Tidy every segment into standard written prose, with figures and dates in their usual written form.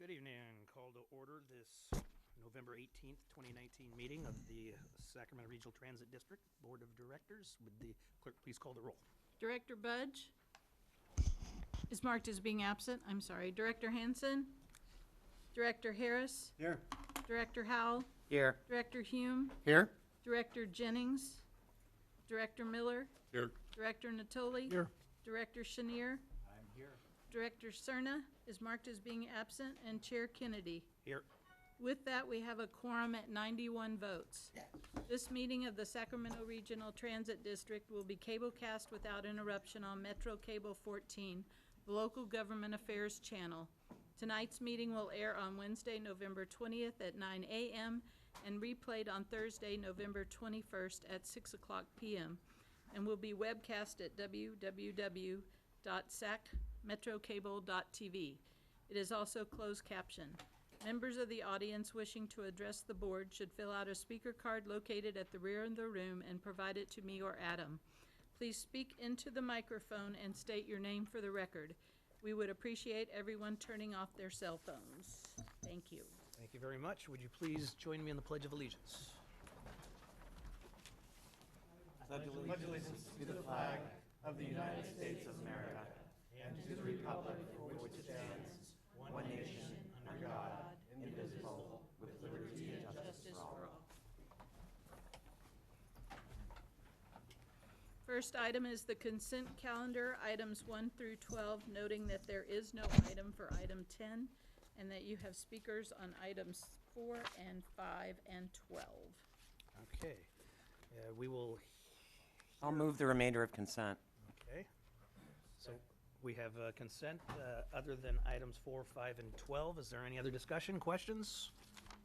Good evening. Call to order this November 18th, 2019 meeting of the Sacramento Regional Transit District Board of Directors. Would the clerk please call the roll? Director Budge is marked as being absent. I'm sorry. Director Hansen? Director Harris? Here. Director Howell? Here. Director Hume? Here. Director Jennings? Director Miller? Here. Director Natoli? Here. Director Chenier? I'm here. Director Cerna is marked as being absent, and Chair Kennedy. Here. With that, we have a quorum at 91 votes. This meeting of the Sacramento Regional Transit District will be cablecast without interruption on Metro Cable 14, the local government affairs channel. Tonight's meeting will air on Wednesday, November 20th at 9 a.m. and replayed on Thursday, November 21st at 6 o'clock p.m. and will be webcast at www.sacmetrocable.tv. It is also closed caption. Members of the audience wishing to address the board should fill out a speaker card located at the rear of the room and provide it to me or Adam. Please speak into the microphone and state your name for the record. We would appreciate everyone turning off their cell phones. Thank you. Thank you very much. Would you please join me in the Pledge of Allegiance? Pledge allegiance to the flag of the United States of America and to the republic for which it stands, one nation, under God, indivisible, with liberty and justice for all. First item is the consent calendar, items 1 through 12, noting that there is no item for item 10 and that you have speakers on items 4 and 5 and 12. Okay. We will. I'll move the remainder of consent. Okay. So we have consent other than items 4, 5, and 12. Is there any other discussion, questions?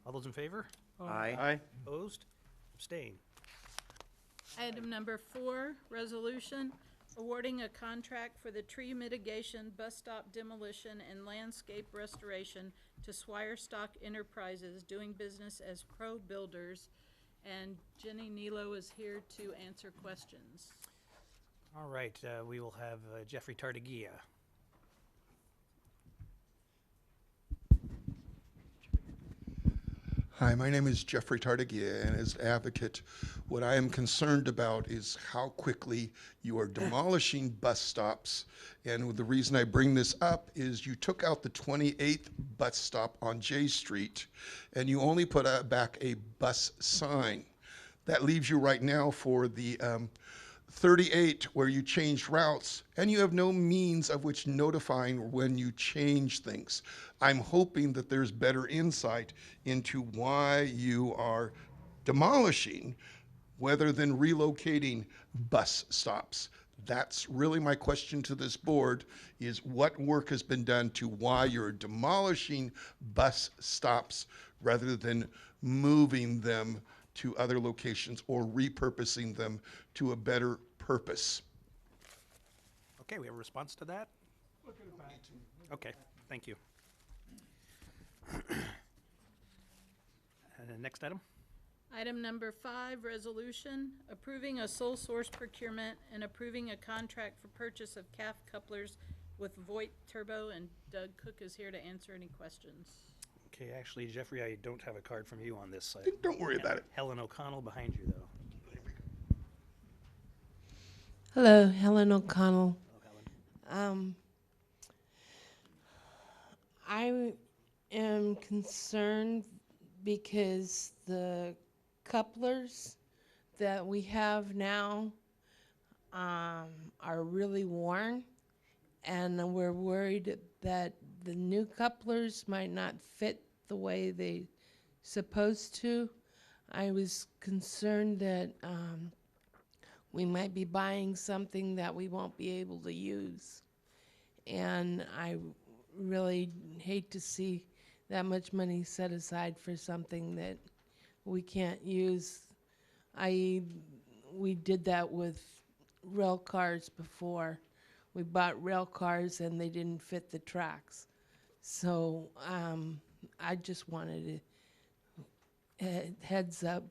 All those in favor? Aye. Opposed? Abstain. Item number 4, resolution awarding a contract for the tree mitigation, bus stop demolition, and landscape restoration to Swirestock Enterprises, doing business as Pro Builders. And Jenny Nilo is here to answer questions. All right. We will have Jeffrey Tartagia. Hi, my name is Jeffrey Tartagia, and as advocate, what I am concerned about is how quickly you are demolishing bus stops. And the reason I bring this up is you took out the 28th bus stop on J Street, and you only put back a bus sign. That leaves you right now for the 38 where you changed routes, and you have no means of which notifying when you change things. I'm hoping that there's better insight into why you are demolishing rather than relocating bus stops. That's really my question to this board, is what work has been done to why you're demolishing bus stops rather than moving them to other locations or repurposing them to a better purpose. Okay, we have a response to that? Okay, thank you. Next item? Item number 5, resolution approving a sole source procurement and approving a contract for purchase of calf couplers with Voight Turbo, and Doug Cook is here to answer any questions. Okay, actually, Jeffrey, I don't have a card from you on this. Don't worry about it. Helen O'Connell behind you, though. Hello, Helen O'Connell. Oh, Helen. I am concerned because the couplers that we have now are really worn, and we're worried that the new couplers might not fit the way they supposed to. I was concerned that we might be buying something that we won't be able to use. And I really hate to see that much money set aside for something that we can't use. We did that with rail cars before. We bought rail cars and they didn't fit the tracks. So I just wanted to heads up,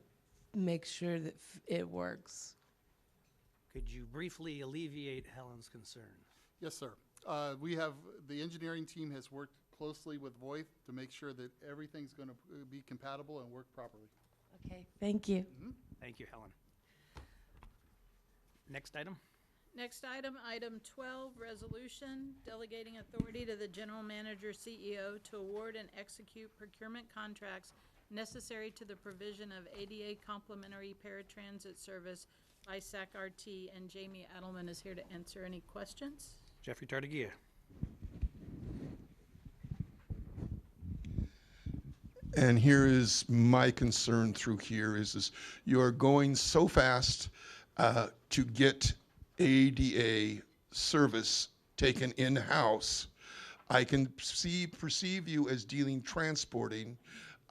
make sure that it works. Could you briefly alleviate Helen's concern? Yes, sir. The engineering team has worked closely with VoIP to make sure that everything's going to be compatible and work properly. Okay, thank you. Thank you, Helen. Next item? Next item, item 12, resolution delegating authority to the general manager CEO to award and execute procurement contracts necessary to the provision of ADA Complementary Paratransit service by SAC-RT, and Jamie Adelman is here to answer any questions. Jeffrey Tardigia. And here is my concern through here is you are going so fast to get ADA service taken in-house. I can perceive you as dealing transporting.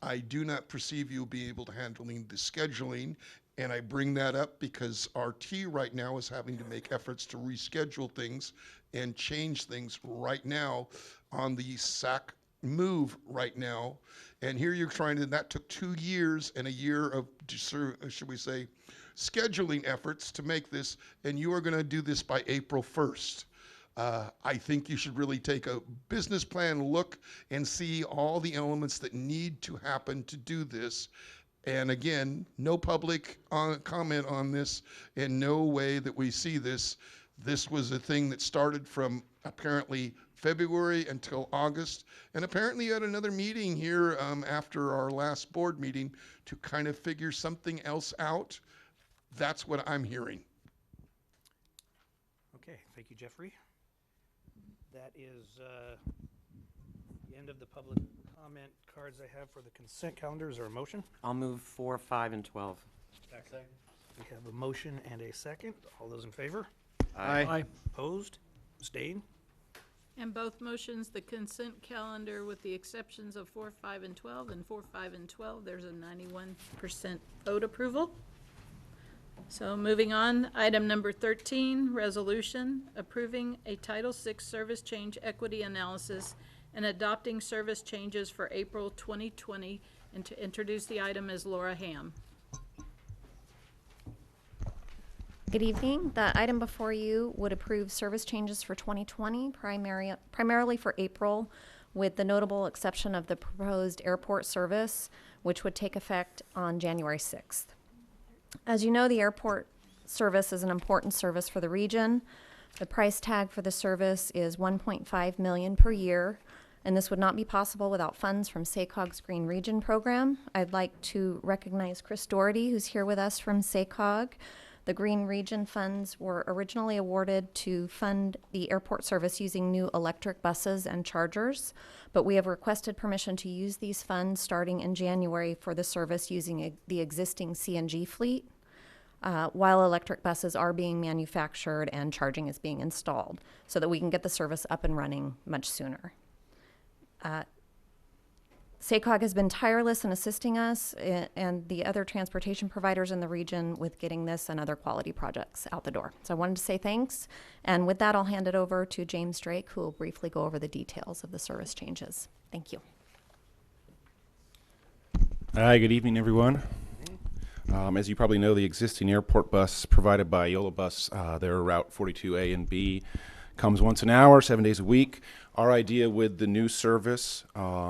I do not perceive you being able to handling the scheduling. And I bring that up because RT right now is having to make efforts to reschedule things and change things right now on the SAC move right now. And here you're trying to, that took 2 years and a year of, should we say, scheduling efforts to make this, and you are going to do this by April 1st. I think you should really take a business plan look and see all the elements that need to happen to do this. And again, no public comment on this, and no way that we see this. This was a thing that started from apparently February until August, and apparently you had another meeting here after our last board meeting to kind of figure something else out. That's what I'm hearing. Okay, thank you, Jeffrey. That is the end of the public comment cards I have for the consent calendar. Is there a motion? I'll move 4, 5, and 12. We have a motion and a second. All those in favor? Aye. Opposed? Abstained? And both motions, the consent calendar with the exceptions of 4, 5, and 12, and 4, 5, and 12, there's a 91% vote approval. So moving on, item number 13, resolution approving a Title VI service change equity analysis and adopting service changes for April 2020. And to introduce the item is Laura Ham. Good evening. The item before you would approve service changes for 2020, primarily for April, with the notable exception of the proposed airport service, which would take effect on January 6th. As you know, the airport service is an important service for the region. The price tag for the service is $1.5 million per year, and this would not be possible without funds from SACOG's Green Region program. I'd like to recognize Chris Doherty, who's here with us from SACOG. The Green Region funds were originally awarded to fund the airport service using new electric buses and chargers, but we have requested permission to use these funds starting in January for the service using the existing CNG fleet, while electric buses are being manufactured and charging is being installed, so that we can get the service up and running much sooner. SACOG has been tireless in assisting us and the other transportation providers in the region with getting this and other quality projects out the door. So I wanted to say thanks. And with that, I'll hand it over to James Drake, who will briefly go over the details of the service changes. Thank you. Hi, good evening, everyone. As you probably know, the existing airport bus provided by Yola Bus, their route 42A and B, comes once an hour, 7 days a week. Our idea with the new service,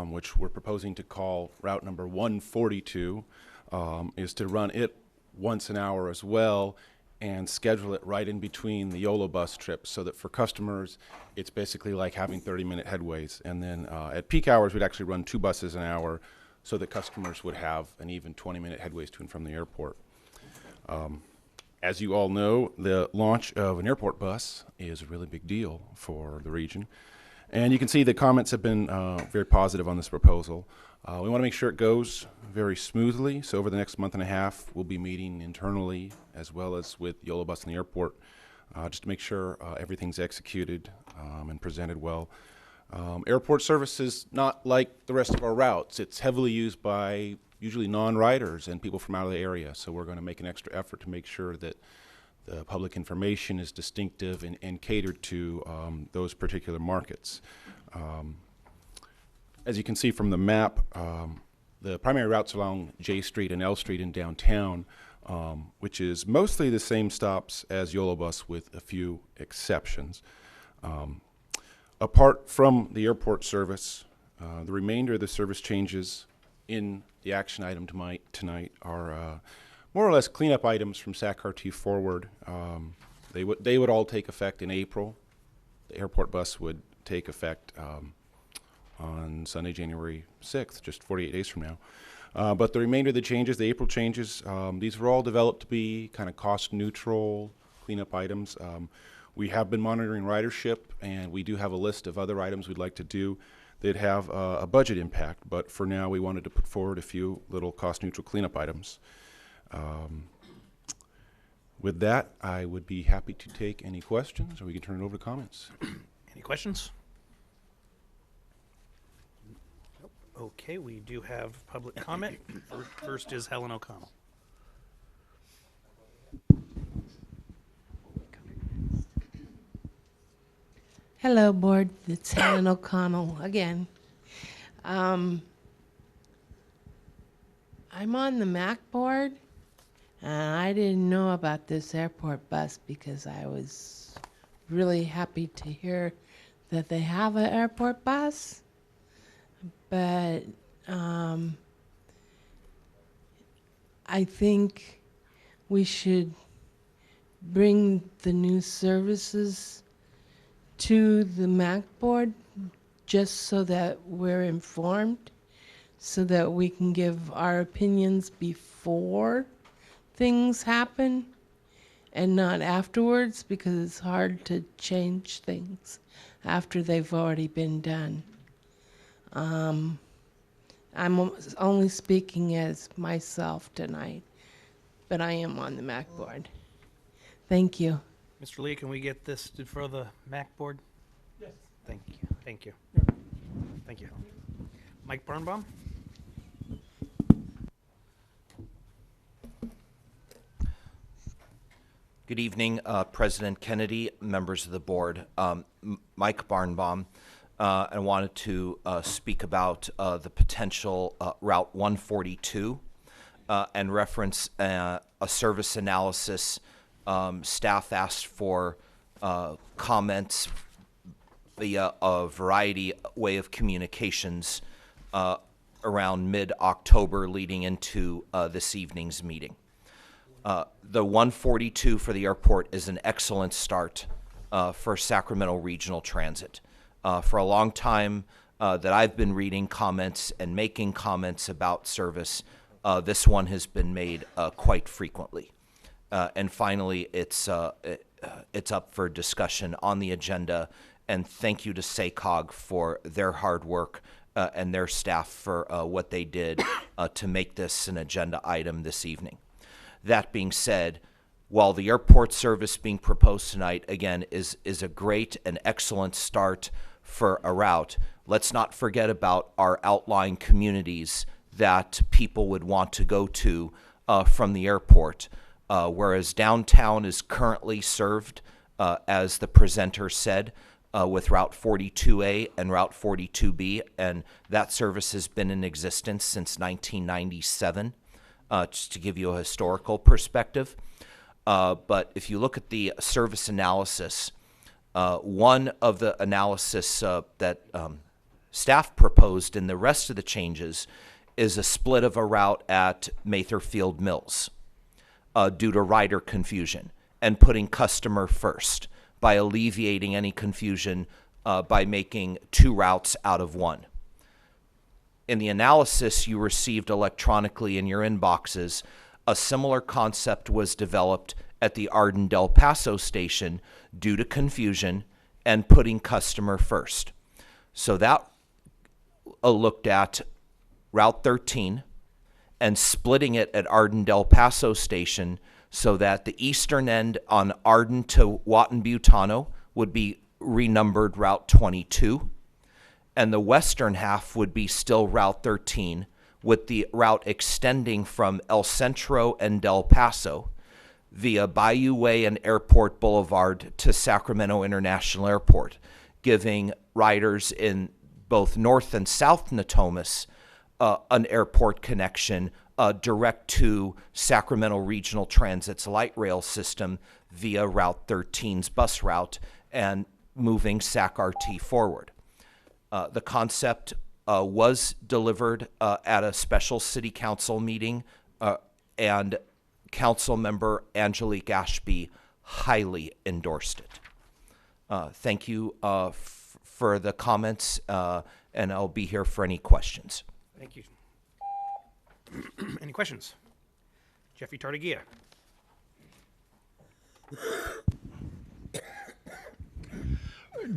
which we're proposing to call route number 142, is to run it once an hour as well and schedule it right in between the Yola Bus trips, so that for customers, it's basically like having 30-minute headways. And then at peak hours, we'd actually run 2 buses an hour so that customers would have an even 20-minute headways to and from the airport. As you all know, the launch of an airport bus is a really big deal for the region. And you can see the comments have been very positive on this proposal. We want to make sure it goes very smoothly. So over the next month and a half, we'll be meeting internally as well as with Yola Bus and the airport just to make sure everything's executed and presented well. Airport service is not like the rest of our routes. It's heavily used by usually non-riders and people from out of the area. So we're going to make an extra effort to make sure that the public information is distinctive and catered to those particular markets. As you can see from the map, the primary routes along J Street and L Street in downtown, which is mostly the same stops as Yola Bus with a few exceptions. Apart from the airport service, The remainder of the service changes in the action item tonight are more or less cleanup items from SAC-RT forward. They would all take effect in April. The airport bus would take effect on Sunday, January 6th, just 48 days from now. But the remainder of the changes, the April changes, these were all developed to be kind of cost-neutral cleanup items. We have been monitoring ridership, and we do have a list of other items we'd like to do that have a budget impact, but for now we wanted to put forward a few little cost-neutral cleanup items. With that, I would be happy to take any questions, or we can turn it over to comments. Any questions? Nope. Okay, we do have public comment. First is Helen O'Connell. Hello, board. It's Helen O'Connell again. I'm on the MAC board, and I didn't know about this airport bus because I was really happy to hear that they have an airport bus. But I think we should bring the new services to the MAC board just so that we're informed, so that we can give our opinions before things happen and not afterwards, because it's hard to change things after they've already been done. I'm only speaking as myself tonight, but I am on the MAC board. Thank you. Mr. Lee, can we get this for the MAC board? Yes. Thank you. Thank you. Thank you. Mike Birnbaum? Good evening, President Kennedy, members of the board. Mike Birnbaum. I wanted to speak about the potential Route 142 and reference a service analysis. Staff asked for comments via a variety way of communications around mid-October leading into this evening's meeting. The 142 for the airport is an excellent start for Sacramento Regional Transit. For a long time that I've been reading comments and making comments about service, this one has been made quite frequently. And finally, it's up for discussion on the agenda. And thank you to SACOG for their hard work and their staff for what they did to make this an agenda item this evening. That being said, while the airport service being proposed tonight, again, is a great and excellent start for a route, let's not forget about our outlying communities that people would want to go to from the airport. Whereas downtown is currently served, as the presenter said, with Route 42A and Route 42B, and that service has been in existence since 1997, just to give you a historical perspective. But if you look at the service analysis, one of the analysis that staff proposed in the rest of the changes is a split of a route at Matherfield Mills. Due to rider confusion and putting customer first by alleviating any confusion by making two routes out of one. In the analysis you received electronically in your inboxes, a similar concept was developed at the Arden Del Paso station due to confusion and putting customer first. So that looked at Route 13 and splitting it at Arden Del Paso station so that the eastern end on Arden to Wotton-Butano would be renumbered Route 22, and the western half would be still Route 13, with the route extending from El Centro and Del Paso via Bayou Way and Airport Boulevard to Sacramento International Airport, giving riders in both North and South Natomas an airport connection direct to Sacramento Regional Transit's light rail system via Route 13's bus route and moving SAC-RT forward. The concept was delivered at a special city council meeting, and council member Angelique Ashby highly endorsed it. Thank you for the comments, and I'll be here for any questions. Thank you. Any questions? Jeffrey Tartagia.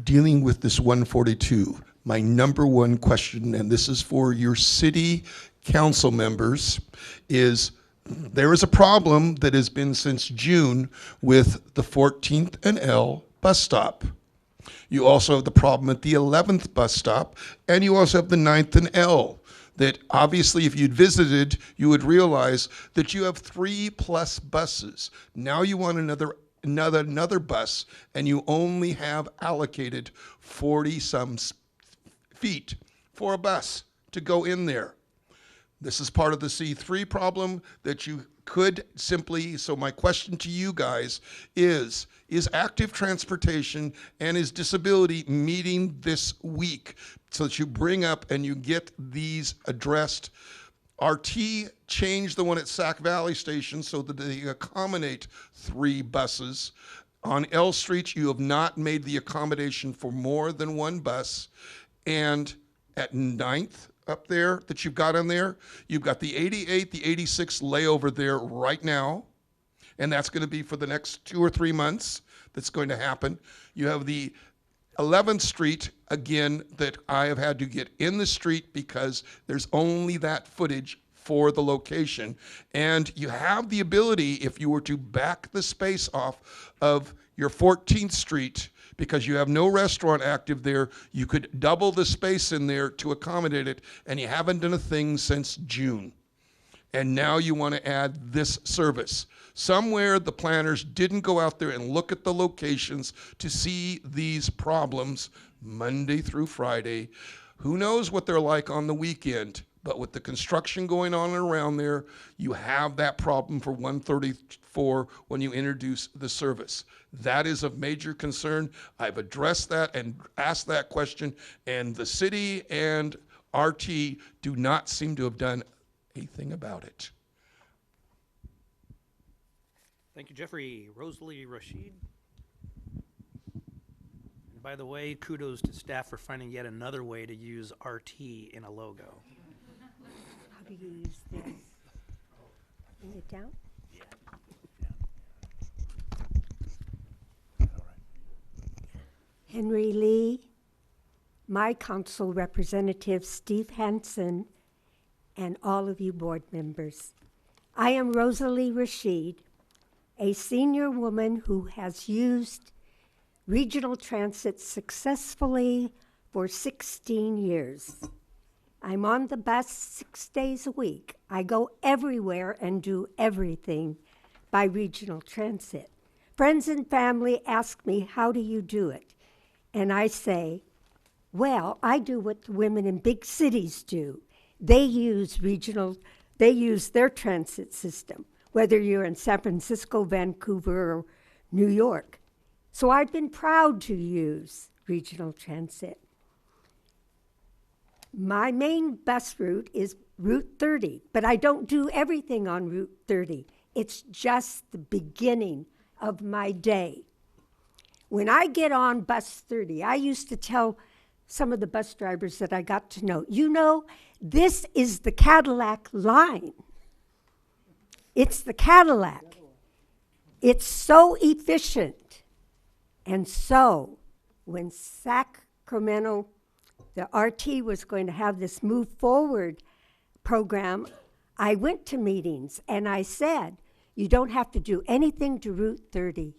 Dealing with this 142, my number one question, and this is for your city council members, is there is a problem that has been since June with the 14th and L bus stop. You also have the problem at the 11th bus stop, and you also have the 9th and L. That obviously if you'd visited, you would realize that you have 3+ buses. Now you want another bus, and you only have allocated 40-some feet for a bus to go in there. This is part of the C3 problem that you could simply, so my question to you guys is active transportation and is disability meeting this week so that you bring up and you get these addressed? RT changed the one at Sac Valley Station so that they accommodate 3 buses. On L Street, you have not made the accommodation for more than 1 bus. And at 9th, up there that you've got on there, you've got the 88, the 86 layover there right now, and that's going to be for the next 2 or 3 months. That's going to happen. You have the 11th Street, again, that I have had to get in the street because there's only that footage for the location. And you have the ability, if you were to back the space off of your 14th Street, because you have no restaurant active there, you could double the space in there to accommodate it, and you haven't done a thing since June. And now you want to add this service. Somewhere the planners didn't go out there and look at the locations to see these problems Monday through Friday. Who knows what they're like on the weekend? But with the construction going on around there, you have that problem for 134 when you introduce the service. That is of major concern. I've addressed that and asked that question, and the city and RT do not seem to have done a thing about it. Thank you, Jeffrey. Rosalie Rashid. And by the way, kudos to staff for finding yet another way to use RT in a logo. How do you use this? Bring it down? Henry Lee, my council representative, Steve Hansen, and all of you board members. I am Rosalie Rashid, a senior woman who has used regional transit successfully for 16 years. I'm on the bus 6 days a week. I go everywhere and do everything by regional transit. Friends and family ask me, how do you do it? And I say, well, I do what the women in big cities do. They use their transit system, whether you're in San Francisco, Vancouver, or New York. So I've been proud to use regional transit. My main bus route is Route 30, but I don't do everything on Route 30. It's just the beginning of my day. When I get on bus 30, I used to tell some of the bus drivers that I got to know, you know, this is the Cadillac line. It's the Cadillac. It's so efficient. And so when Sacramento, the RT was going to have this Move Forward program, I went to meetings and I said, you don't have to do anything to Route 30.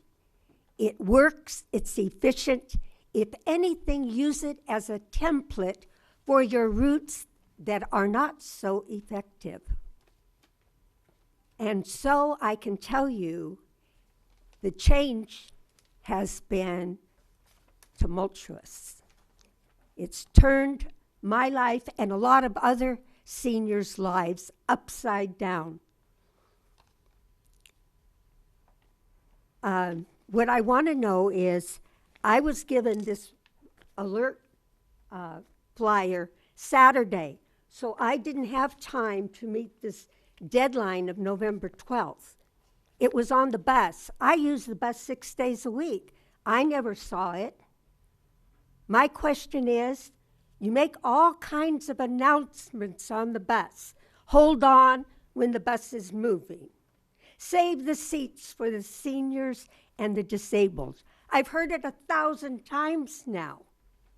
It works, it's efficient. If anything, use it as a template for your routes that are not so effective. And so I can tell you the change has been tumultuous. It's turned my life and a lot of other seniors' lives upside down. What I want to know is, I was given this alert flyer Saturday. So I didn't have time to meet this deadline of November 12th. It was on the bus. I use the bus 6 days a week. I never saw it. My question is, you make all kinds of announcements on the bus. Hold on when the bus is moving. Save the seats for the seniors and the disabled. I've heard it 1,000 times now.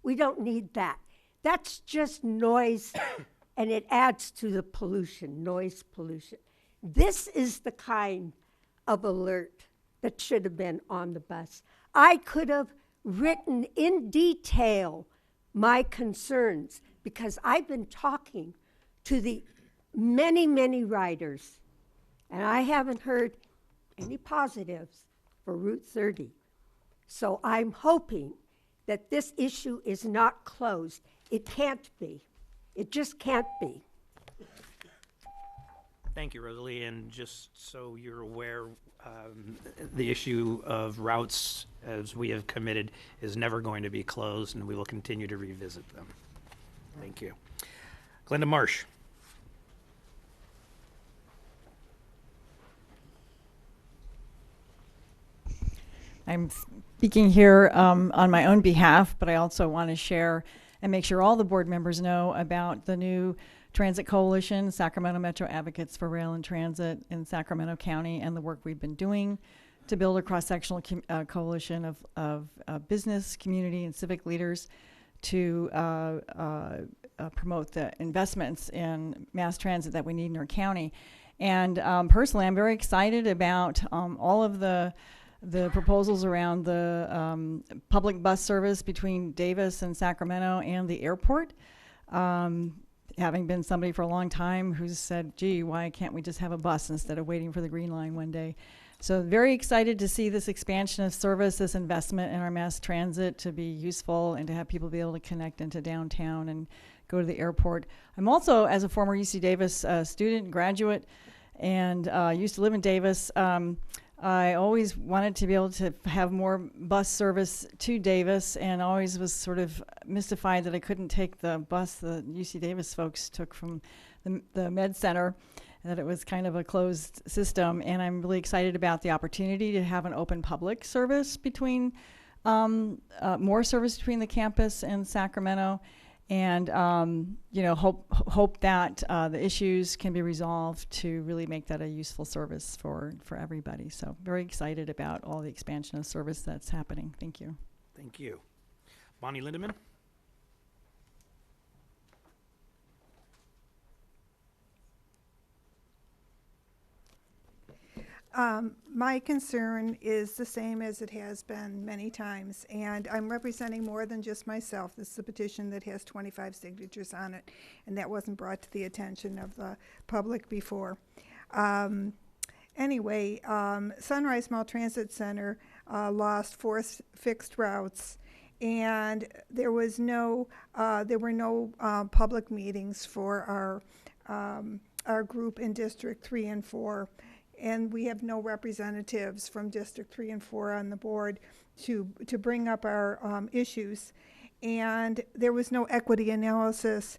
We don't need that. That's just noise, and it adds to the pollution, noise pollution. This is the kind of alert that should have been on the bus. I could have written in detail my concerns because I've been talking to the many, many riders, and I haven't heard any positives for Route 30. So I'm hoping that this issue is not closed. It can't be. It just can't be. Thank you, Rosalie. And just so you're aware, the issue of routes, as we have committed, is never going to be closed, and we will continue to revisit them. Thank you. Glenda Marsh. I'm speaking here on my own behalf, but I also want to share and make sure all the board members know about the new Transit Coalition, Sacramento Metro Advocates for Rail and Transit in Sacramento County, and the work we've been doing to build a cross-sectional coalition of business, community, and civic leaders to promote the investments in mass transit that we need in our county. And personally, I'm very excited about all of the proposals around the public bus service between Davis and Sacramento and the airport. Having been somebody for a long time who's said, gee, why can't we just have a bus instead of waiting for the green line one day? So very excited to see this expansion of service, this investment in our mass transit to be useful and to have people be able to connect into downtown and go to the airport. I'm also, as a former UC Davis student, graduate, and used to live in Davis, I always wanted to be able to have more bus service to Davis, and always was sort of mystified that I couldn't take the bus the UC Davis folks took from the Med Center, and that it was kind of a closed system. And I'm really excited about the opportunity to have an open public service between, more service between the campus and Sacramento. And hope that the issues can be resolved to really make that a useful service for everybody. So very excited about all the expansion of service that's happening. Thank you. Thank you. Bonnie Lindeman. My concern is the same as it has been many times, and I'm representing more than just myself. This is a petition that has 25 signatures on it, and that wasn't brought to the attention of the public before. Anyway, Sunrise Mall Transit Center lost 4 fixed routes, and there were no public meetings for our group in District 3 and 4. And we have no representatives from District 3 and 4 on the board to bring up our issues. And there was no equity analysis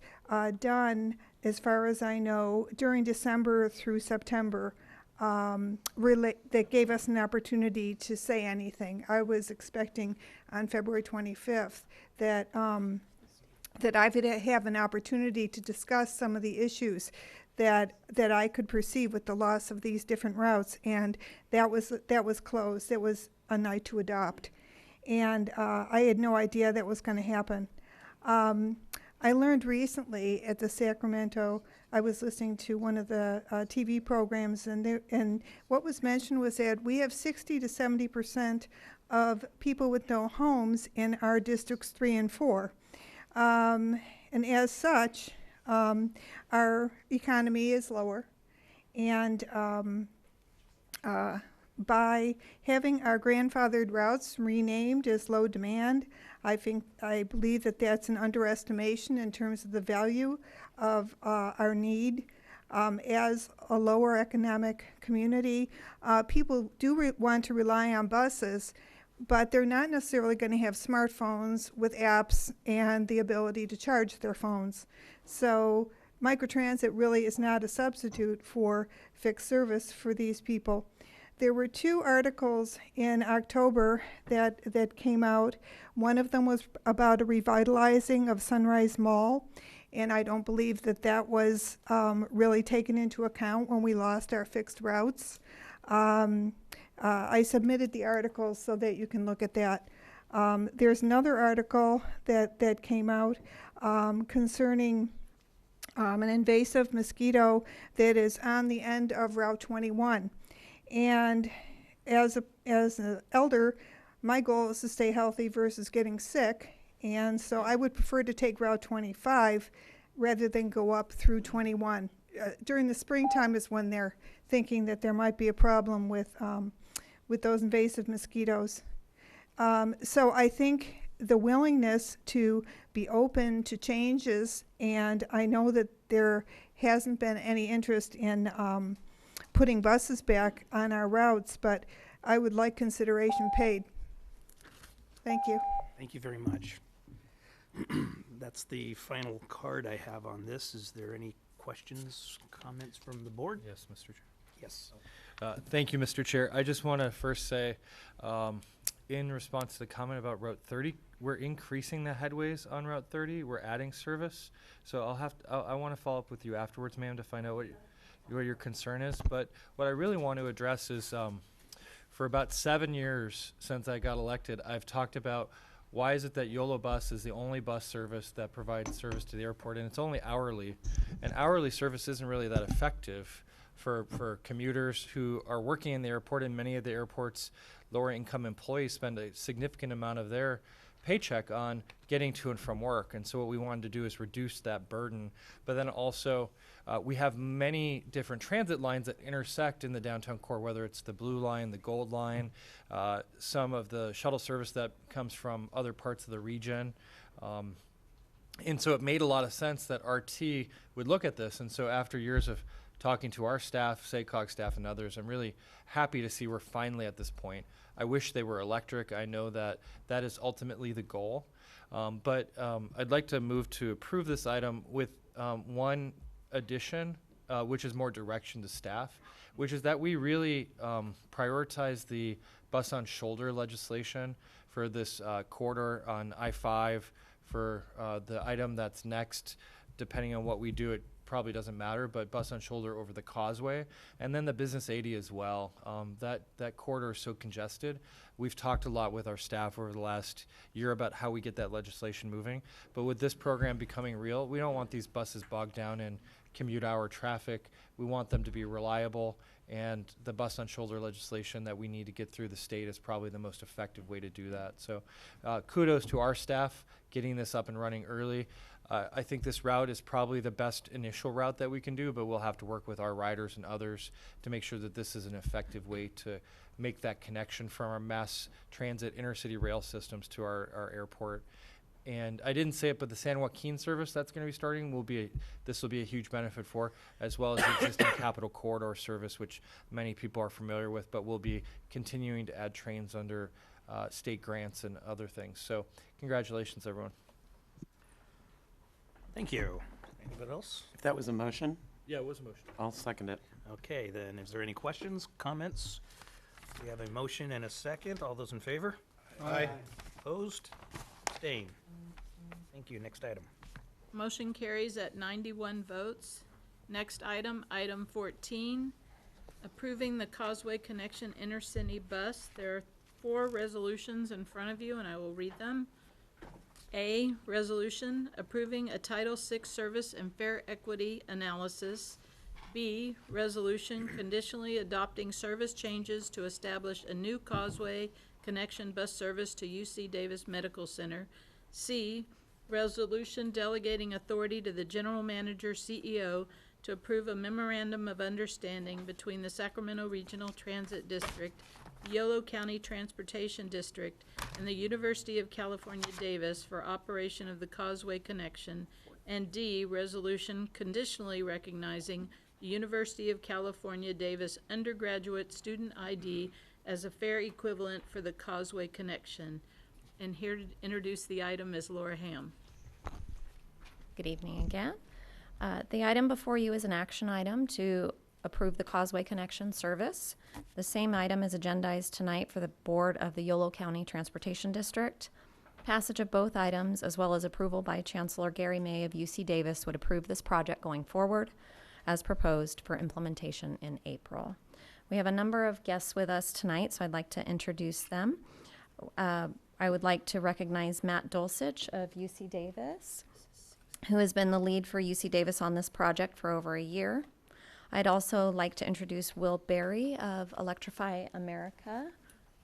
done, as far as I know, during December through September that gave us an opportunity to say anything. I was expecting on February 25th that I would have an opportunity to discuss some of the issues that I could perceive with the loss of these different routes, and that was closed. It was a night to adopt, and I had no idea that was going to happen. I learned recently at the Sacramento, I was listening to one of the TV programs, and what was mentioned was that we have 60 to 70% of people with no homes in our districts 3 and 4, and as such, our economy is lower, and by having our grandfathered routes renamed as low demand, I believe that that's an underestimation in terms of the value of our need. As a lower economic community, people do want to rely on buses but they're not necessarily going to have smartphones with apps and the ability to charge their phones. So microtransit really is not a substitute for fixed service for these people. There were 2 articles in October that came out. One of them was about a revitalizing of Sunrise Mall, and I don't believe that was really taken into account when we lost our fixed routes. I submitted the article so that you can look at that. There's another article that came out concerning an invasive mosquito that is on the end of Route 21. And as an elder, my goal is to stay healthy versus getting sick. And so I would prefer to take Route 25 rather than go up through 21. During the springtime is when they're thinking that there might be a problem with those invasive mosquitoes. So I think the willingness to be open to changes, and I know that there hasn't been any interest in putting buses back on our routes, but I would like consideration paid. Thank you. Thank you very much. That's the final card I have on this. Is there any questions, comments from the board? Yes, Mr. Chair. Yes. Thank you, Mr. Chair. I just want to first say, in response to the comment about Route 30, we're increasing the headways on Route 30. We're adding service. So I want to follow up with you afterwards, ma'am, to find out what your concern is. But what I really want to address is, for about 7 years since I got elected, I've talked about why is it that YOLO Bus is the only bus service that provides service to the airport, and it's only hourly. And hourly service isn't really that effective for commuters who are working in the airport, and many of the airport's lower income employees spend a significant amount of their paycheck on getting to and from work. And so what we wanted to do is reduce that burden. But then also, we have many different transit lines that intersect in the downtown core, whether it's the Blue Line, the Gold Line, some of the shuttle service that comes from other parts of the region. And so it made a lot of sense that RT would look at this. And so after years of talking to our staff, SACOG staff and others, I'm really happy to see we're finally at this point. I wish they were electric. I know that that is ultimately the goal. But I'd like to move to approve this item with one addition, which is more direction to staff, which is that we really prioritize the bus on shoulder legislation for this corridor on I-5 for the item that's next. Depending on what we do, it probably doesn't matter, but bus on shoulder over the Causeway, and then the Business 80 as well. That corridor is so congested. We've talked a lot with our staff over the last year about how we get that legislation moving, but with this program becoming real, we don't want these buses bogged down in commute hour traffic. We want them to be reliable, and the bus on shoulder legislation that we need to get through the state is probably the most effective way to do that. So kudos to our staff getting this up and running early. I think this route is probably the best initial route that we can do, but we'll have to work with our riders and others to make sure that this is an effective way to make that connection from our mass transit intercity rail systems to our airport. And I didn't say it, but the San Joaquin service that's going to be starting this will be a huge benefit for, as well as the existing Capital Corridor service, which many people are familiar with, but we'll be continuing to add trains under state grants and other things. So congratulations, everyone. Thank you. Anybody else? If that was a motion, Yeah, it was a motion. I'll second it. Okay, then, is there any questions, comments? We have a motion and a second. All those in favor? Aye. Opposed? Abstained? Thank you. Next item. Motion carries at 91 votes. Next item, item 14, approving the Causeway Connection Intercity Bus. There are 4 resolutions in front of you, and I will read them. A, resolution approving a Title VI service and fare equity analysis. B, resolution conditionally adopting service changes to establish a new Causeway Connection bus service to UC Davis Medical Center. C, resolution delegating authority to the General Manager CEO to approve a memorandum of understanding between the Sacramento Regional Transit District, Yolo County Transportation District, and the University of California, Davis for operation of the Causeway Connection. And D, resolution conditionally recognizing the University of California, Davis undergraduate student ID as a fare equivalent for the Causeway connection. And here to introduce the item is Laura Ham. Good evening again. The item before you is an action item to approve the Causeway Connection service. The same item is agendized tonight for the Board of the Yolo County Transportation District. Passage of both items, as well as approval by Chancellor Gary May of UC Davis, would approve this project going forward as proposed for implementation in April. We have a number of guests with us tonight, so I'd like to introduce them. I would like to recognize Matt Dulcich of UC Davis, who has been the lead for UC Davis on this project for over a year. I'd also like to introduce Will Berry of Electrify America,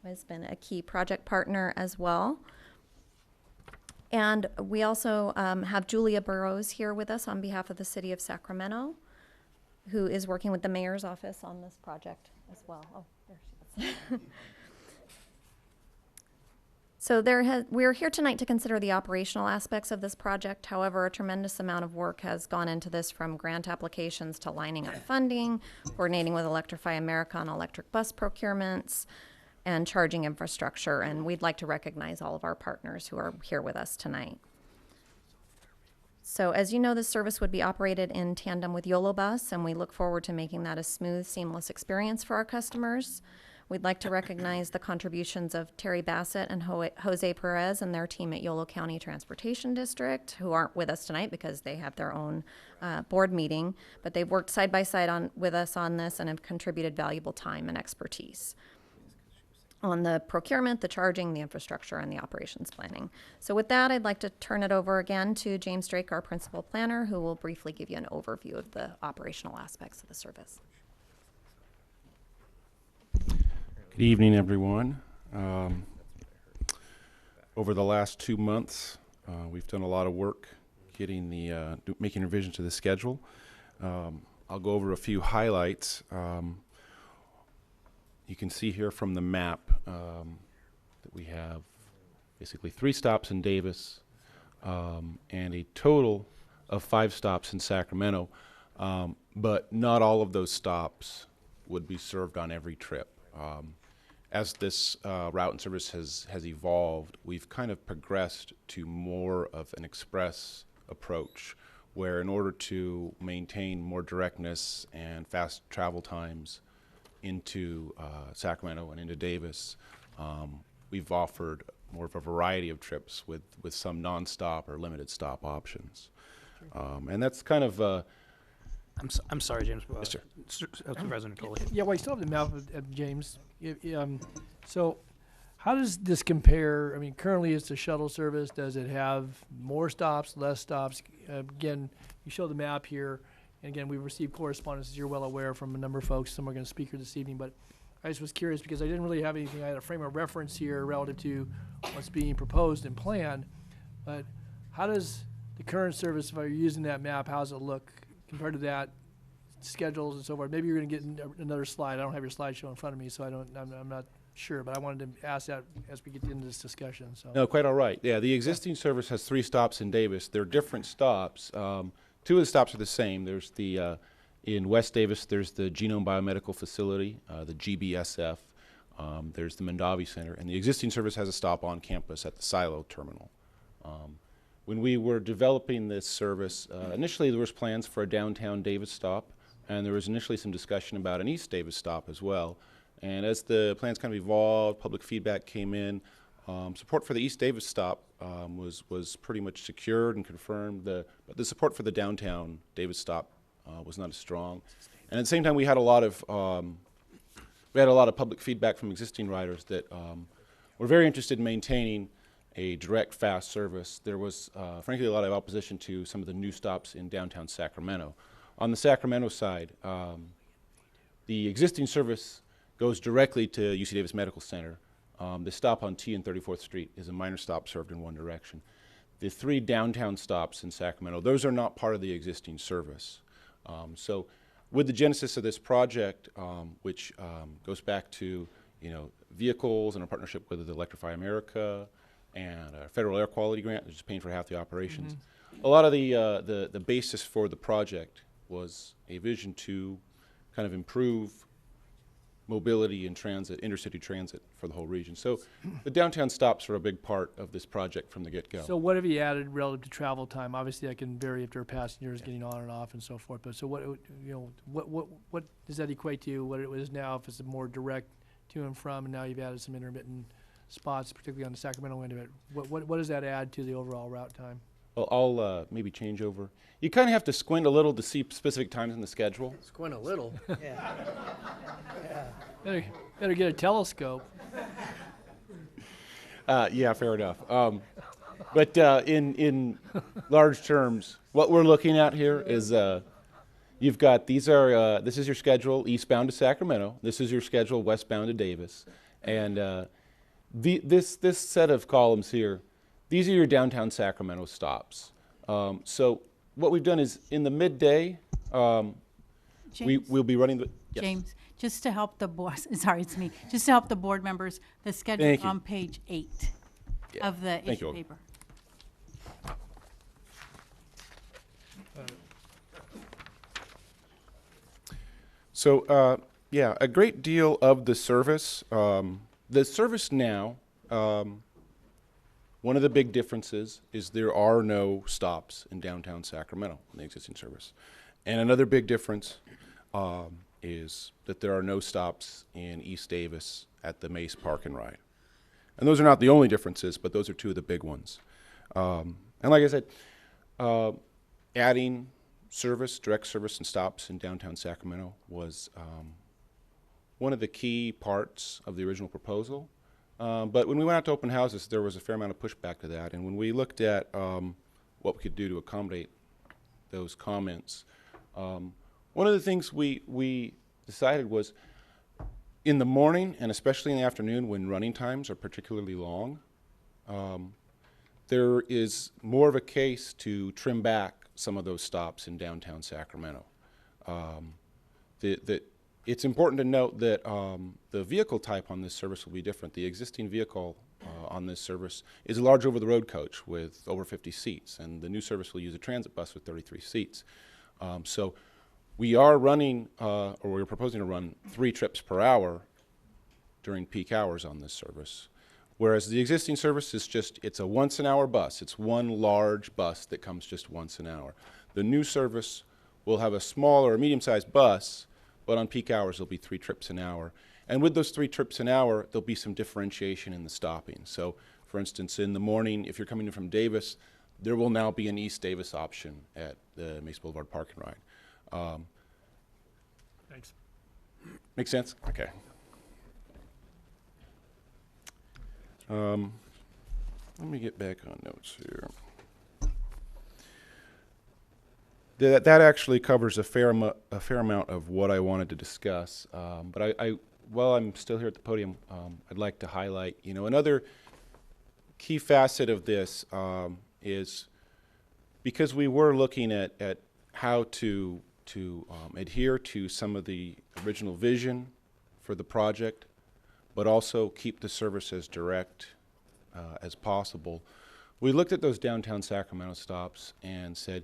who has been a key project partner as well. And we also have Julia Burrows here with us on behalf of the City of Sacramento, who is working with the Mayor's office on this project as well. Oh, there she is. So we're here tonight to consider the operational aspects of this project. However, a tremendous amount of work has gone into this, from grant applications to lining up funding, coordinating with Electrify America on electric bus procurements, and charging infrastructure. And we'd like to recognize all of our partners who are here with us tonight. So as you know, this service would be operated in tandem with YOLO Bus, and we look forward to making that a smooth, seamless experience for our customers. We'd like to recognize the contributions of Terry Bassett and Jose Perez and their team at Yolo County Transportation District, who aren't with us tonight because they have their own board meeting, but they've worked side by side with us on this and have contributed valuable time and expertise on the procurement, the charging, the infrastructure, and the operations planning. So with that, I'd like to turn it over again to James Drake, our principal planner, who will briefly give you an overview of the operational aspects of the service. Good evening, everyone. Over the last 2 months, we've done a lot of work getting making revisions to the schedule. I'll go over a few highlights. You can see here from the map that we have basically 3 stops in Davis and a total of 5 stops in Sacramento, but not all of those stops would be served on every trip. As this route and service has evolved, we've kind of progressed to more of an express approach, where in order to maintain more directness and fast travel times into Sacramento and into Davis, we've offered more of a variety of trips with some nonstop or limited stop options. And that's kind of I'm sorry, James. Yes, sir. President Cole. Yeah, well, you still have the map of James. So how does this compare? I mean, currently it's a shuttle service. Does it have more stops, less stops? Again, you show the map here. And again, we've received correspondence, as you're well aware, from a number of folks. Some are going to speak here this evening. But I just was curious because I didn't really have anything. I had a frame of reference here relative to what's being proposed and planned. But how does the current service, if you're using that map, how does it look compared to that, schedules and so forth? Maybe you're going to get another slide. I don't have your slideshow in front of me, so I'm not sure. But I wanted to ask that as we get into this discussion. So. No, quite all right. Yeah, the existing service has 3 stops in Davis. They're different stops. 2 of the stops are the same. There's the in West Davis, there's the Genome Biomedical Facility, the GBSF. There's the Mondavi Center, and the existing service has a stop on campus at the Silo Terminal. When we were developing this service, initially there was plans for a downtown Davis stop, and there was initially some discussion about an East Davis stop as well. And as the plans kind of evolved, public feedback came in, support for the East Davis stop was pretty much secured and confirmed. But the support for the downtown Davis stop was not as strong. And at the same time, we had a lot of public feedback from existing riders that were very interested in maintaining a direct, fast service. There was, frankly, a lot of opposition to some of the new stops in downtown Sacramento. On the Sacramento side, the existing service goes directly to UC Davis Medical Center. The stop on T and 34th Street is a minor stop served in one direction. The 3 downtown stops in Sacramento, those are not part of the existing service. So with the genesis of this project, which goes back to vehicles and a partnership with Electrify America and a federal air quality grant, which is paying for half the operations. A lot of the basis for the project was a vision to kind of improve mobility and transit, intercity transit for the whole region. So the downtown stops are a big part of this project from the get-go. So what have you added relative to travel time? Obviously, that can vary if there are passengers getting on and off and so forth. But so what does that equate to? What it is now, if it's a more direct to and from, and now you've added some intermittent spots, particularly on the Sacramento end of it. What does that add to the overall route time? Well, I'll maybe change over. You kind of have to squint a little to see specific times in the schedule. Squint a little. Yeah. Better get a telescope. Yeah, fair enough. But in large terms, what we're looking at here is you've got this is your schedule eastbound to Sacramento. This is your schedule westbound to Davis, and this set of columns here, these are your downtown Sacramento stops. So what we've done is in the midday, we'll be running the. Yes. James, just to help the board, sorry, it's me. Just to help the board members, the schedule on page 8 of the issue paper. So, yeah, a great deal of the service now, one of the big differences is there are no stops in downtown Sacramento in the existing service. And another big difference is that there are no stops in East Davis at the Mace Park and Ride. And those are not the only differences, but those are two of the big ones. And like I said, adding direct service and stops in downtown Sacramento was one of the key parts of the original proposal. But when we went out to open houses, there was a fair amount of pushback to that. And when we looked at what we could do to accommodate those comments, one of the things we decided was in the morning, and especially in the afternoon when running times are particularly long, there is more of a case to trim back some of those stops in downtown Sacramento. It's important to note that the vehicle type on this service will be different. The existing vehicle on this service is a large over-the-road coach with over 50 seats, and the new service will use a transit bus with 33 seats. So we are running, or we're proposing to run 3 trips per hour during peak hours on this service. Whereas the existing service is it's a once-an-hour bus. It's one large bus that comes just once an hour. The new service will have a smaller, medium-sized bus, but on peak hours there'll be 3 trips an hour. And with those 3 trips an hour, there'll be some differentiation in the stopping. So, for instance, in the morning, if you're coming in from Davis, there will now be an East Davis option at the Mace Boulevard Park and Ride. Thanks. Make sense? Okay. Let me get back on notes here. That actually covers a fair amount of what I wanted to discuss. But while I'm still here at the podium, I'd like to highlight, another key facet of this is because we were looking at how to adhere to some of the original vision for the project, but also keep the service as direct as possible. We looked at those downtown Sacramento stops and said,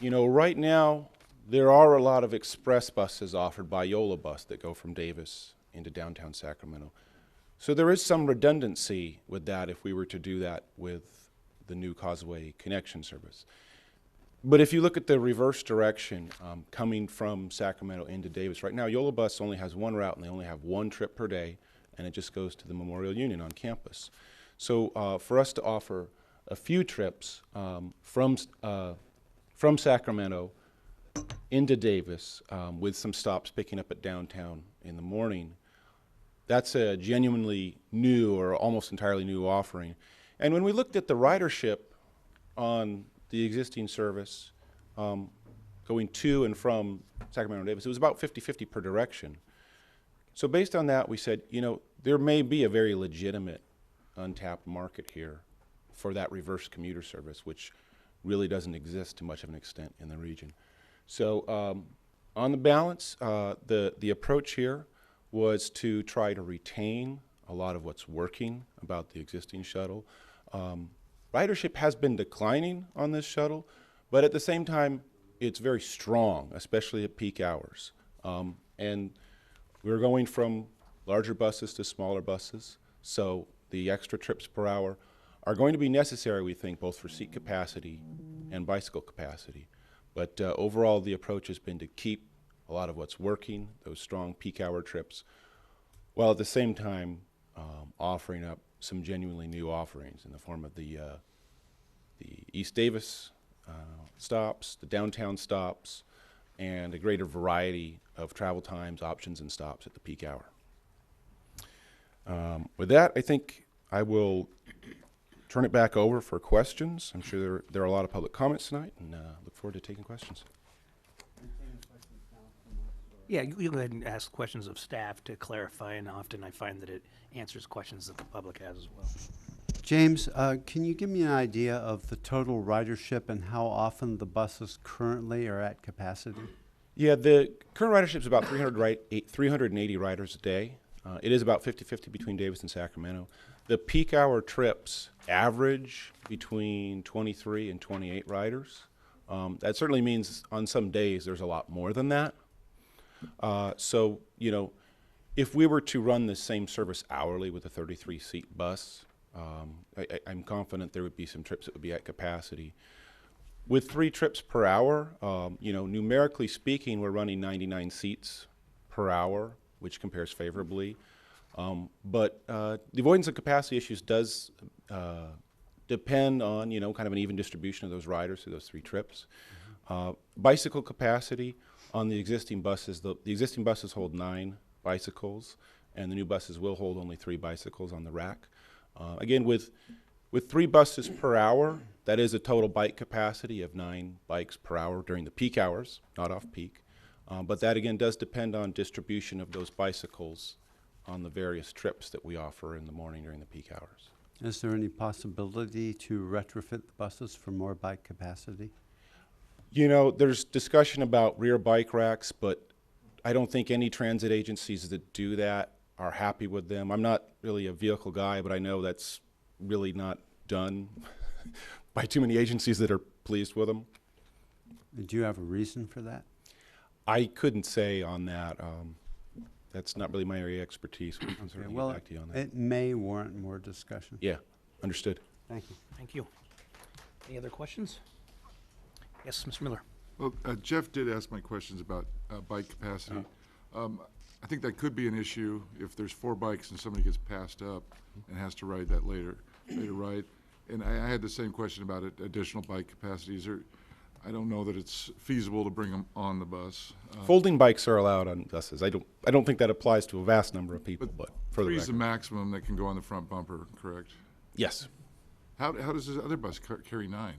right now there are a lot of express buses offered by Yola Bus that go from Davis into downtown Sacramento. So there is some redundancy with that if we were to do that with the new Causeway connection service. But if you look at the reverse direction coming from Sacramento into Davis, right now Yola Bus only has one route and they only have 1 trip per day, and it just goes to the Memorial Union on campus. So for us to offer a few trips from Sacramento into Davis with some stops picking up at downtown in the morning, that's a genuinely new or almost entirely new offering. And when we looked at the ridership on the existing service going to and from Sacramento and Davis, it was about 50-50 per direction. So based on that, we said, there may be a very legitimate untapped market here for that reverse commuter service, which really doesn't exist to much of an extent in the region. So on the balance, the approach here was to try to retain a lot of what's working about the existing shuttle. Ridership has been declining on this shuttle, but at the same time, it's very strong, especially at peak hours. And We're going from larger buses to smaller buses, so the extra trips per hour are going to be necessary, we think, both for seat capacity and bicycle capacity. But overall, the approach has been to keep a lot of what's working, those strong peak hour trips, while at the same time offering up some genuinely new offerings in the form of the East Davis stops, the downtown stops, and a greater variety of travel times, options, and stops at the peak hour. With that, I think I will turn it back over for questions. I'm sure there are a lot of public comments tonight, and look forward to taking questions. Yeah, you go ahead and ask questions of staff to clarify, and often I find that it answers questions that the public has as well. James, can you give me an idea of the total ridership and how often the buses currently are at capacity? Yeah, the current ridership is about 380 riders a day. It is about 50-50 between Davis and Sacramento. The peak hour trips average between 23 and 28 riders. That certainly means on some days there's a lot more than that. So, you know, if we were to run the same service hourly with a 33-seat bus, I'm confident there would be some trips that would be at capacity. With 3 trips per hour, you know, numerically speaking, we're running 99 seats per hour, which compares favorably. But the avoidance of capacity issues does depend on, you know, kind of an even distribution of those riders through those 3 trips. Bicycle capacity on the existing buses, the existing buses hold 9 bicycles, and the new buses will hold only 3 bicycles on the rack. Again, with 3 buses per hour, that is a total bike capacity of 9 bikes per hour during the peak hours, not off-peak. But that, again, does depend on distribution of those bicycles on the various trips that we offer in the morning during the peak hours. Is there any possibility to retrofit the buses for more bike capacity? You know, there's discussion about rear bike racks, but I don't think any transit agencies that do that are happy with them. I'm not really a vehicle guy, but I know that's really not done by too many agencies that are pleased with them. Do you have a reason for that? I couldn't say on that. That's not really my area of expertise. We can certainly well, get back to you on that. It may warrant more discussion. Yeah, understood. Thank you. Thank you. Any other questions? Yes, Mr. Miller. Well, Jeff did ask my questions about bike capacity. I think that could be an issue if there's 4 bikes and somebody gets passed up and has to ride that later ride. And I had the same question about additional bike capacity. I don't know that it's feasible to bring them on the bus. Folding bikes are allowed on buses. I don't think that applies to a vast number of people, but for the 3 is the record. maximum that can go on the front bumper, correct? Yes. How does this other bus carry 9?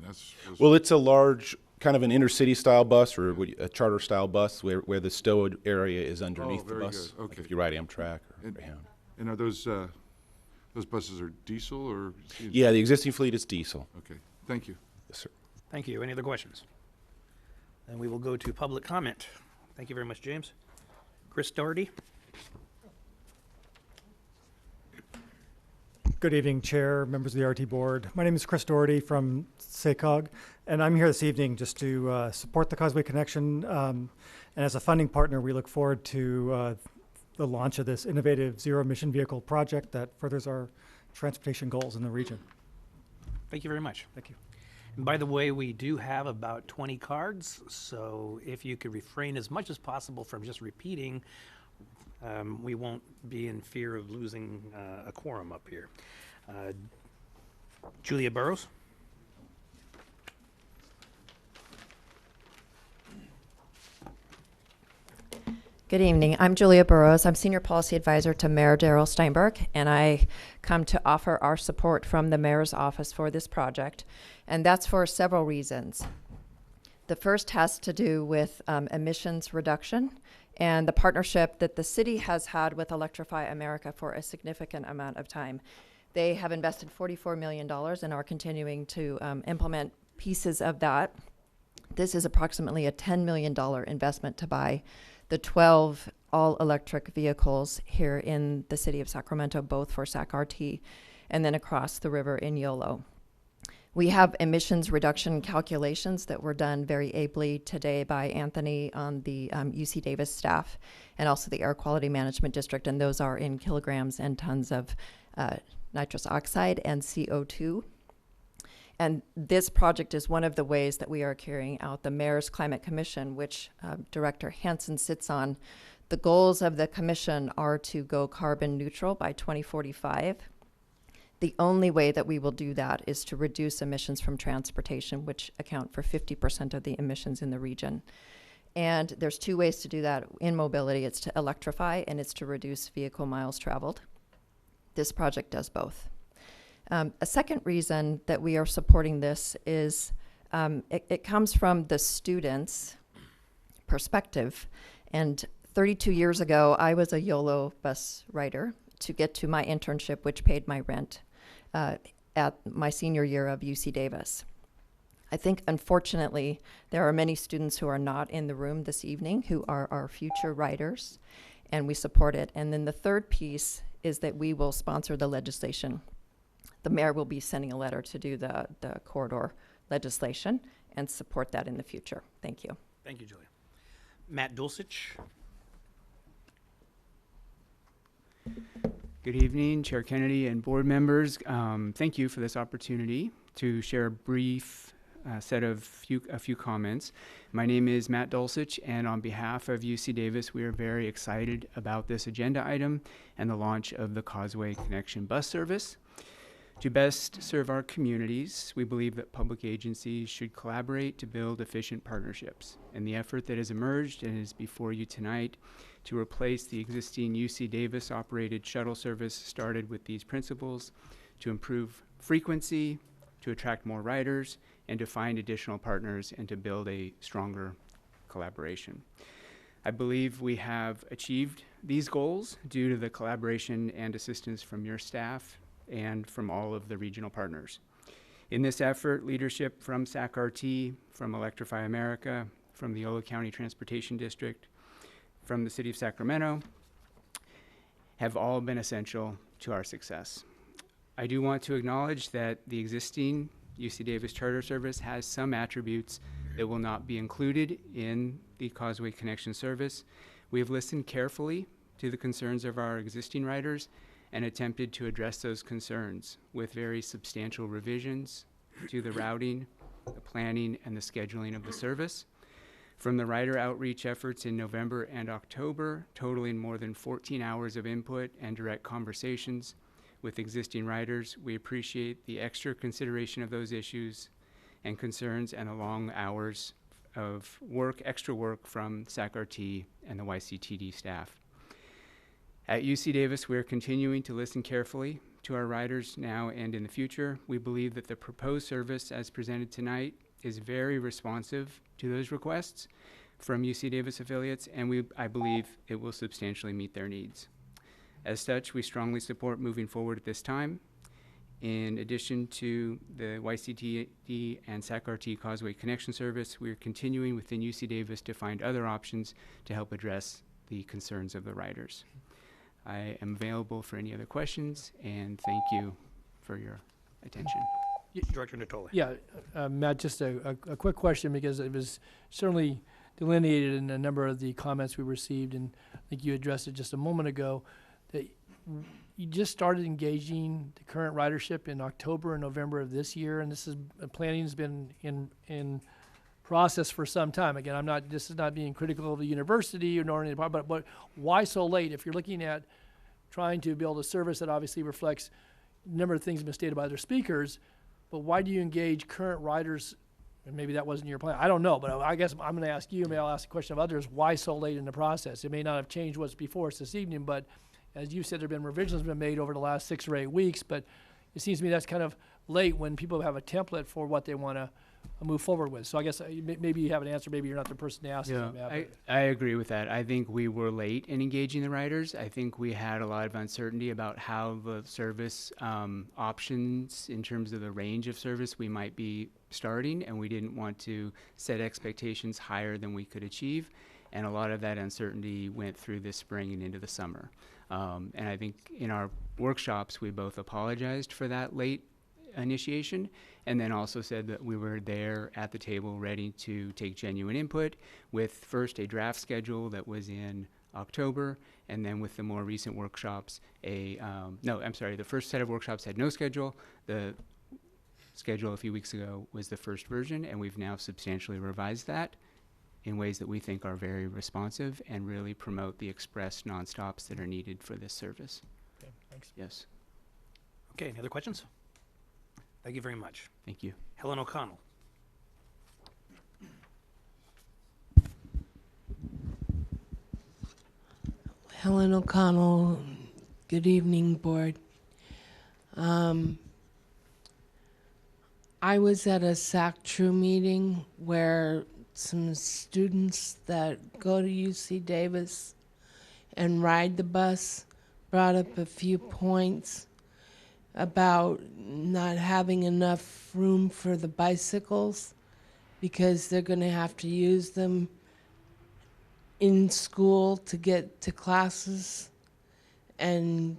Well, it's a large, kind of an intercity style bus or a charter style bus where the stowed area is underneath the very bus. good. Okay. Like if you ride Amtrak or Greyhound. And are those buses are diesel or? Yeah, the existing fleet is diesel. Okay, thank you. Yes, sir. Thank you. Any other questions? Then we will go to public comment. Thank you very much, James. Chris Doherty. Good evening, Chair, members of the RT Board. My name is Chris Doherty from SACOG, and I'm here this evening just to support the Causeway Connection. And as a funding partner, we look forward to the launch of this innovative zero-emission vehicle project that furthers our transportation goals in the region. Thank you very much. Thank you. And by the way, we do have about 20 cards, so if you could refrain as much as possible from just repeating, we won't be in fear of losing a quorum up here. Julia Burrows. Good evening. I'm Julia Burrows. I'm Senior Policy Advisor to Mayor Darrell Steinberg, and I come to offer our support from the Mayor's office for this project, and that's for several reasons. The first has to do with emissions reduction and the partnership that the city has had with Electrify America for a significant amount of time. They have invested $44 million and are continuing to implement pieces of that. This is approximately a $10 million investment to buy the 12 all-electric vehicles here in the city of Sacramento, both for SAC-RT and then across the river in YOLO. We have emissions reduction calculations that were done very ably today by Anthony on the UC Davis staff and also the Air Quality Management District, and those are in kilograms and tons of nitrous oxide and CO2. And this project is one of the ways that we are carrying out the Mayor's Climate Commission, which Director Hansen sits on. The goals of the commission are to go carbon neutral by 2045. The only way that we will do that is to reduce emissions from transportation, which account for 50% of the emissions in the region. And there's two ways to do that in mobility. It's to electrify and it's to reduce vehicle miles traveled. This project does both. A second reason that we are supporting this is it comes from the students' perspective. And 32 years ago, I was a YOLO bus rider to get to my internship, which paid my rent at my senior year of UC Davis. I think, unfortunately, there are many students who are not in the room this evening who are our future riders, and we support it. And then the third piece is that we will sponsor the legislation. The mayor will be sending a letter to do the corridor legislation and support that in the future. Thank you. Thank you, Julia. Matt Dulcich. Good evening, Chair Kennedy and board members. Thank you for this opportunity to share a brief set of a few comments. My name is Matt Dulcich, and on behalf of UC Davis, we are very excited about this agenda item and the launch of the Causeway Connection bus service. To best serve our communities, we believe that public agencies should collaborate to build efficient partnerships. And the effort that has emerged and is before you tonight to replace the existing UC Davis operated shuttle service started with these principles: to improve frequency, to attract more riders, and to find additional partners and to build a stronger collaboration. I believe we have achieved these goals due to the collaboration and assistance from your staff and from all of the regional partners. In this effort, leadership from SAC-RT, from Electrify America, from the Yolo County Transportation District, from the City of Sacramento, have all been essential to our success. I do want to acknowledge that the existing UC Davis charter service has some attributes that will not be included in the Causeway Connection service. We have listened carefully to the concerns of our existing riders and attempted to address those concerns with very substantial revisions to the routing, the planning, and the scheduling of the service. From the rider outreach efforts in November and October, totaling more than 14 hours of input and direct conversations with existing riders, we appreciate the extra consideration of those issues and concerns and the long hours of work, extra work from SAC-RT and the YCTD staff. At UC Davis, we are continuing to listen carefully to our riders now and in the future. We believe that the proposed service as presented tonight is very responsive to those requests from UC Davis affiliates, and I believe it will substantially meet their needs. As such, we strongly support moving forward at this time. In addition to the YCTD and SAC-RT Causeway Connection service, we are continuing within UC Davis to find other options to help address the concerns of the riders. I am available for any other questions, and thank you for your attention. Director Natoli. Yeah, Matt, just a quick question, because it was certainly delineated in a number of the comments we received, and I think you addressed it just a moment ago, that you just started engaging the current ridership in October and November of this year, and this is planning has been in process for some time. Again, this is not being critical of the university or nor any department, but why so late? If you're looking at trying to build a service that obviously reflects a number of things been stated by other speakers, but why do you engage current riders? And maybe that wasn't your plan. I don't know, but I guess I'm going to ask you, maybe I'll ask a question of others, why so late in the process? It may not have changed what's before us this evening, but as you said, there have been revisions been made over the last 6 or 8 weeks, but it seems to me that's kind of late when people have a template for what they want to move forward with. So I guess maybe you have an answer, maybe you're not the person to ask. Yeah, I agree with that. I think we were late in engaging the riders. I think we had a lot of uncertainty about how the service options in terms of the range of service we might be starting, and we didn't want to set expectations higher than we could achieve. And a lot of that uncertainty went through this spring and into the summer. And I think in our workshops, we both apologized for that late initiation, and then also said that we were there at the table ready to take genuine input with first a draft schedule that was in October, and then with the more recent workshops, the first set of workshops had no schedule. The schedule a few weeks ago was the first version, and we've now substantially revised that in ways that we think are very responsive and really promote the express nonstops that are needed for this service. Okay, thanks. Yes. Okay, any other questions? Thank you very much. Thank you. Helen O'Connell. Helen O'Connell, good evening, board. I was at a SAC-TRU meeting where some students that go to UC Davis and ride the bus brought up a few points about not having enough room for the bicycles because they're going to have to use them in school to get to classes and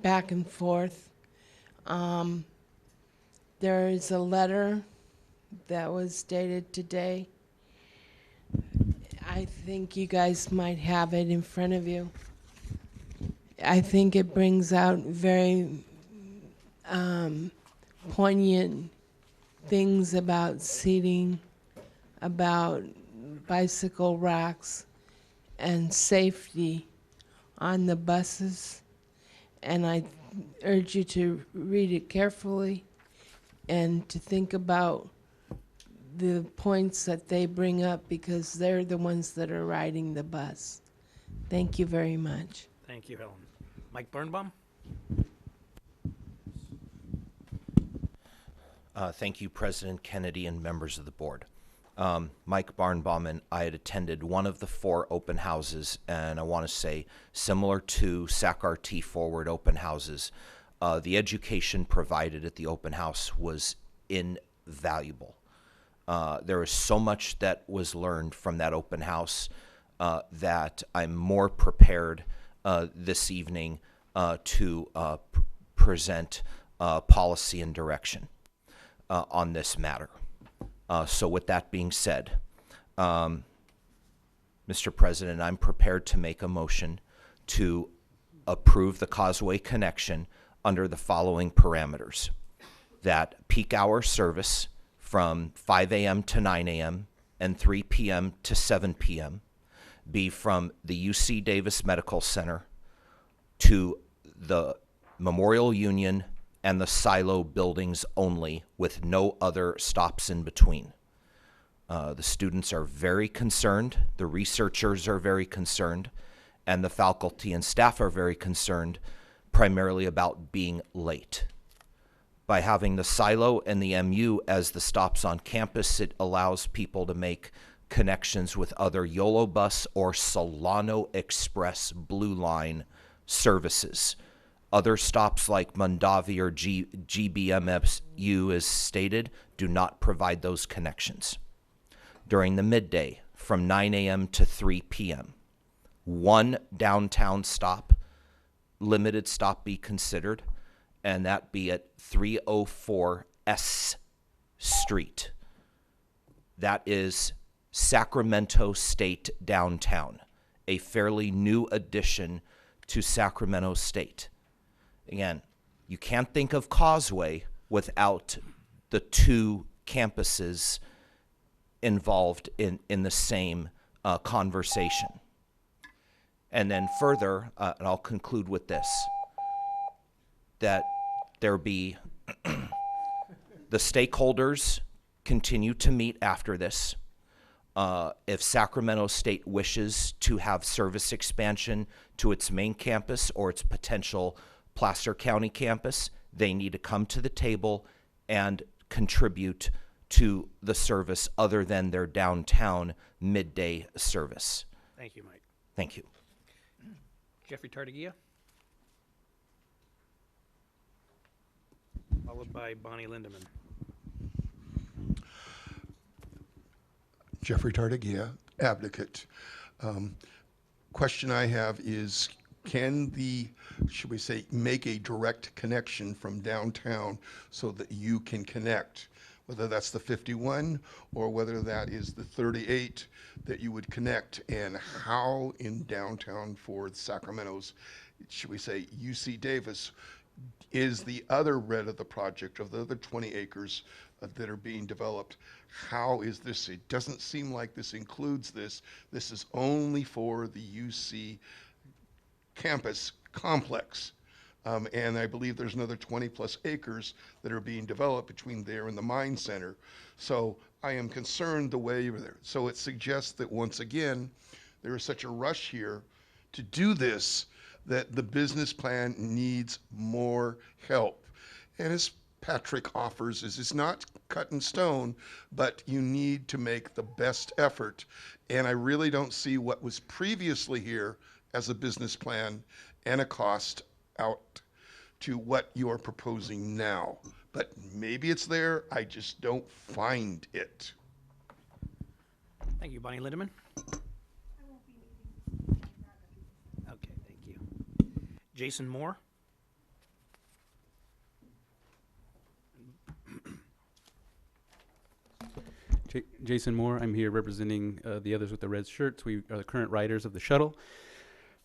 back and forth. There is a letter that was dated today. I think you guys might have it in front of you. I think it brings out very poignant things about seating, about bicycle racks, and safety on the buses. And I urge you to read it carefully and to think about the points that they bring up because they're the ones that are riding the bus. Thank you very much. Thank you, Helen. Mike Birnbaum? Thank you, President Kennedy and members of the board. Mike Barnbaum and I had attended one of the 4 open houses, and I want to say, similar to SAC-RT Forward open houses, the education provided at the open house was invaluable. There was so much that was learned from that open house that I'm more prepared this evening to present policy and direction on this matter. So with that being said, Mr. President, I'm prepared to make a motion to approve the Causeway connection under the following parameters. That peak hour service from 5 a.m. to 9 a.m. and 3 p.m. to 7 p.m. be from the UC Davis Medical Center to the Memorial Union and the silo buildings only, with no other stops in between. The students are very concerned, the researchers are very concerned, and the faculty and staff are very concerned, primarily about being late. By having the silo and the MU as the stops on campus, it allows people to make connections with other YOLO Bus or Solano Express Blue Line services. Other stops like Mondavi or GBMSU, as stated, do not provide those connections. During the midday, from 9 a.m. to 3 p.m., 1 downtown stop, limited stop be considered, and that be at 304 S Street. That is Sacramento State downtown, a fairly new addition to Sacramento State. Again, you can't think of Causeway without the 2 campuses involved in the same conversation. And then further, and I'll conclude with this, that there be the stakeholders continue to meet after this. If Sacramento State wishes to have service expansion to its main campus or its potential Placer County campus, they need to come to the table and contribute to the service other than their downtown midday service. Thank you, Mike. Thank you. Jeffrey Tartagia? Followed by Bonnie Lindeman. Jeffrey Tartagia, advocate. Question I have is, can the, should we say, make a direct connection from downtown so that you can connect, whether that's the 51 or whether that is the 38 that you would connect, and how in downtown for Sacramento's, should we say, UC Davis, is the other red of the project, of the other 20 acres that are being developed. How is this? It doesn't seem like this includes this. This is only for the UC campus complex. And I believe there's another 20 plus acres that are being developed between there and the mine center. So I am concerned the way you're there. So it suggests that once again, there is such a rush here to do this that the business plan needs more help. And as Patrick offers, is it's not cut in stone, but you need to make the best effort. And I really don't see what was previously here as a business plan and a cost out to what you are proposing now. But maybe it's there, I just don't find it. Thank you, Bonnie Lindemann. Okay, thank you. Jason Moore. Jason Moore, I'm here representing the others with the red shirts. We are the current riders of the shuttle.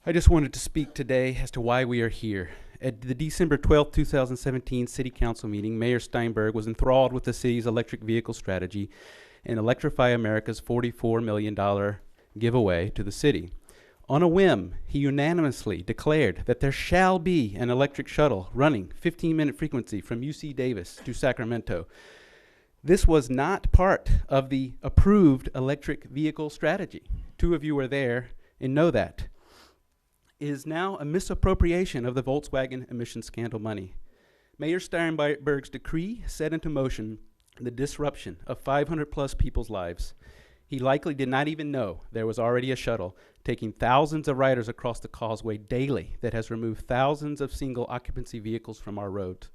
I just wanted to speak today as to why we are here. At the December 12, 2017 City Council meeting, Mayor Steinberg was enthralled with the city's electric vehicle strategy and Electrify America's $44 million giveaway to the city. On a whim, he unanimously declared that there shall be an electric shuttle running 15-minute frequency from UC Davis to Sacramento. This was not part of the approved electric vehicle strategy. Two of you were there and know that. It is now a misappropriation of the Volkswagen emission scandal money. Mayor Steinberg's decree set into motion the disruption of 500 plus people's lives. He likely did not even know there was already a shuttle taking thousands of riders across the Causeway daily that has removed thousands of single occupancy vehicles from our roads.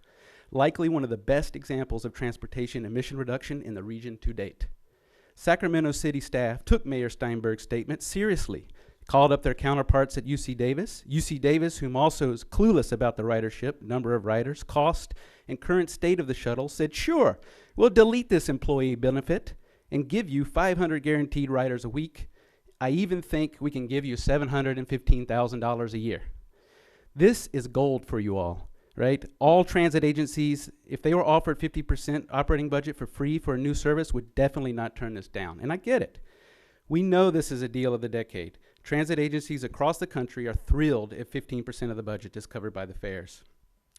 Likely one of the best examples of transportation emission reduction in the region to date. Sacramento City staff took Mayor Steinberg's statement seriously, called up their counterparts at UC Davis, whom also is clueless about the ridership, number of riders, cost, and current state of the shuttle, said, sure, we'll delete this employee benefit and give you 500 guaranteed riders a week. I even think we can give you $715,000 a year. This is gold for you all. Right? All transit agencies, if they were offered 50% operating budget for free for a new service, would definitely not turn this down. And I get it. We know this is a deal of the decade. Transit agencies across the country are thrilled if 15% of the budget is covered by the fares.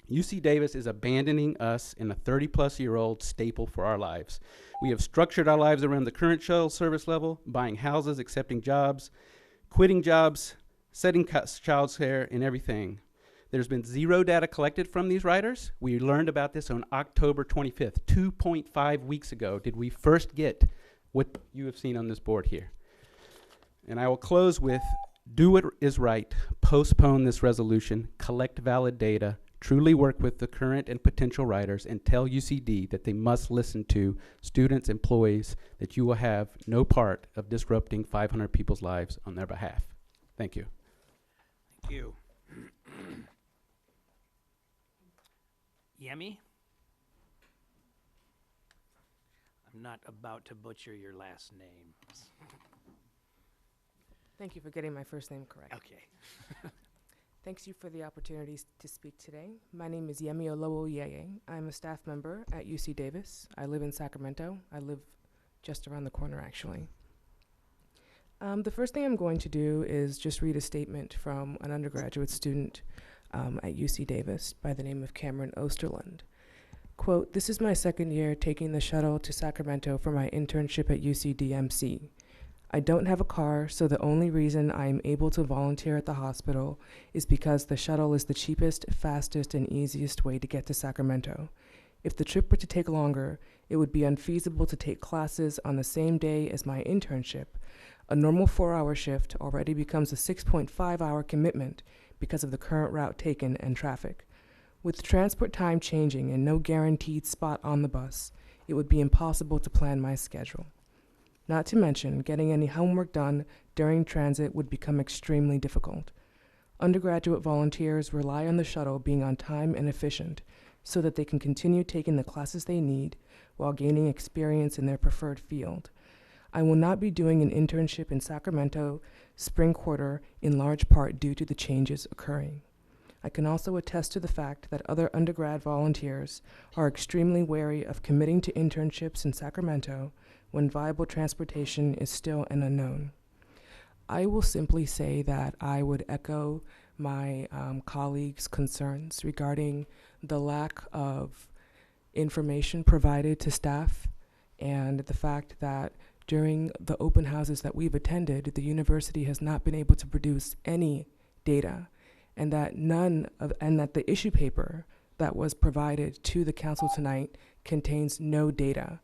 UC Davis is abandoning us in a 30-plus-year-old staple for our lives. We have structured our lives around the current shuttle service level, buying houses, accepting jobs, quitting jobs, setting child care, and everything. There's been zero data collected from these riders. We learned about this on October 25th. 2.5 weeks ago did we first get what you have seen on this board here. And I will close with, do what is right, postpone this resolution, collect valid data, truly work with the current and potential riders, and tell UCD that they must listen to students, employees, that you will have no part of disrupting 500 people's lives on their behalf. Thank you. Thank you. Yemi? I'm not about to butcher your last name. Thank you for getting my first name correct. Okay. Thanks you for the opportunity to speak today. My name is Yemi Olowoyeye. I'm a staff member at UC Davis. I live in Sacramento. I live just around the corner, actually. The first thing I'm going to do is just read a statement from an undergraduate student at UC Davis by the name of Cameron Osterlund. Quote, "This is my second year taking the shuttle to Sacramento for my internship at UCDMC. I don't have a car, so the only reason I am able to volunteer at the hospital is because the shuttle is the cheapest, fastest, and easiest way to get to Sacramento. If the trip were to take longer, it would be unfeasible to take classes on the same day as my internship. A normal 4-hour shift already becomes a 6.5-hour commitment because of the current route taken and traffic. With transport time changing and no guaranteed spot on the bus, it would be impossible to plan my schedule. Not to mention, getting any homework done during transit would become extremely difficult. Undergraduate volunteers rely on the shuttle being on time and efficient so that they can continue taking the classes they need while gaining experience in their preferred field. I will not be doing an internship in Sacramento spring quarter in large part due to the changes occurring. I can also attest to the fact that other undergrad volunteers are extremely wary of committing to internships in Sacramento when viable transportation is still an unknown. I will simply say that I would echo my colleagues' concerns regarding the lack of information provided to staff and the fact that during the open houses that we've attended, the university has not been able to produce any data, and that the issue paper that was provided to the council tonight contains no data.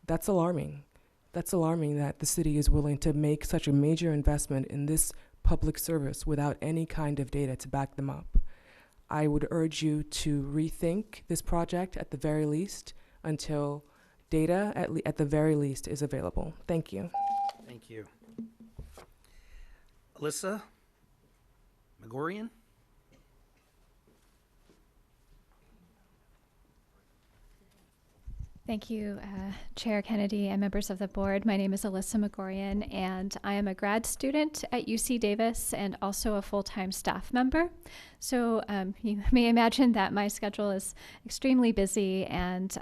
That's alarming. That's alarming that the city is willing to make such a major investment in this public service without any kind of data to back them up. I would urge you to rethink this project at the very least until data at the very least is available. Thank you. Thank you. Alyssa Megorian? Thank you, Chair Kennedy and members of the board. My name is Alyssa Megorian, and I am a grad student at UC Davis and also a full-time staff member. So you may imagine that my schedule is extremely busy, and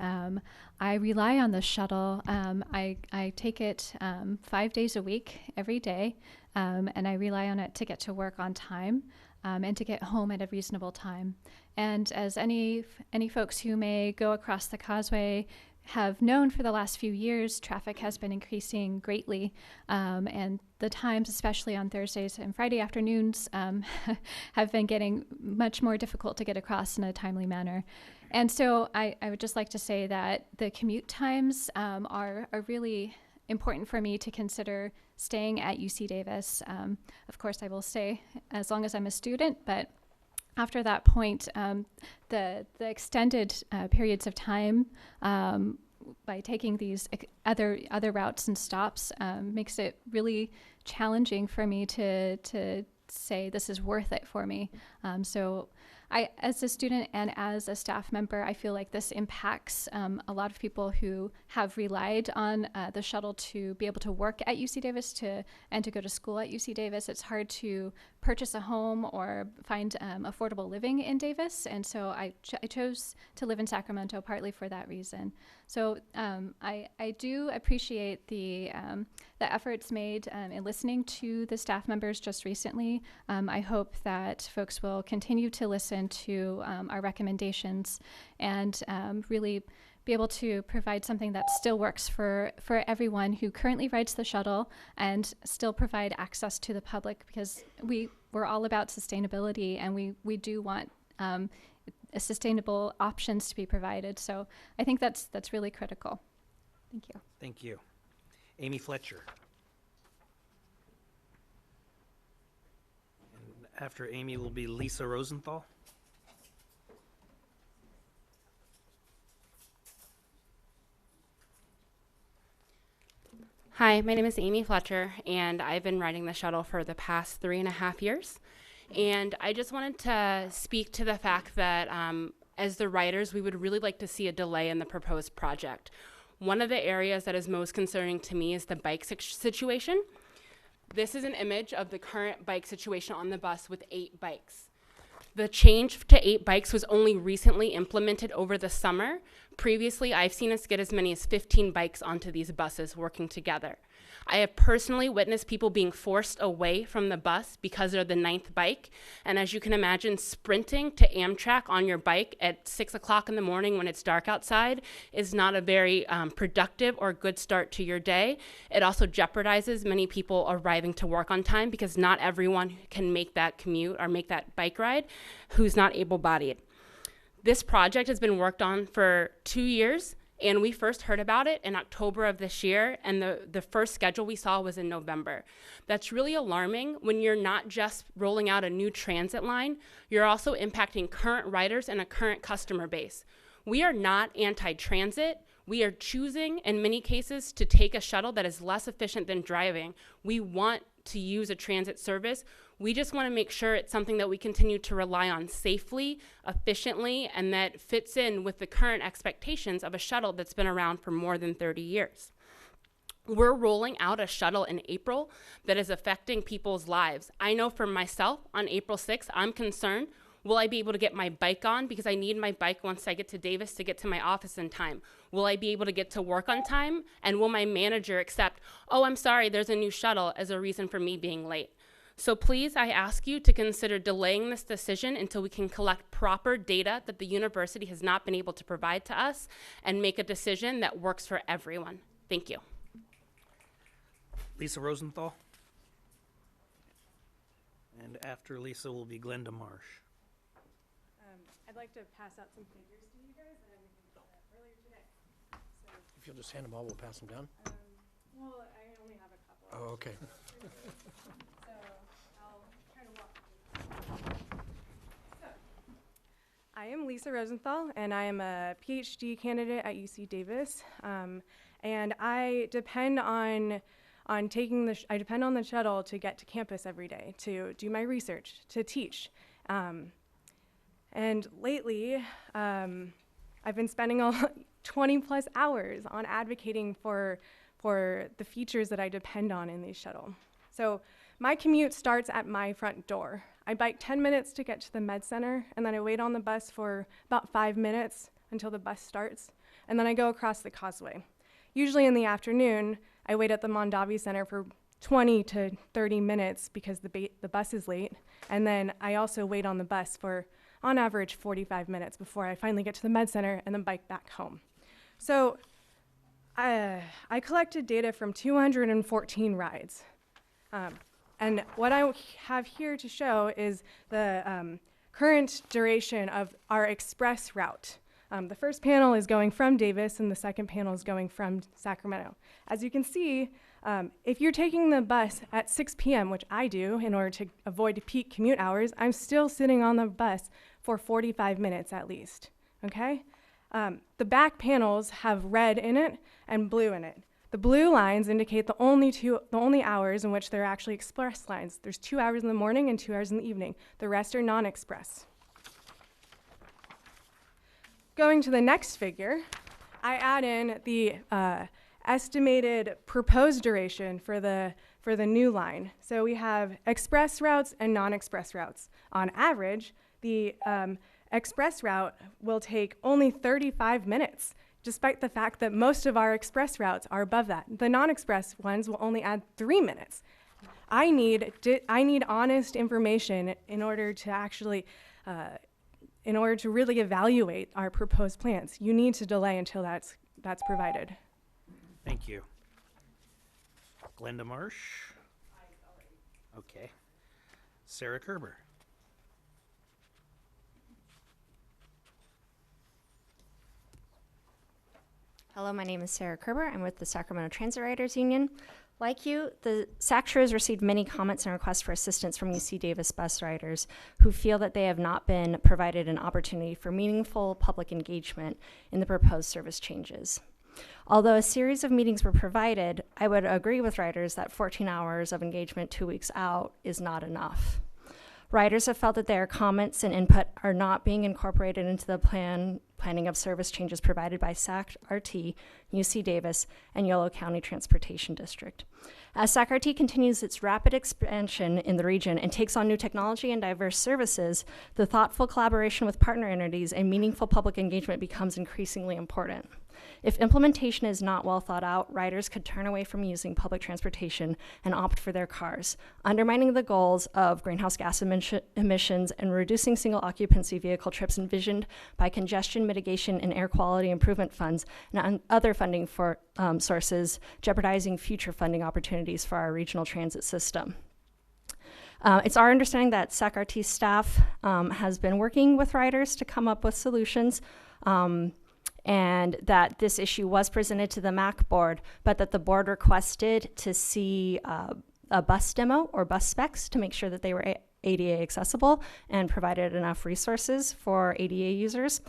I rely on the shuttle. I take it 5 days a week, every day, and I rely on it to get to work on time. And to get home at a reasonable time. And as any folks who may go across the Causeway have known, for the last few years, traffic has been increasing greatly, and the times, especially on Thursdays and Friday afternoons, have been getting much more difficult to get across in a timely manner. And so I would just like to say that the commute times are really important for me to consider staying at UC Davis. Of course, I will stay as long as I'm a student, but after that point, the extended periods of time by taking these other routes and stops makes it really challenging for me to say this is worth it for me. So I, as a student and as a staff member, I feel like this impacts a lot of people who have relied on the shuttle to be able to work at UC Davis and to go to school at UC Davis. It's hard to purchase a home or find affordable living in Davis, and so I chose to live in Sacramento partly for that reason. So I do appreciate the efforts made in listening to the staff members just recently. I hope that folks will continue to listen to our recommendations and really be able to provide something that still works for everyone who currently rides the shuttle and still provide access to the public, because we're all about sustainability and we do want sustainable options to be provided. So I think that's really critical. Thank you. Thank you. Amy Fletcher. And after Amy will be Lisa Rosenthal. Hi, my name is Amy Fletcher, and I've been riding the shuttle for the past 3.5 years. And I just wanted to speak to the fact that as the riders, we would really like to see a delay in the proposed project. One of the areas that is most concerning to me is the bike situation. This is an image of the current bike situation on the bus with 8 bikes. The change to 8 bikes was only recently implemented over the summer. Previously, I've seen us get as many as 15 bikes onto these buses working together. I have personally witnessed people being forced away from the bus because they're the 9th bike. And as you can imagine, sprinting to Amtrak on your bike at 6 o'clock in the morning when it's dark outside is not a very productive or good start to your day. It also jeopardizes many people arriving to work on time because not everyone can make that commute or make that bike ride who's not able-bodied. This project has been worked on for 2 years. And we first heard about it in October of this year, and the first schedule we saw was in November. That's really alarming when you're not just rolling out a new transit line, you're also impacting current riders and a current customer base. We are not anti-transit. We are choosing, in many cases, to take a shuttle that is less efficient than driving. We want to use a transit service. We just want to make sure it's something that we continue to rely on safely, efficiently, and that fits in with the current expectations of a shuttle that's been around for more than 30 years. We're rolling out a shuttle in April that is affecting people's lives. I know for myself, on April 6th, I'm concerned, will I be able to get my bike on? Because I need my bike once I get to Davis to get to my office in time. Will I be able to get to work on time? And will my manager accept, oh, I'm sorry, there's a new shuttle, as a reason for me being late? So please, I ask you to consider delaying this decision until we can collect proper data that the university has not been able to provide to us and make a decision that works for everyone. Thank you. Lisa Rosenthal. And after Lisa will be Glenda Marsh. I'd like to pass out some figures to you guys that I did earlier today. So, If you'll just hand them all, we'll pass them down. well, I only have a couple. Oh, okay. So I'll try to walk. So, I am Lisa Rosenthal, and I am a PhD candidate at UC Davis, and I depend on I depend on the shuttle to get to campus every day, to do my research, to teach. And lately, I've been spending 20 plus hours on advocating for the features that I depend on in these shuttle. So my commute starts at my front door. I bike 10 minutes to get to the med center, and then I wait on the bus for about 5 minutes until the bus starts, and then I go across the Causeway. Usually in the afternoon, I wait at the Mondavi Center for 20 to 30 minutes because the bus is late, and then I also wait on the bus for, on average, 45 minutes before I finally get to the med center and then bike back home. So I collected data from 214 rides. And what I have here to show is the current duration of our express route. The first panel is going from Davis, and the second panel is going from Sacramento. As you can see, if you're taking the bus at 6 p.m., which I do in order to avoid peak commute hours, I'm still sitting on the bus for 45 minutes at least, okay? The back panels have red in it and blue in it. The blue lines indicate the only hours in which there are actually express lines. There's 2 hours in the morning and 2 hours in the evening. The rest are non-express. Going to the next figure, I add in the estimated proposed duration for the new line. So we have express routes and non-express routes. On average, the express route will take only 35 minutes, despite the fact that most of our express routes are above that. The non-express ones will only add 3 minutes. I need honest information in order to actually in order to really evaluate our proposed plans. You need to delay until that's provided. Thank you. Glenda Marsh? Okay. Sarah Kerber? Hello, my name is Sarah Kerber. I'm with the Sacramento Transit Riders Union. Like you, the SACTRA has received many comments and requests for assistance from UC Davis bus riders who feel that they have not been provided an opportunity for meaningful public engagement in the proposed service changes. Although a series of meetings were provided, I would agree with riders that 14 hours of engagement 2 weeks out is not enough. Riders have felt that their comments and input are not being incorporated into the planning of service changes provided by SAC-RT, UC Davis, and Yolo County Transportation District. As SAC-RT continues its rapid expansion in the region and takes on new technology and diverse services, the thoughtful collaboration with partner entities and meaningful public engagement becomes increasingly important. If implementation is not well thought out, riders could turn away from using public transportation and opt for their cars, undermining the goals of greenhouse gas emissions and reducing single occupancy vehicle trips envisioned by congestion mitigation and air quality improvement funds and other funding for sources, jeopardizing future funding opportunities for our regional transit system. It's our understanding that SAC-RT staff has been working with riders to come up with solutions, and that this issue was presented to the MAC board, but that the board requested to see a bus demo or bus specs to make sure that they were ADA accessible and provided enough resources for ADA users.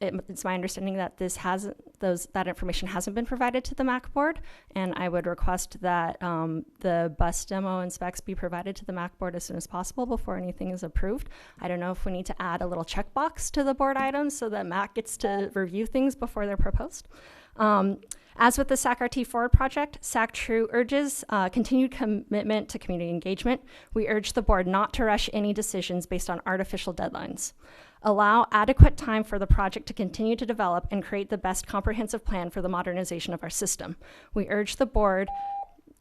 it's my understanding that that information hasn't been provided to the MAC board, and I would request that the bus demo and specs be provided to the MAC board as soon as possible before anything is approved. I don't know if we need to add a little checkbox to the board items so that MAC gets to review things before they're proposed. As with the SAC-RT Forward project, SAC-TRU urges continued commitment to community engagement. We urge the board not to rush any decisions based on artificial deadlines. Allow adequate time for the project to continue to develop and create the best comprehensive plan for the modernization of our system. We urge the board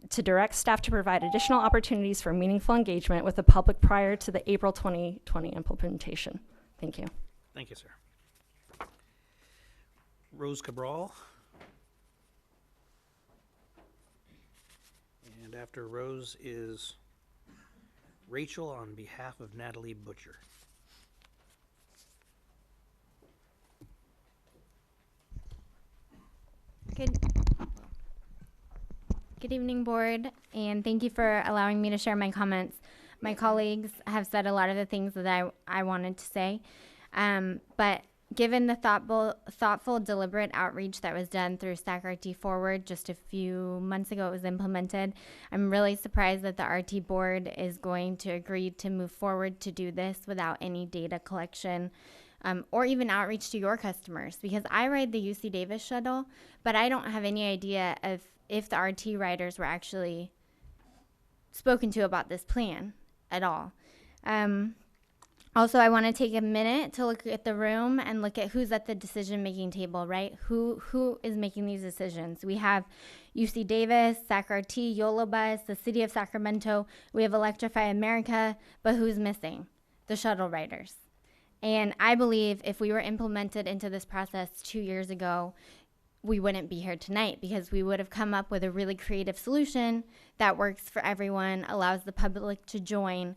to direct staff to provide additional opportunities for meaningful engagement with the public prior to the April 2020 implementation. Thank you. Thank you, sir. Rose Cabral. And after Rose is Rachel on behalf of Natalie Butcher. Good evening, board, and thank you for allowing me to share my comments. My colleagues have said a lot of the things that I wanted to say, but given the thoughtful, deliberate outreach that was done through SAC-RT Forward just a few months ago, it was implemented, I'm really surprised that the RT board is going to agree to move forward to do this without any data collection or even outreach to your customers, because I ride the UC Davis shuttle, but I don't have any idea of if the RT riders were actually spoken to about this plan at all. Also, I want to take a minute to look at the room and look at who's at the decision-making table, right? Who is making these decisions? We have UC Davis, SAC-RT, YOLO Bus, the City of Sacramento. We have Electrify America, but who's missing? The shuttle riders. And I believe if we were implemented into this process 2 years ago, we wouldn't be here tonight, because we would have come up with a really creative solution that works for everyone, allows the public to join,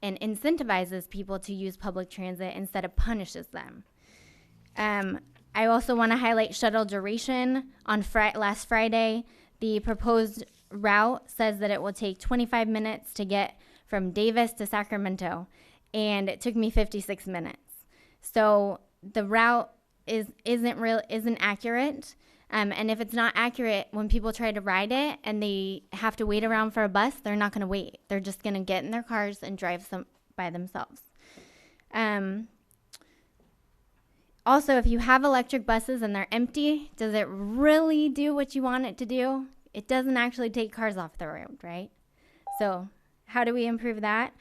and incentivizes people to use public transit instead of punishes them. I also want to highlight shuttle duration. On last Friday, the proposed route says that it will take 25 minutes to get from Davis to Sacramento, and it took me 56 minutes. So the route isn't accurate. And if it's not accurate, when people try to ride it and they have to wait around for a bus, they're not going to wait. They're just going to get in their cars and drive by themselves. Also, if you have electric buses and they're empty, does it really do what you want it to do? It doesn't actually take cars off the road, right? So how do we improve that?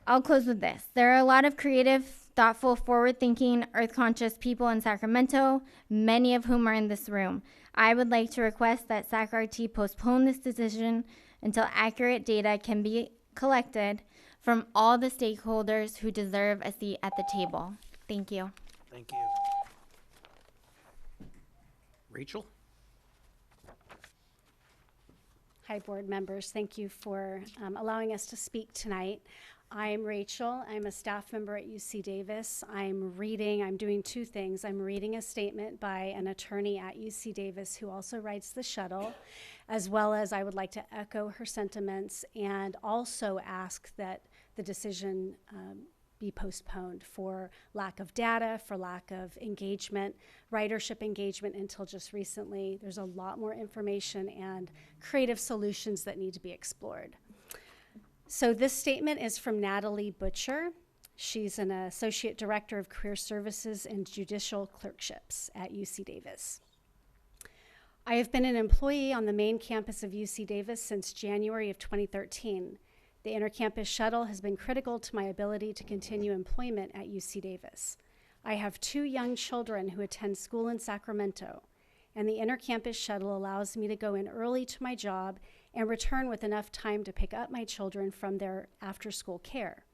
I'll close with this. There are a lot of creative, thoughtful, forward-thinking, earth-conscious people in Sacramento, many of whom are in this room. I would like to request that SAC-RT postpone this decision until accurate data can be collected from all the stakeholders who deserve a seat at the table. Thank you. Thank you. Rachel? Hi, board members. Thank you for allowing us to speak tonight. I'm Rachel. I'm a staff member at UC Davis. I'm doing two things. I'm reading a statement by an attorney at UC Davis who also rides the shuttle, as well as I would like to echo her sentiments and also ask that the decision be postponed for lack of data, for lack of engagement, ridership engagement until just recently. There's a lot more information and creative solutions that need to be explored. So this statement is from Natalie Butcher. She's an Associate Director of Career Services and Judicial Clerkships at UC Davis. I have been an employee on the main campus of UC Davis since January of 2013. The intercampus shuttle has been critical to my ability to continue employment at UC Davis. I have 2 young children who attend school in Sacramento, and the intercampus shuttle allows me to go in early to my job and return with enough time to pick up my children from their after-school care.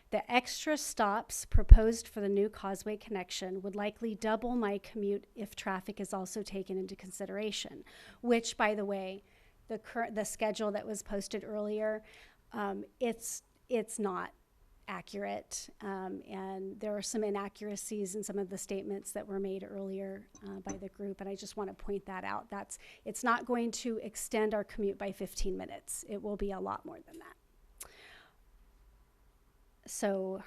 The extra stops proposed for the new Causeway connection would likely double my commute if traffic is also taken into consideration, which, by the way, the schedule that was posted earlier, it's not accurate, and there are some inaccuracies in some of the statements that were made earlier by the group, and I just want to point that out. It's not going to extend our commute by 15 minutes. It will be a lot more than that. So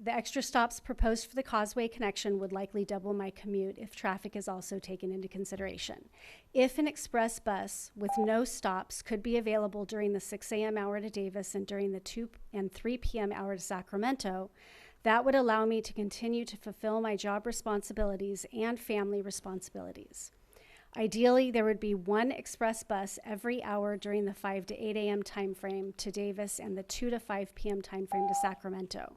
The extra stops proposed for the Causeway connection would likely double my commute if traffic is also taken into consideration. If an express bus with no stops could be available during the 6 a.m. hour to Davis and during the 2 and 3 p.m. hour to Sacramento, that would allow me to continue to fulfill my job responsibilities and family responsibilities. Ideally, there would be one express bus every hour during the 5 to 8 a.m. timeframe to Davis and the 2 to 5 p.m. timeframe to Sacramento.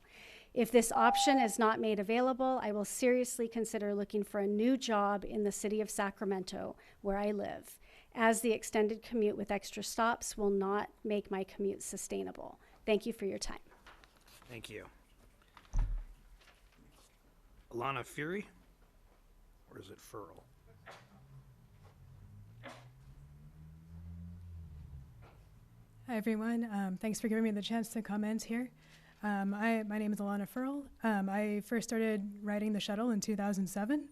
If this option is not made available, I will seriously consider looking for a new job in the city of Sacramento, where I live, as the extended commute with extra stops will not make my commute sustainable. Thank you for your time. Thank you. Alana Fury? Or is it Furl? Hi, everyone. Thanks for giving me the chance to comment here. My name is Alana Furl. I first started riding the shuttle in 2007.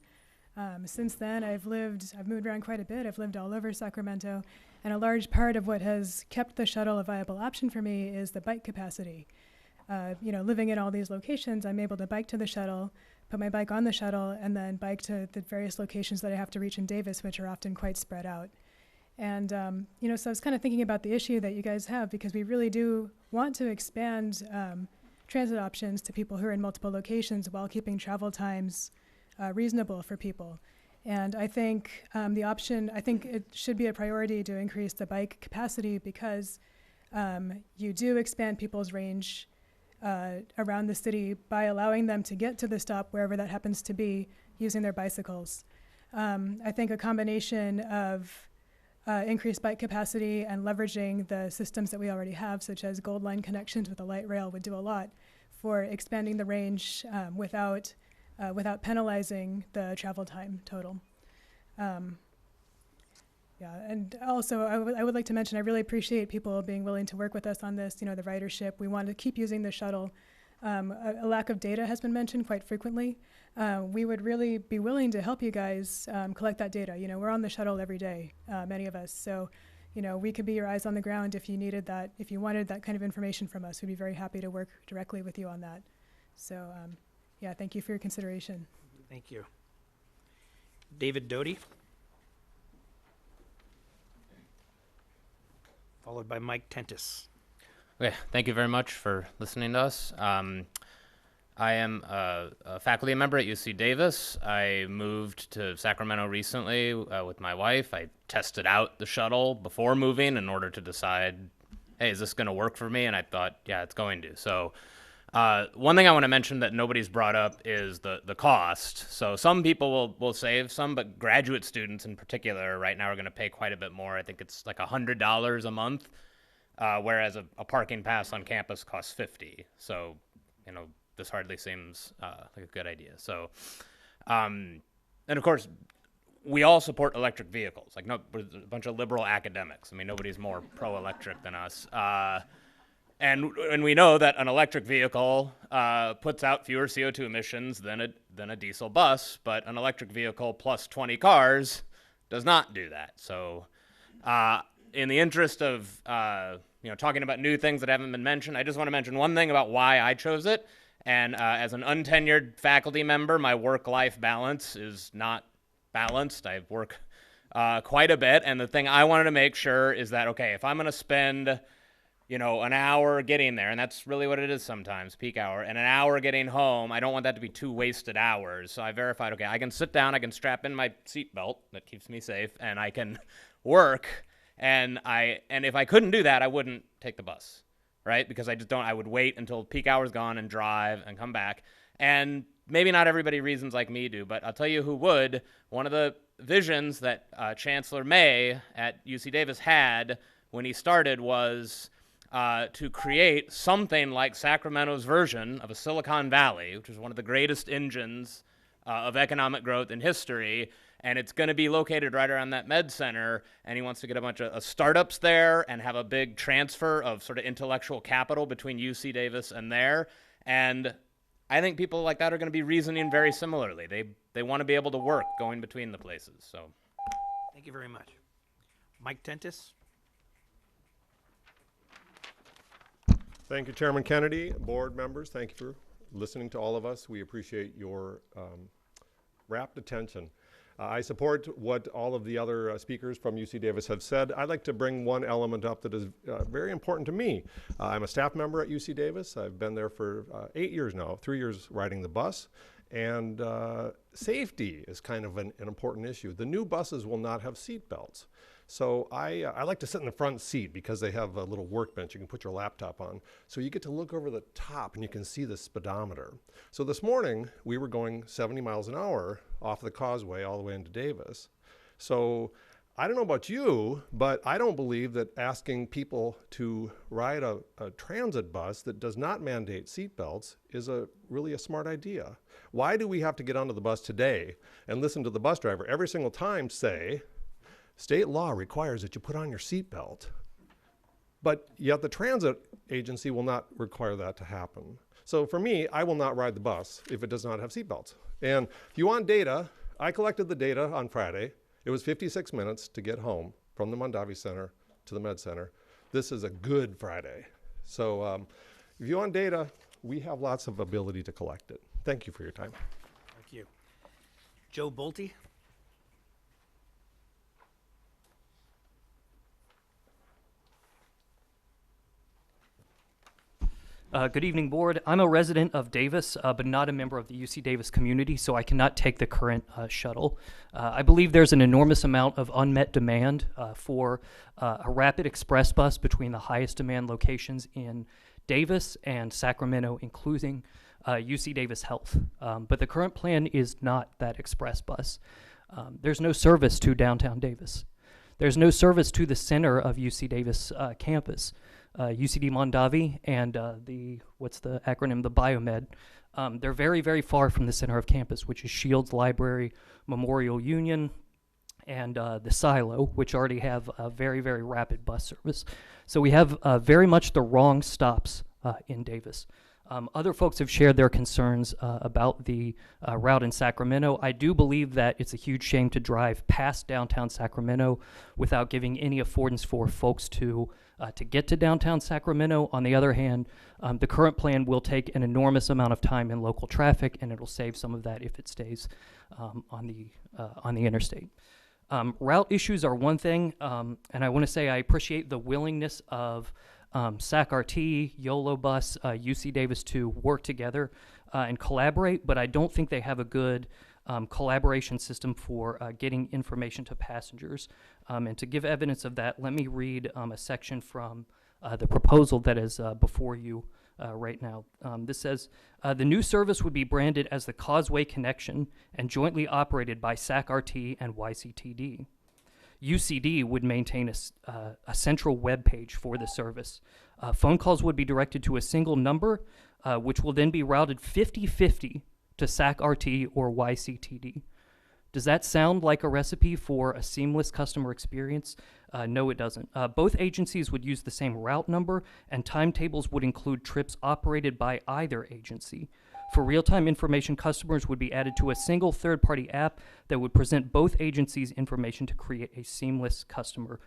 Since then, I've moved around quite a bit. I've lived all over Sacramento, and a large part of what has kept the shuttle a viable option for me is the bike capacity. Living in all these locations, I'm able to bike to the shuttle, put my bike on the shuttle, and then bike to the various locations that I have to reach in Davis, which are often quite spread out. And, so I was kind of thinking about the issue that you guys have, because we really do want to expand transit options to people who are in multiple locations while keeping travel times reasonable for people. And I think I think it should be a priority to increase the bike capacity, because you do expand people's range around the city by allowing them to get to the stop wherever that happens to be using their bicycles. I think a combination of increased bike capacity and leveraging the systems that we already have, such as Gold Line connections with a light rail, would do a lot for expanding the range without penalizing the travel time total. And also I would like to mention, I really appreciate people being willing to work with us on this, the ridership. We want to keep using the shuttle. A lack of data has been mentioned quite frequently. We would really be willing to help you guys collect that data. We're on the shuttle every day, many of us. So, we could be your eyes on the ground if you needed that, if you wanted that kind of information from us. We'd be very happy to work directly with you on that. So, thank you for your consideration. Thank you. David Doty? Followed by Mike Tentis. Okay, thank you very much for listening to us. I am a faculty member at UC Davis. I moved to Sacramento recently with my wife. I tested out the shuttle before moving in order to decide, hey, is this going to work for me? And I thought, yeah, it's going to. So one thing I want to mention that nobody's brought up is the cost. So some people will save some, but graduate students in particular right now are going to pay quite a bit more. I think it's like $100 a month, whereas a parking pass on campus costs $50. So, this hardly seems like a good idea. So, and of course, we all support electric vehicles. Like, we're a bunch of liberal academics. I mean, nobody's more pro-electric than us. And we know that an electric vehicle puts out fewer CO2 emissions than a diesel bus, but an electric vehicle plus 20 cars does not do that. So, in the interest of talking about new things that haven't been mentioned, I just want to mention one thing about why I chose it. And as an untenured faculty member, my work-life balance is not balanced. I work quite a bit, and the thing I wanted to make sure is that, okay, if I'm going to spend, an hour getting there, and that's really what it is sometimes, peak hour, and an hour getting home, I don't want that to be 2 wasted hours. So I verified, okay, I can sit down, I can strap in my seatbelt that keeps me safe, and I can work. And if I couldn't do that, I wouldn't take the bus. Right? Because I would wait until peak hour's gone and drive and come back. And maybe not everybody reasons like me do, but I'll tell you who would. One of the visions that Chancellor May at UC Davis had when he started was to create something like Sacramento's version of a Silicon Valley, which is one of the greatest engines of economic growth in history. And it's going to be located right around that med center, and he wants to get a bunch of startups there and have a big transfer of sort of intellectual capital between UC Davis and there. And I think people like that are going to be reasoning very similarly. They want to be able to work going between the places. So, thank you very much. Mike Tentis. Thank you, Chairman Kennedy, board members. Thank you for listening to all of us. We appreciate your rapt attention. I support what all of the other speakers from UC Davis have said. I'd like to bring one element up that is very important to me. I'm a staff member at UC Davis. I've been there for 8 years now, 3 years riding the bus. And safety is kind of an important issue. The new buses will not have seat belts. So I like to sit in the front seat because they have a little workbench you can put your laptop on. So you get to look over the top and you can see the speedometer. So this morning we were going 70 miles an hour off the Causeway all the way into Davis. So I don't know about you, but I don't believe that asking people to ride a transit bus that does not mandate seat belts is really a smart idea. Why do we have to get onto the bus today and listen to the bus driver every single time say, state law requires that you put on your seatbelt, but yet the transit agency will not require that to happen. So for me, I will not ride the bus if it does not have seatbelts. And if you want data, I collected the data on Friday. It was 56 minutes to get home from the Mondavi Center to the Med Center. This is a good Friday. So if you want data, we have lots of ability to collect it. Thank you for your time. Thank you. Joe Bolte. Good evening, board. I'm a resident of Davis, but not a member of the UC Davis community, so I cannot take the current shuttle. I believe there's an enormous amount of unmet demand for a rapid express bus between the highest demand locations in Davis and Sacramento, including UC Davis Health. But the current plan is not that express bus. There's no service to downtown Davis. There's no service to the center of UC Davis campus. UCD Mondavi and what's the acronym, the Biomed, they're very, very far from the center of campus, which is Shields Library, Memorial Union, and the Silo, which already have a very, very rapid bus service. So we have very much the wrong stops in Davis. Other folks have shared their concerns about the route in Sacramento. I do believe that it's a huge shame to drive past downtown Sacramento without giving any affordance for folks to get to downtown Sacramento. On the other hand, the current plan will take an enormous amount of time in local traffic, and it'll save some of that if it stays on the interstate. Route issues are one thing, and I want to say I appreciate the willingness of SAC-RT, YOLO Bus, UC Davis to work together and collaborate, but I don't think they have a good collaboration system for getting information to passengers. And to give evidence of that, let me read a section from the proposal that is before you right now. This says, the new service would be branded as the Causeway Connection and jointly operated by SAC-RT and YCTD. UCD would maintain a central web page for the service. Phone calls would be directed to a single number, which will then be routed 50-50 to SAC-RT or YCTD. Does that sound like a recipe for a seamless customer experience? No, it doesn't. Both agencies would use the same route number, and timetables would include trips operated by either agency. For real-time information, customers would be added to a single third-party app that would present both agencies' information to create a seamless customer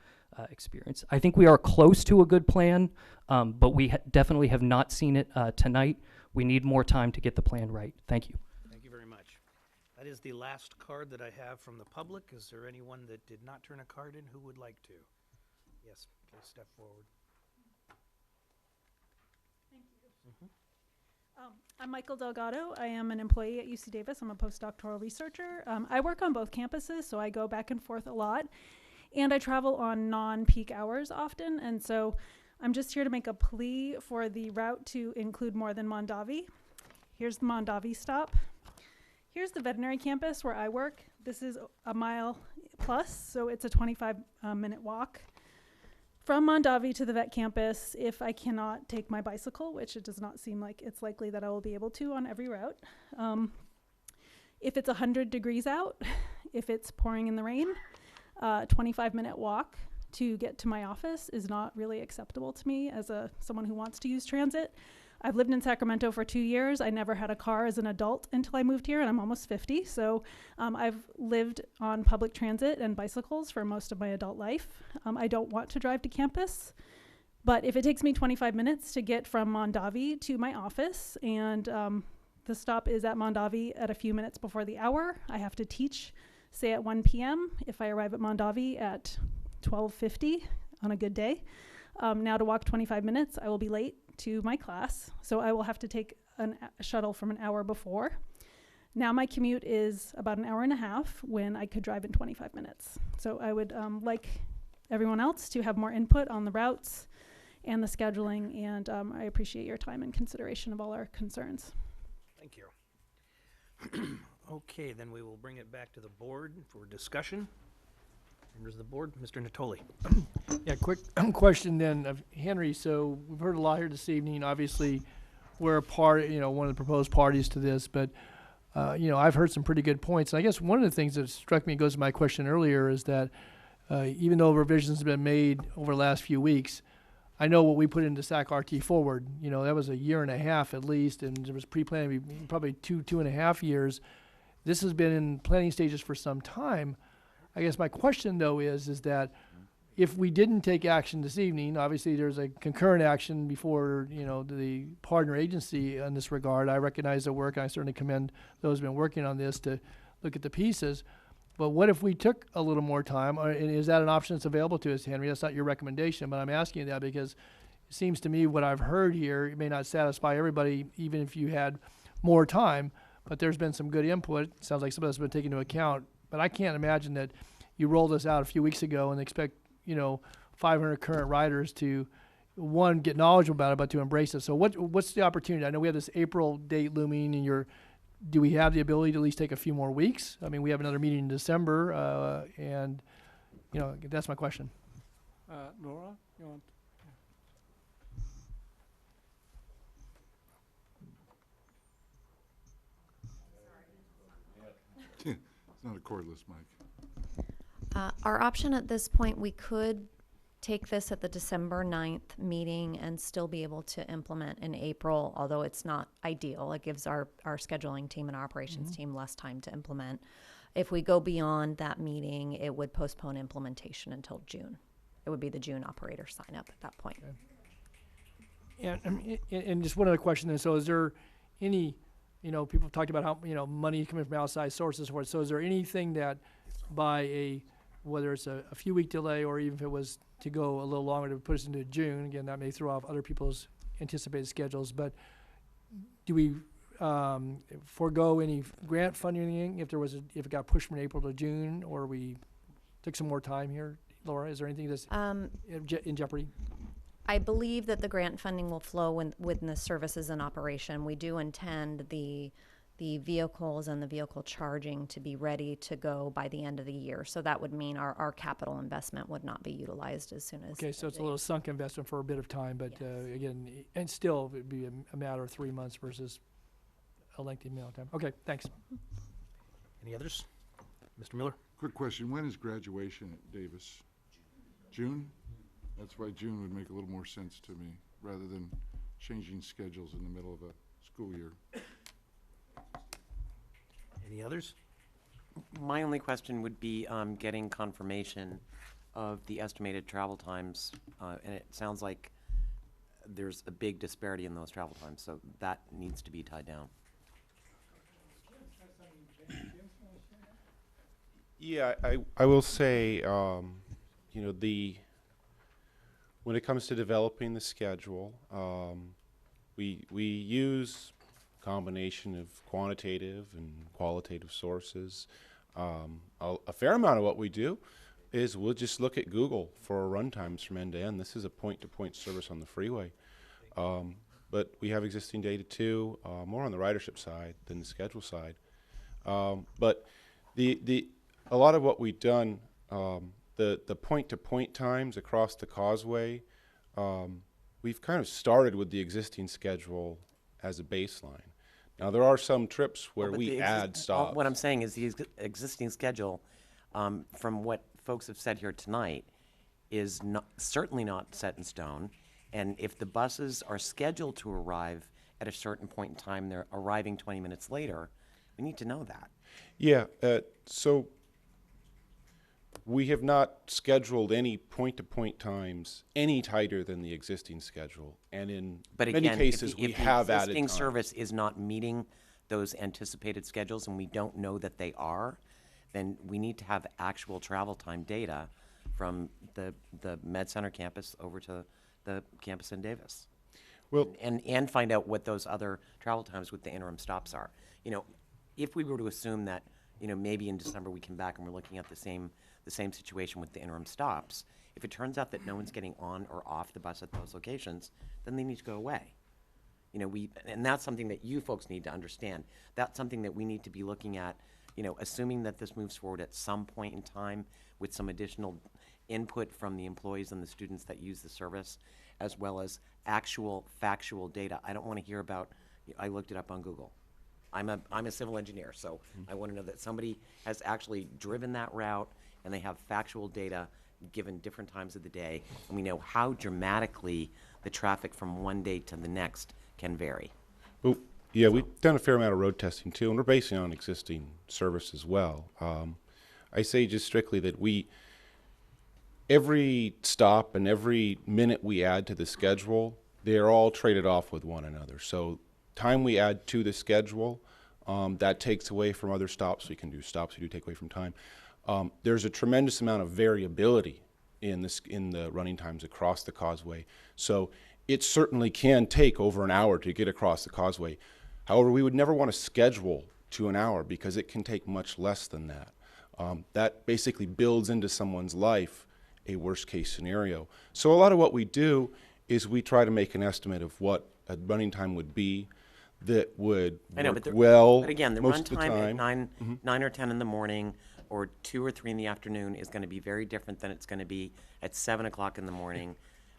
experience. I think we are close to a good plan, but we definitely have not seen it tonight. We need more time to get the plan right. Thank you. Thank you very much. That is the last card that I have from the public. Is there anyone that did not turn a card in who would like to? Yes, please step forward. Thank you. I'm Michael Delgado. I am an employee at UC Davis. I'm a postdoctoral researcher. I work on both campuses, so I go back and forth a lot. And I travel on non-peak hours often. And so I'm just here to make a plea for the route to include more than Mondavi. Here's the Mondavi stop. Here's the veterinary campus where I work. This is a mile plus, so it's a 25-minute walk from Mondavi to the vet campus if I cannot take my bicycle, which it does not seem like it's likely that I will be able to on every route. If it's 100 degrees out, if it's pouring in the rain, 25-minute walk to get to my office is not really acceptable to me as someone who wants to use transit. I've lived in Sacramento for 2 years. I never had a car as an adult until I moved here, and I'm almost 50. So I've lived on public transit and bicycles for most of my adult life. I don't want to drive to campus, but if it takes me 25 minutes to get from Mondavi to my office and The stop is at Mondavi at a few minutes before the hour. I have to teach, say at 1 p.m. If I arrive at Mondavi at 12:50 on a good day, now to walk 25 minutes, I will be late to my class. So I will have to take a shuttle from an hour before. Now my commute is about an hour and a half when I could drive in 25 minutes. So I would like everyone else to have more input on the routes and the scheduling, and I appreciate your time and consideration of all our concerns. Thank you. Okay, then we will bring it back to the board for discussion. Members of the board, Mr. Natoli. Yeah, quick question then of Henry. So we've heard a lot here this evening. Obviously, we're a part, one of the proposed parties to this, but I've heard some pretty good points. And I guess one of the things that struck me, goes to my question earlier, is that even though revisions have been made over the last few weeks, I know what we put into SAC RT Forward, that was a year and a half at least, and there was pre-planning probably 2.5 years. This has been in planning stages for some time. I guess my question though is that if we didn't take action this evening, obviously there's a concurrent action before, the partner agency in this regard. I recognize their work, and I certainly commend those who've been working on this to look at the pieces. But what if we took a little more time? And is that an option that's available to us, Henry? That's not your recommendation, but I'm asking you that because it seems to me what I've heard here, it may not satisfy everybody, even if you had more time, but there's been some good input. It sounds like some of that's been taken into account. But I can't imagine that you rolled this out a few weeks ago and expect, 500 current riders to, one, get knowledgeable about it, but to embrace it. So what's the opportunity? I know we have this April date looming, and do we have the ability to at least take a few more weeks? I mean, we have another meeting in December, and that's my question. Laura, you want? It's not a cordless mic. Our option at this point, we could take this at the December 9th meeting and still be able to implement in April, although it's not ideal. It gives our scheduling team and our operations team less time to implement. If we go beyond that meeting, it would postpone implementation until June. It would be the June operator sign up at that point. Okay. And just one other question then. So is there any, people have talked about how, money coming from outside sources for it. So is there anything that by whether it's a few week delay or even if it was to go a little longer to put us into June, again, that may throw off other people's anticipated schedules, but do we forego any grant funding if it got pushed from April to June, or we took some more time here? Laura, is there anything that's in jeopardy? I believe that the grant funding will flow when the service is in operation. We do intend the vehicles and the vehicle charging to be ready to go by the end of the year. So that would mean our capital investment would not be utilized as soon as. Okay, so it's a little sunk investment for a bit of time, but again, and still it'd be a matter of 3 months versus a lengthy amount of time. Okay, thanks. Any others? Mr. Miller? Quick question. When is graduation at Davis? June? That's why June would make a little more sense to me, rather than changing schedules in the middle of a school year. Any others? My only question would be getting confirmation of the estimated travel times, and it sounds like there's a big disparity in those travel times, so that needs to be tied down. Yeah, I will say, when it comes to developing the schedule, we use combination of quantitative and qualitative sources. A fair amount of what we do is we'll just look at Google for our run times from end to end. This is a point-to-point service on the freeway. But we have existing data too, more on the ridership side than the schedule side. But a lot of what we've done, the point-to-point times across the Causeway, we've kind of started with the existing schedule as a baseline. Now, there are some trips where we add stops. What I'm saying is the existing schedule, from what folks have said here tonight, is certainly not set in stone. And if the buses are scheduled to arrive at a certain point in time, they're arriving 20 minutes later, we need to know that. Yeah, so we have not scheduled any point-to-point times any tighter than the existing schedule, and in many cases we have added time. But again, if the existing service is not meeting those anticipated schedules and we don't know that they are, then we need to have actual travel time data from the Med Center campus over to the campus in Davis. Well, and find out what those other travel times with the interim stops are. You know, if we were to assume that, you know, maybe in December we come back and we're looking at the same situation with the interim stops, if it turns out that no one's getting on or off the bus at those locations, then they need to go away. You know, and that's something that you folks need to understand. That's something that we need to be looking at, you know, assuming that this moves forward at some point in time with some additional input from the employees and the students that use the service, as well as actual factual data. I don't want to hear about, I looked it up on Google. I'm a civil engineer, so I want to know that somebody has actually driven that route and they have factual data given different times of the day, and we know how dramatically the traffic from one day to the next can vary. Well, yeah, we've done a fair amount of road testing too, and we're basing it on existing service as well. I say just strictly that every stop and every minute we add to the schedule, they're all traded off with one another. So time we add to the schedule, that takes away from other stops. We can do stops, we do take away from time. There's a tremendous amount of variability in the running times across the Causeway. So it certainly can take over an hour to get across the Causeway. However, we would never want to schedule to an hour because it can take much less than that. That basically builds into someone's life a worst case scenario. So a lot of what we do is we try to make an estimate of what a running time would be that would work well but again, the most run of the time time. at 9 or 10 in the morning or 2 or 3 in the afternoon is going to be very different than it's going to be at 7 o'clock in the morning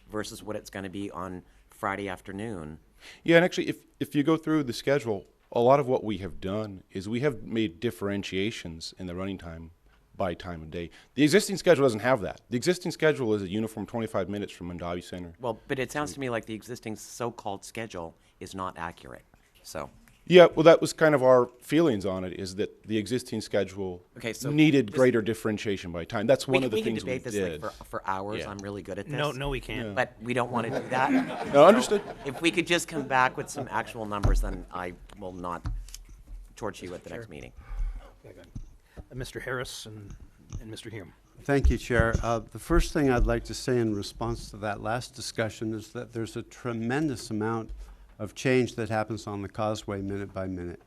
versus what it's going to be on Friday afternoon. Yeah, and actually, if you go through the schedule, a lot of what we have done is we have made differentiations in the running time by time of day. The existing schedule doesn't have that. The existing schedule is a uniform 25 minutes from Mondavi Center. Well, but it sounds to me like the existing so-called schedule is not accurate. So. Yeah, well, that was kind of our feelings on it, is that the existing schedule needed greater differentiation by time. That's one of the things we did. We can debate this like for hours. Yeah. I'm really good at this. No, we can't. Yeah. But we don't want to do that. No, understood. If we could just come back with some actual numbers, then I will not torch you at the next meeting. Mr. Harris and Mr. Hume. Thank you, Chair. The first thing I'd like to say in response to that last discussion is that there's a tremendous amount of change that happens on the Causeway minute by minute.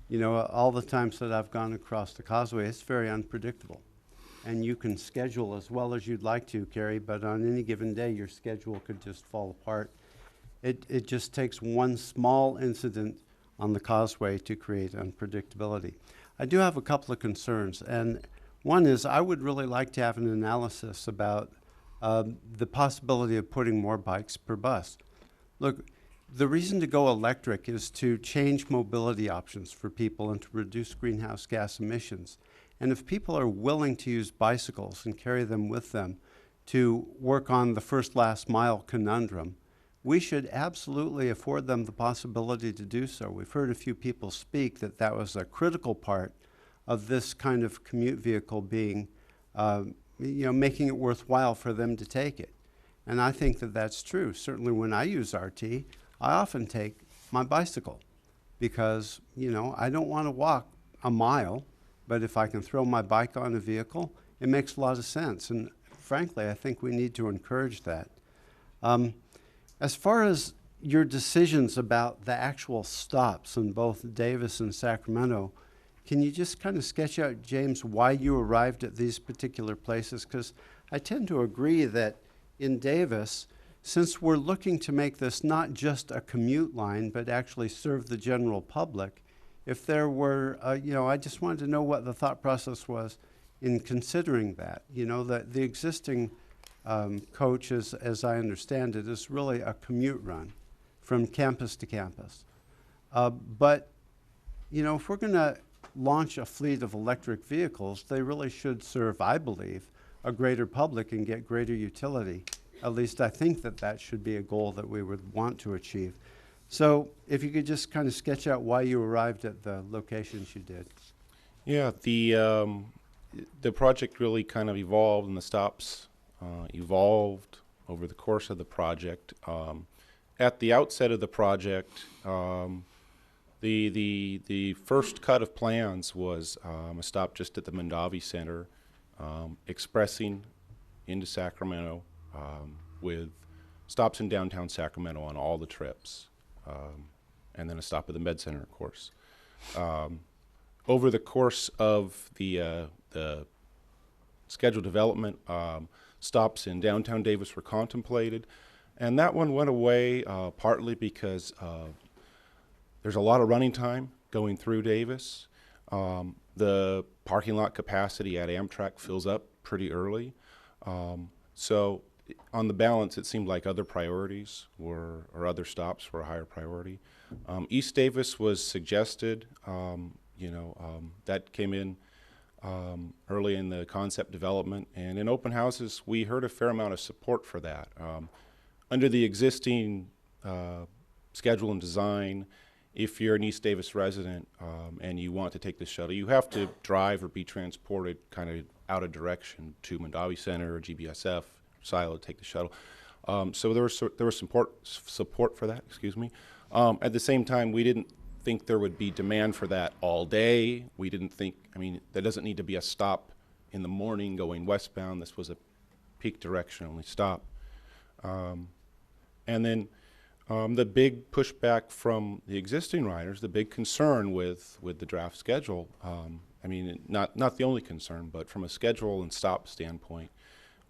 You know, all the times that I've gone across the Causeway, it's very unpredictable. And you can schedule as well as you'd like to, Carrie, but on any given day, your schedule could just fall apart. It just takes one small incident on the Causeway to create unpredictability. I do have a couple of concerns, and one is I would really like to have an analysis about the possibility of putting more bikes per bus. Look, the reason to go electric is to change mobility options for people and to reduce greenhouse gas emissions. And if people are willing to use bicycles and carry them with them to work on the first last mile conundrum, we should absolutely afford them the possibility to do so. We've heard a few people speak that that was a critical part of this kind of commute vehicle being, making it worthwhile for them to take it. And I think that that's true. Certainly when I use RT, I often take my bicycle because, I don't want to walk a mile, but if I can throw my bike on a vehicle, it makes a lot of sense. And frankly, I think we need to encourage that. As far as your decisions about the actual stops in both Davis and Sacramento, can you just kind of sketch out, James, why you arrived at these particular places? Because I tend to agree that in Davis, since we're looking to make this not just a commute line, but actually serve the general public, if there were, I just wanted to know what the thought process was in considering that. That the existing coach, as I understand it, is really a commute run from campus to campus. But, if we're going to launch a fleet of electric vehicles, they really should serve, I believe, a greater public and get greater utility. At least I think that that should be a goal that we would want to achieve. So if you could just kind of sketch out why you arrived at the locations you did. Yeah, the project really kind of evolved, and the stops evolved over the course of the project. At the outset of the project, The first cut of plans was a stop just at the Mondavi Center, expressing into Sacramento, with stops in downtown Sacramento on all the trips, and then a stop at the Med Center, of course. Over the course of the schedule development, stops in downtown Davis were contemplated, and that one went away partly because there's a lot of running time going through Davis. The parking lot capacity at Amtrak fills up pretty early. So on the balance, it seemed like other priorities or other stops were a higher priority. East Davis was suggested, that came in early in the concept development, and in open houses, we heard a fair amount of support for that. Under the existing schedule and design, if you're an East Davis resident and you want to take the shuttle, you have to drive or be transported kind of out of direction to Mondavi Center or GBSF, Silo to take the shuttle. So there was support for that, excuse me. At the same time, we didn't think there would be demand for that all day. We didn't think, there doesn't need to be a stop in the morning going westbound. This was a peak direction only stop. And then the big pushback from the existing riders, the big concern with the draft schedule, not the only concern, but from a schedule and stop standpoint,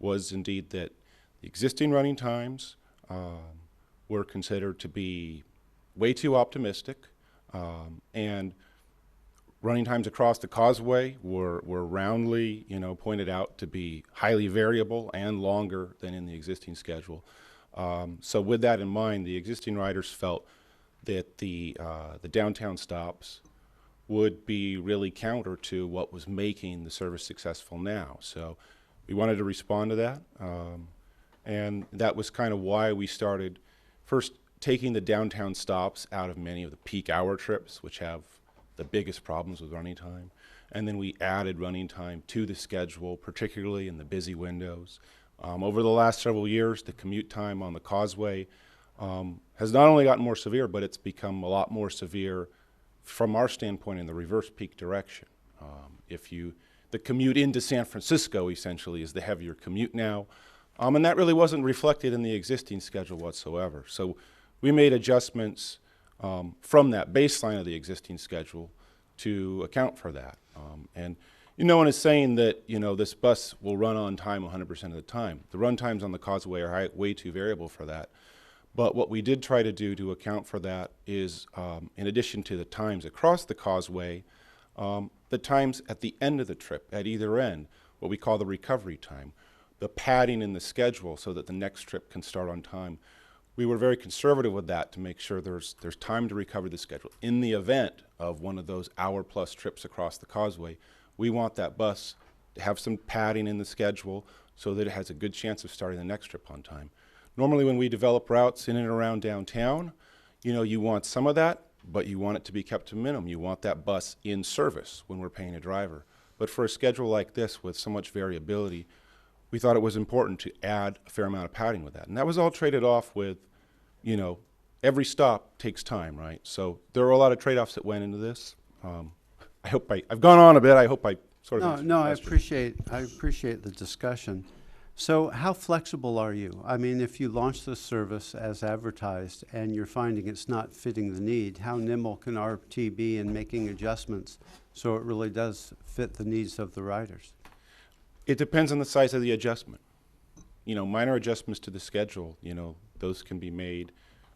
was indeed that the existing running times were considered to be way too optimistic, and running times across the Causeway were roundly, pointed out to be highly variable and longer than in the existing schedule. So with that in mind, the existing riders felt that the downtown stops would be really counter to what was making the service successful now. So we wanted to respond to that, and that was kind of why we started first taking the downtown stops out of many of the peak hour trips, which have the biggest problems with running time. And then we added running time to the schedule, particularly in the busy windows. Over the last several years, the commute time on the Causeway has not only gotten more severe, but it's become a lot more severe from our standpoint in the reverse peak direction. The commute into San Francisco essentially is the heavier commute now, and that really wasn't reflected in the existing schedule whatsoever. So we made adjustments from that baseline of the existing schedule to account for that. And no one is saying that this bus will run on time 100% of the time. The run times on the Causeway are way too variable for that. But what we did try to do to account for that is, in addition to the times across the Causeway, the times at the end of the trip, at either end, what we call the recovery time, the padding in the schedule so that the next trip can start on time. We were very conservative with that to make sure there's time to recover the schedule. In the event of one of those hour-plus trips across the Causeway, we want that bus to have some padding in the schedule so that it has a good chance of starting the next trip on time. Normally when we develop routes in and around downtown, you want some of that, but you want it to be kept to a minimum. You want that bus in service when we're paying a driver. But for a schedule like this with so much variability, we thought it was important to add a fair amount of padding with that. And that was all traded off with, every stop takes time, right? So there are a lot of trade-offs that went into this. I hope I've gone on a bit. I hope I sort of answered your question. I appreciate the discussion. So how flexible are you? If you launch this service as advertised and you're finding it's not fitting the need, how nimble can RT be in making adjustments so it really does fit the needs of the riders? It depends on the size of the adjustment. Minor adjustments to the schedule, those can be made.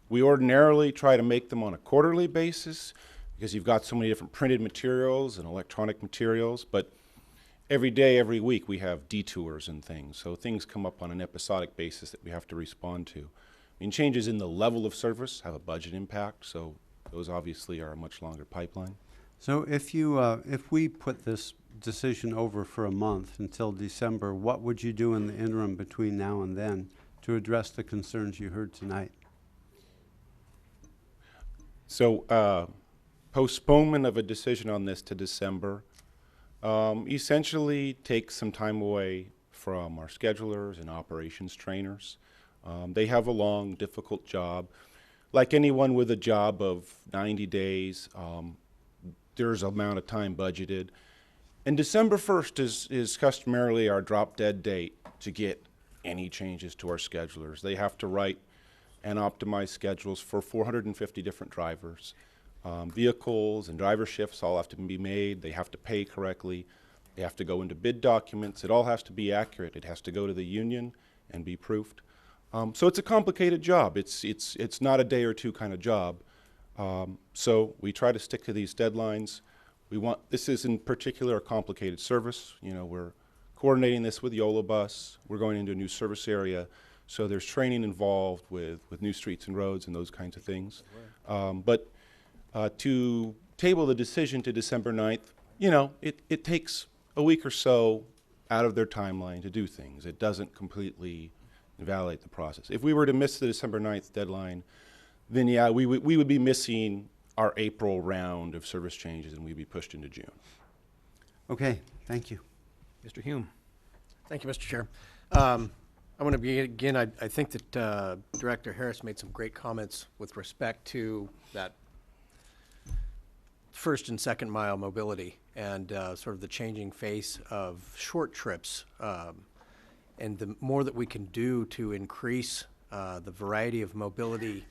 We ordinarily try to make them on a quarterly basis because you've got so many different printed materials and electronic materials, but every day, every week, we have detours and things, so things come up on an episodic basis that we have to respond to. Changes in the level of service have a budget impact, so those obviously are a much longer pipeline. So if we put this decision over for a month until December, what would you do in the interim between now and then to address the concerns you heard tonight? So postponement of a decision on this to December essentially takes some time away from our schedulers and operations trainers. They have a long, difficult job. like anyone with a job of 90 days, there's an amount of time budgeted. And December 1st is customarily our drop dead date to get any changes to our schedulers. They have to write and optimize schedules for 450 different drivers. Vehicles and driver shifts all have to be made. They have to pay correctly. They have to go into bid documents. It all has to be accurate. It has to go to the union and be proofed. So it's a complicated job. It's not a day or two kind of job. So we try to stick to these deadlines. This is in particular a complicated service. You know, we're coordinating this with Yola Bus. We're going into a new service area. So there's training involved with new streets and roads and those kinds of things. But to table the decision to December 9th, you know, it takes a week or so out of their timeline to do things. It doesn't completely invalidate the process. If we were to miss the December 9th deadline, then yeah, we would be missing our April round of service changes and we'd be pushed into June. Okay, thank you. Mr. Hume. Thank you, Mr. Chair. I want to begin. I think that Director Harris made some great comments with respect to that first and second mile mobility and sort of the changing face of short trips. And the more that we can do to increase the variety of mobility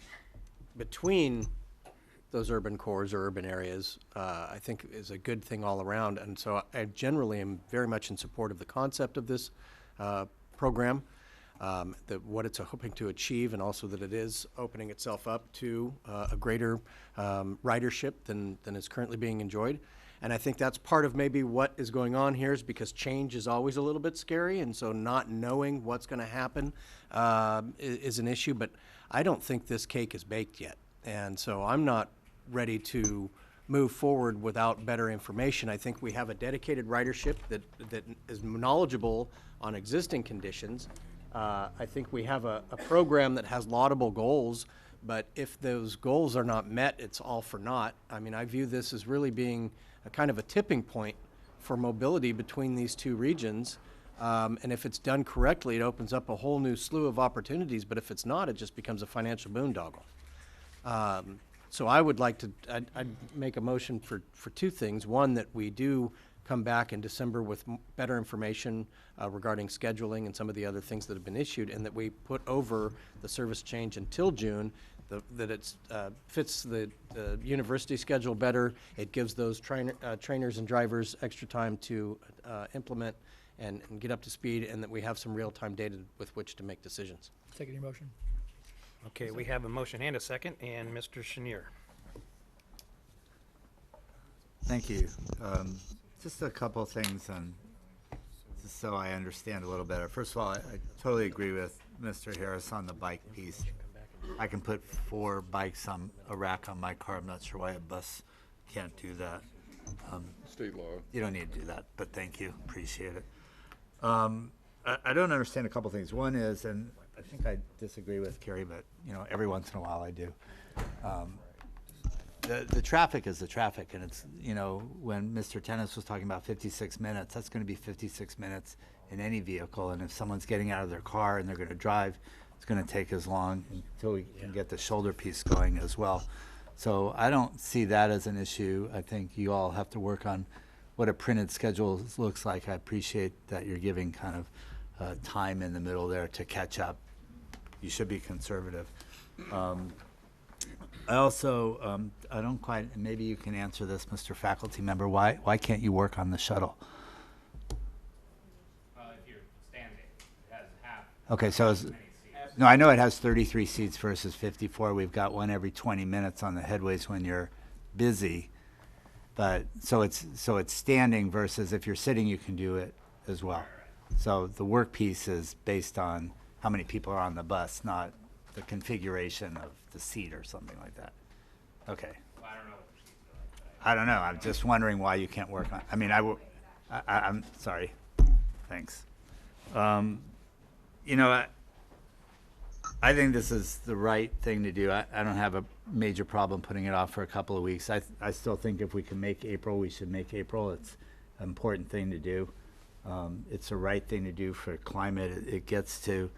between those urban cores or urban areas, I think is a good thing all around. And so I generally am very much in support of the concept of this program, that what it's hoping to achieve, and also that it is opening itself up to a greater ridership than is currently being enjoyed. And I think that's part of maybe what is going on here, is because change is always a little bit scary, and so not knowing what's going to happen is an issue. But I don't think this cake is baked yet. And so I'm not ready to move forward without better information. I think we have a dedicated ridership that is knowledgeable on existing conditions. I think we have a program that has laudable goals, but if those goals are not met, it's all for naught. I mean, I view this as really being a kind of a tipping point for mobility between these two regions. And if it's done correctly, it opens up a whole new slew of opportunities, but if it's not, it just becomes a financial boondoggle. So I would like to, I'd make a motion for two things. One, that we do come back in December with better information regarding scheduling and some of the other things that have been issued, and that we put over the service change until June, that it fits the university schedule better. It gives those trainers and drivers extra time to implement and get up to speed, and that we have some real-time data with which to make decisions. Second your motion. Okay, we have a motion and a second, and Mr. Chenier. Thank you. Just a couple things, just so I understand a little better. First of all, I totally agree with Mr. Harris on the bike piece. I can put 4 bikes on a rack on my car. I'm not sure why a bus can't do that. State law. You don't need to do that, but thank you. Appreciate it. I don't understand a couple things. One is, and I think I disagree with Carrie, but you know, every once in a while I do. The traffic is the traffic, and it's, you know, when Mr. Tennis was talking about 56 minutes, that's going to be 56 minutes in any vehicle, and if someone's getting out of their car and they're going to drive, it's going to take as long until we can get the shoulder piece going as well. So I don't see that as an issue. I think you all have to work on what a printed schedule looks like. I appreciate that you're giving kind of time in the middle there to catch up. You should be conservative. I also, I don't quite, maybe you can answer this, Mr. Faculty Member, why can't you work on the shuttle? If you're standing, it has half. Okay, so no, I know it has 33 seats versus 54. We've got one every 20 minutes on the headways when you're busy. But so it's standing versus if you're sitting, you can do it as well. So the work piece is based on how many people are on the bus, not the configuration of the seat or something like that. Okay. Well, I don't know what the seats are like, but I don't know. I'm just wondering why you can't work on. I mean, I'm sorry. Thanks. You know, I think this is the right thing to do. I don't have a major problem putting it off for a couple of weeks. I still think if we can make April, we should make April. It's an important thing to do. It's the right thing to do for climate. It gets to,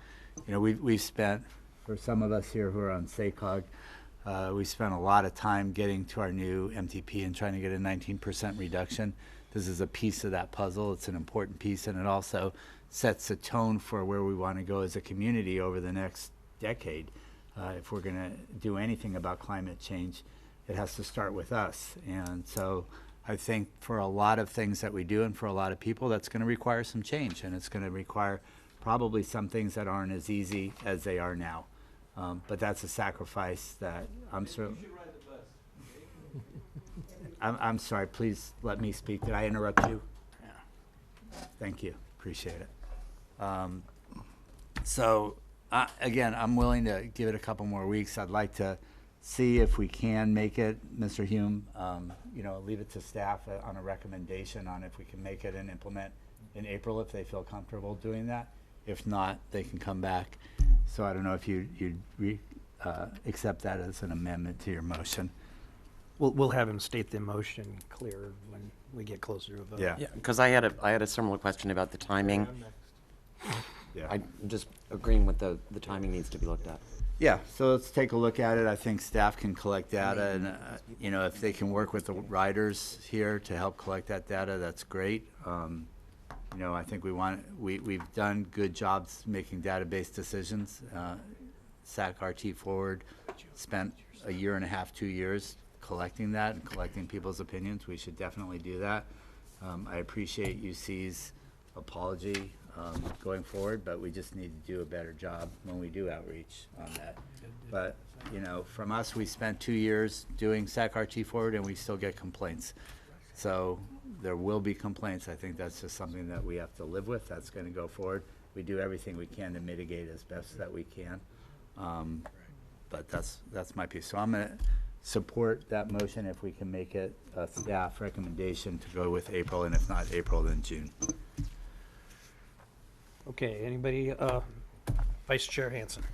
you know, we've spent, for some of us here who are on SACOG, We spent a lot of time getting to our new MTP and trying to get a 19% reduction. This is a piece of that puzzle. It's an important piece, and it also sets a tone for where we want to go as a community over the next decade. If we're going to do anything about climate change, it has to start with us. And so I think for a lot of things that we do and for a lot of people, that's going to require some change, and it's going to require probably some things that aren't as easy as they are now. But that's a sacrifice that I'm sure. I'm sorry, please let me speak. Did I interrupt you? Yeah. Thank you, appreciate it. Again, I'm willing to give it a couple more weeks. I'd like to see if we can make it, Mr. Hume, leave it to staff on a recommendation on if we can make it and implement in April if they feel comfortable doing that. If not, they can come back. So I don't know if you'd accept that as an amendment to your motion. We'll have him state the motion clear when we get closer to a vote. Yeah. Because I had a similar question about the timing. Yeah. I'm just agreeing with the timing needs to be looked at. Yeah, so let's take a look at it. I think staff can collect data, and if they can work with the riders here to help collect that data, that's great. I think we've done good jobs making database decisions. SAC-RT Forward spent a year and a half, 2 years collecting that and collecting people's opinions. We should definitely do that. I appreciate UC's apology going forward, but we just need to do a better job when we do outreach on that. But, from us, we spent 2 years doing SAC-RT Forward, and we still get complaints. So there will be complaints. I think that's just something that we have to live with. That's going to go forward. We do everything we can to mitigate as best that we can. But that's my piece. So I'm going to support that motion if we can make it a staff recommendation to go with April, and if not April, then June. Okay, anybody, Vice Chair Hansen.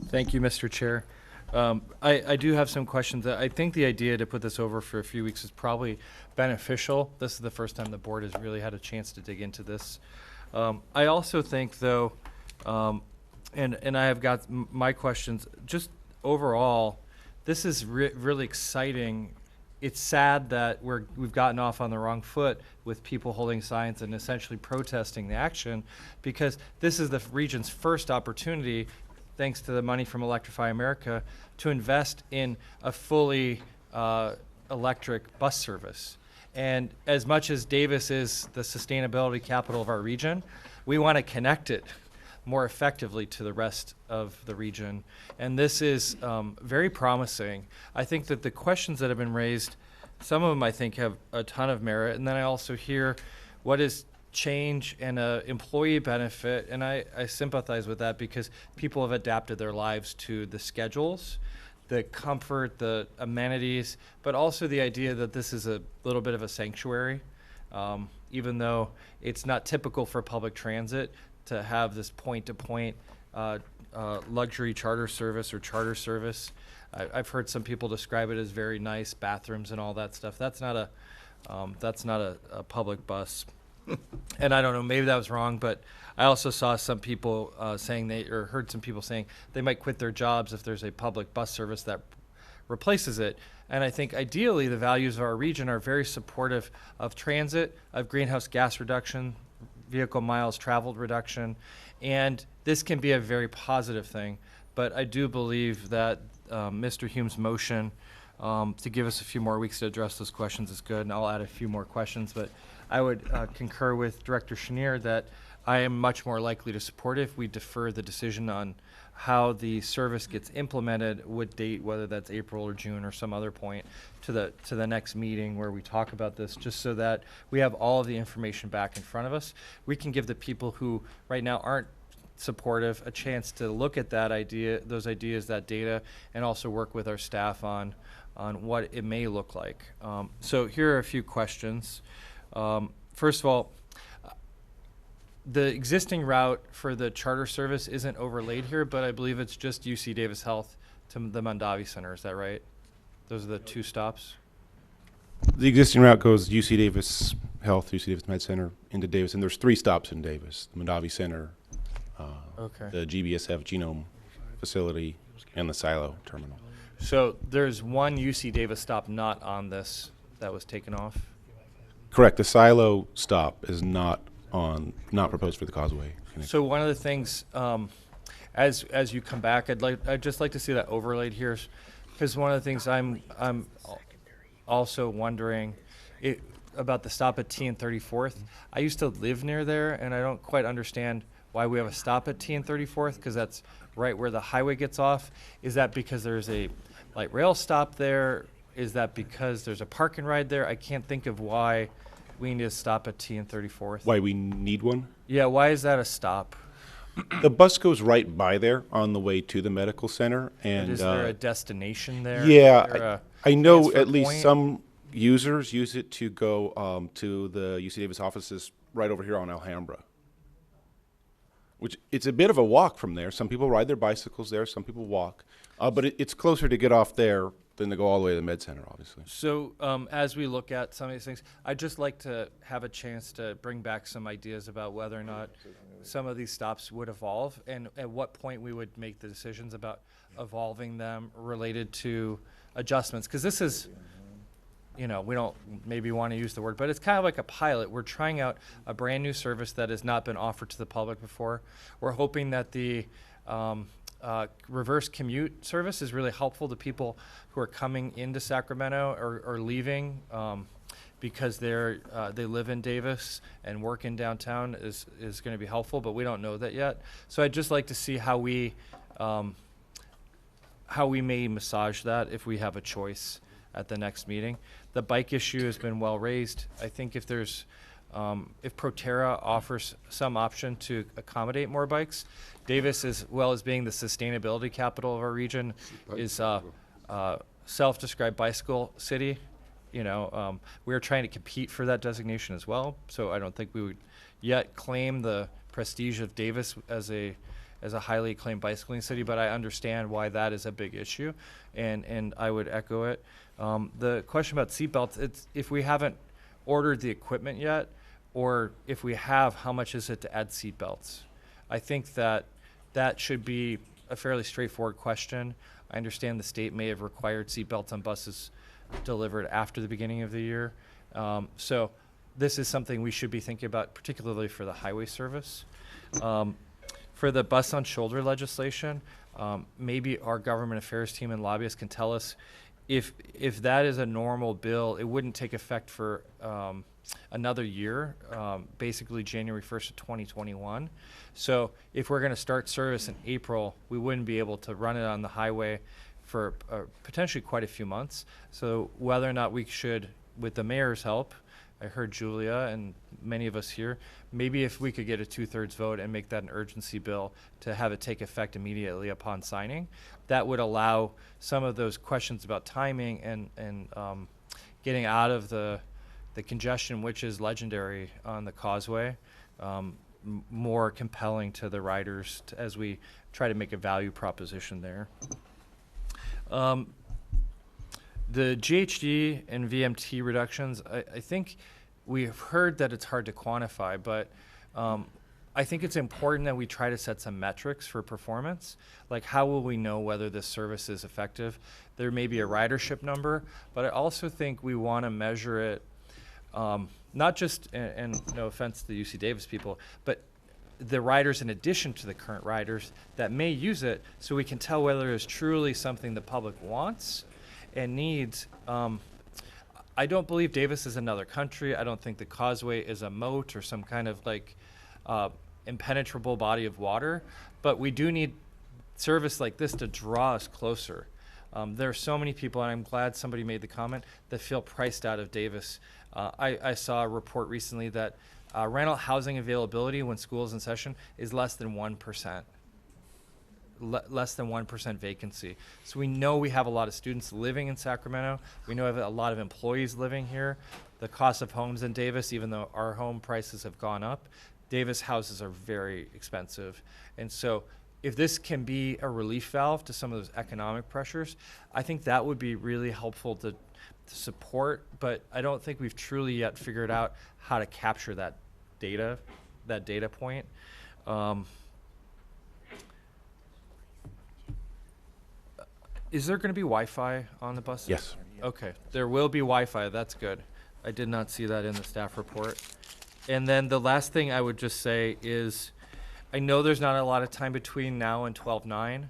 Thank you, Mr. Chair. I do have some questions. I think the idea to put this over for a few weeks is probably beneficial. This is the first time the board has really had a chance to dig into this. I also think, though, and I have got my questions, just overall, this is really exciting. It's sad that we've gotten off on the wrong foot with people holding signs and essentially protesting the action, because this is the region's first opportunity, thanks to the money from Electrify America, to invest in a fully electric bus service. And as much as Davis is the sustainability capital of our region, we want to connect it more effectively to the rest of the region. And this is very promising. I think that the questions that have been raised, some of them I think have a ton of merit. And then I also hear what is change and employee benefit. And I sympathize with that, because people have adapted their lives to the schedules, the comfort, the amenities, but also the idea that this is a little bit of a sanctuary. Even though it's not typical for public transit to have this point-to-point luxury charter service or charter service. I've heard some people describe it as very nice bathrooms and all that stuff. That's not a public bus. And I don't know, maybe that was wrong, but I also saw some people heard some people saying they might quit their jobs if there's a public bus service that replaces it. And I think ideally the values of our region are very supportive of transit, of greenhouse gas reduction, vehicle miles traveled reduction, and this can be a very positive thing. But I do believe that Mr. Hume's motion to give us a few more weeks to address those questions is good, and I'll add a few more questions. But I would concur with Director Chenier that I am much more likely to support it if we defer the decision on how the service gets implemented with date, whether that's April or June or some other point, to the next meeting where we talk about this, just so that we have all of the information back in front of us. We can give the people who right now aren't supportive a chance to look at that idea, those ideas, that data, and also work with our staff on what it may look like. So here are a few questions. First of all, the existing route for the charter service isn't overlaid here, but I believe it's just UC Davis Health to the Mondavi Center. Is that right? Those are the two stops? The existing route goes UC Davis Health, UC Davis Med Center into Davis, and there's 3 stops in Davis: the Mondavi Center, Okay. the GBSF Genome Facility, and the Silo Terminal. So there's one UC Davis stop not on this that was taken off? Correct. The silo stop is not proposed for the Causeway connection. So one of the things, as you come back, I'd just like to see that overlaid here, because one of the things I'm also wondering about the stop at T and 34th. I used to live near there, and I don't quite understand why we have a stop at T and 34th, because that's right where the highway gets off. Is that because there's a light rail stop there? Is that because there's a park and ride there? I can't think of why we need to stop at T and 34th. Why we need one? Yeah, why is that a stop? The bus goes right by there on the way to the medical center, and Is there a destination there? Yeah, Is there a I know transfer at least point? some users use it to go to the UC Davis offices right over here on Alhambra. Which it's a bit of a walk from there. Some people ride their bicycles there. Some people walk, but it's closer to get off there than to go all the way to the med center, obviously. So as we look at some of these things, I'd just like to have a chance to bring back some ideas about whether or not some of these stops would evolve, and at what point we would make the decisions about evolving them related to adjustments. Because this is, we don't maybe want to use the word, but it's kind of like a pilot. We're trying out a brand new service that has not been offered to the public before. We're hoping that the reverse commute service is really helpful to people who are coming into Sacramento or leaving because they live in Davis and work in downtown is going to be helpful, but we don't know that yet. So I'd just like to see how we may massage that if we have a choice at the next meeting. The bike issue has been well raised. I think if there's if Proterra offers some option to accommodate more bikes, Davis, as well as being the sustainability capital of our region, is self-described bicycle city. We're trying to compete for that designation as well. So I don't think we would yet claim the prestige of Davis as a highly acclaimed bicycling city, but I understand why that is a big issue, and I would echo it. The question about seatbelts, it's if we haven't ordered the equipment yet, or if we have, how much is it to add seatbelts? I think that should be a fairly straightforward question. I understand the state may have required seatbelts on buses delivered after the beginning of the year. So this is something we should be thinking about, particularly for the highway service. For the bus on shoulder legislation, maybe our government affairs team and lobbyists can tell us if that is a normal bill, it wouldn't take effect for another year, basically January 1st of 2021. So if we're going to start service in April, we wouldn't be able to run it on the highway for potentially quite a few months. So whether or not we should, with the mayor's help, I heard Julia and many of us here, maybe if we could get a 2/3 vote and make that an urgency bill to have it take effect immediately upon signing, that would allow some of those questions about timing and getting out of the congestion, which is legendary on the Causeway, more compelling to the riders as we try to make a value proposition there. The GHG and VMT reductions, I think we've heard that it's hard to quantify, but I think it's important that we try to set some metrics for performance. Like, how will we know whether this service is effective? There may be a ridership number, but I also think we want to measure it, not just, and no offense to the UC Davis people, but the riders in addition to the current riders that may use it, so we can tell whether it's truly something the public wants and needs. I don't believe Davis is another country. I don't think the Causeway is a moat or some kind of like impenetrable body of water, but we do need service like this to draw us closer. There are so many people, and I'm glad somebody made the comment, that feel priced out of Davis. I saw a report recently that rental housing availability when school is in session is less than 1%. Less than 1% vacancy. So we know we have a lot of students living in Sacramento. We know we have a lot of employees living here. The cost of homes in Davis, even though our home prices have gone up, Davis houses are very expensive. And so if this can be a relief valve to some of those economic pressures, I think that would be really helpful to support, but I don't think we've truly yet figured out how to capture that data point. Is there going to be Wi-Fi on the buses? Yes. Okay, there will be Wi-Fi. That's good. I did not see that in the staff report. And then the last thing I would just say is, I know there's not a lot of time between now and 12/9,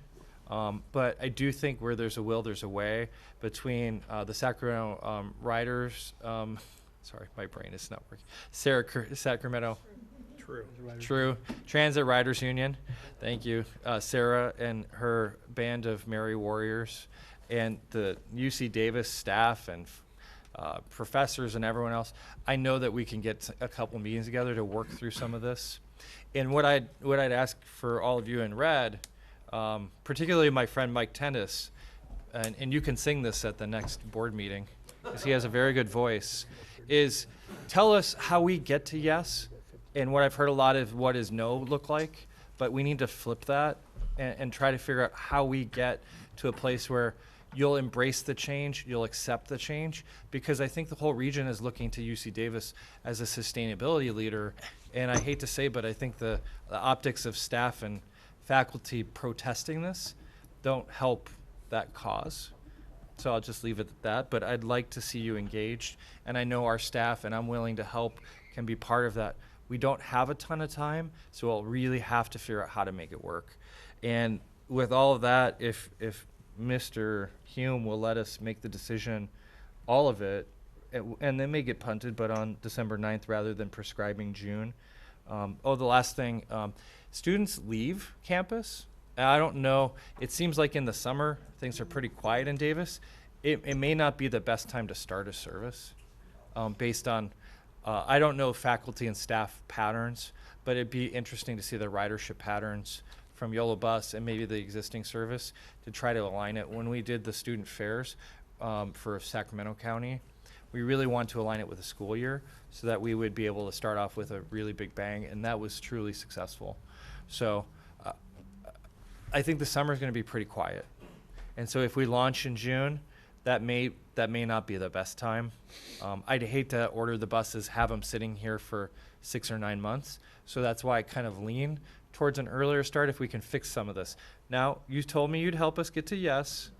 but I do think where there's a will, there's a way. Between the Sacramento riders, sorry, my brain is not working. Sacramento. True. Transit Riders Union. Thank you. Sarah and her band of Merry Warriors, and the UC Davis staff and professors and everyone else. I know that we can get a couple meetings together to work through some of this. And what I'd ask for all of you in red, particularly my friend Mike Tennis, and you can sing this at the next board meeting, because he has a very good voice, is tell us how we get to yes, and what I've heard a lot of what is no look like, but we need to flip that and try to figure out how we get to a place where you'll embrace the change, you'll accept the change, because I think the whole region is looking to UC Davis as a sustainability leader. And I hate to say, but I think the optics of staff and faculty protesting this don't help that cause. So I'll just leave it at that, but I'd like to see you engaged. And I know our staff, and I'm willing to help, can be part of that. We don't have a ton of time, so we'll really have to figure out how to make it work. And with all of that, if Mr. Hume will let us make the decision, all of it, and then may get punted, but on December 9th rather than prescribing June. The last thing, students leave campus. And I don't know, it seems like in the summer, things are pretty quiet in Davis. It may not be the best time to start a service based on, I don't know faculty and staff patterns, but it'd be interesting to see the ridership patterns from Yolo Bus and maybe the existing service to try to align it. When we did the student fairs for Sacramento County, we really want to align it with the school year so that we would be able to start off with a really big bang, and that was truly successful. So I think the summer is going to be pretty quiet. And so if we launch in June, that may not be the best time. I'd hate to order the buses, have them sitting here for 6 or 9 months. So that's why I kind of lean towards an earlier start if we can fix some of this. Now, you told me you'd help us get to yes.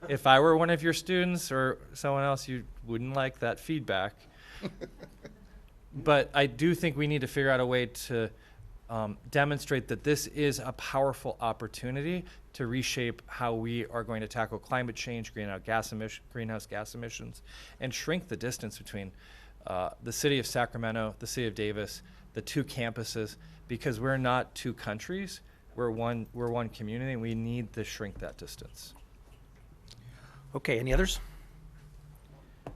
If I were one of your students or someone else, you wouldn't like that feedback. But I do think we need to figure out a way to demonstrate that this is a powerful opportunity to reshape how we are going to tackle climate change, greenhouse gas emissions, and shrink the distance between the city of Sacramento, the city of Davis, the two campuses, because we're not two countries, we're one community, and we need to shrink that distance. Okay, any others?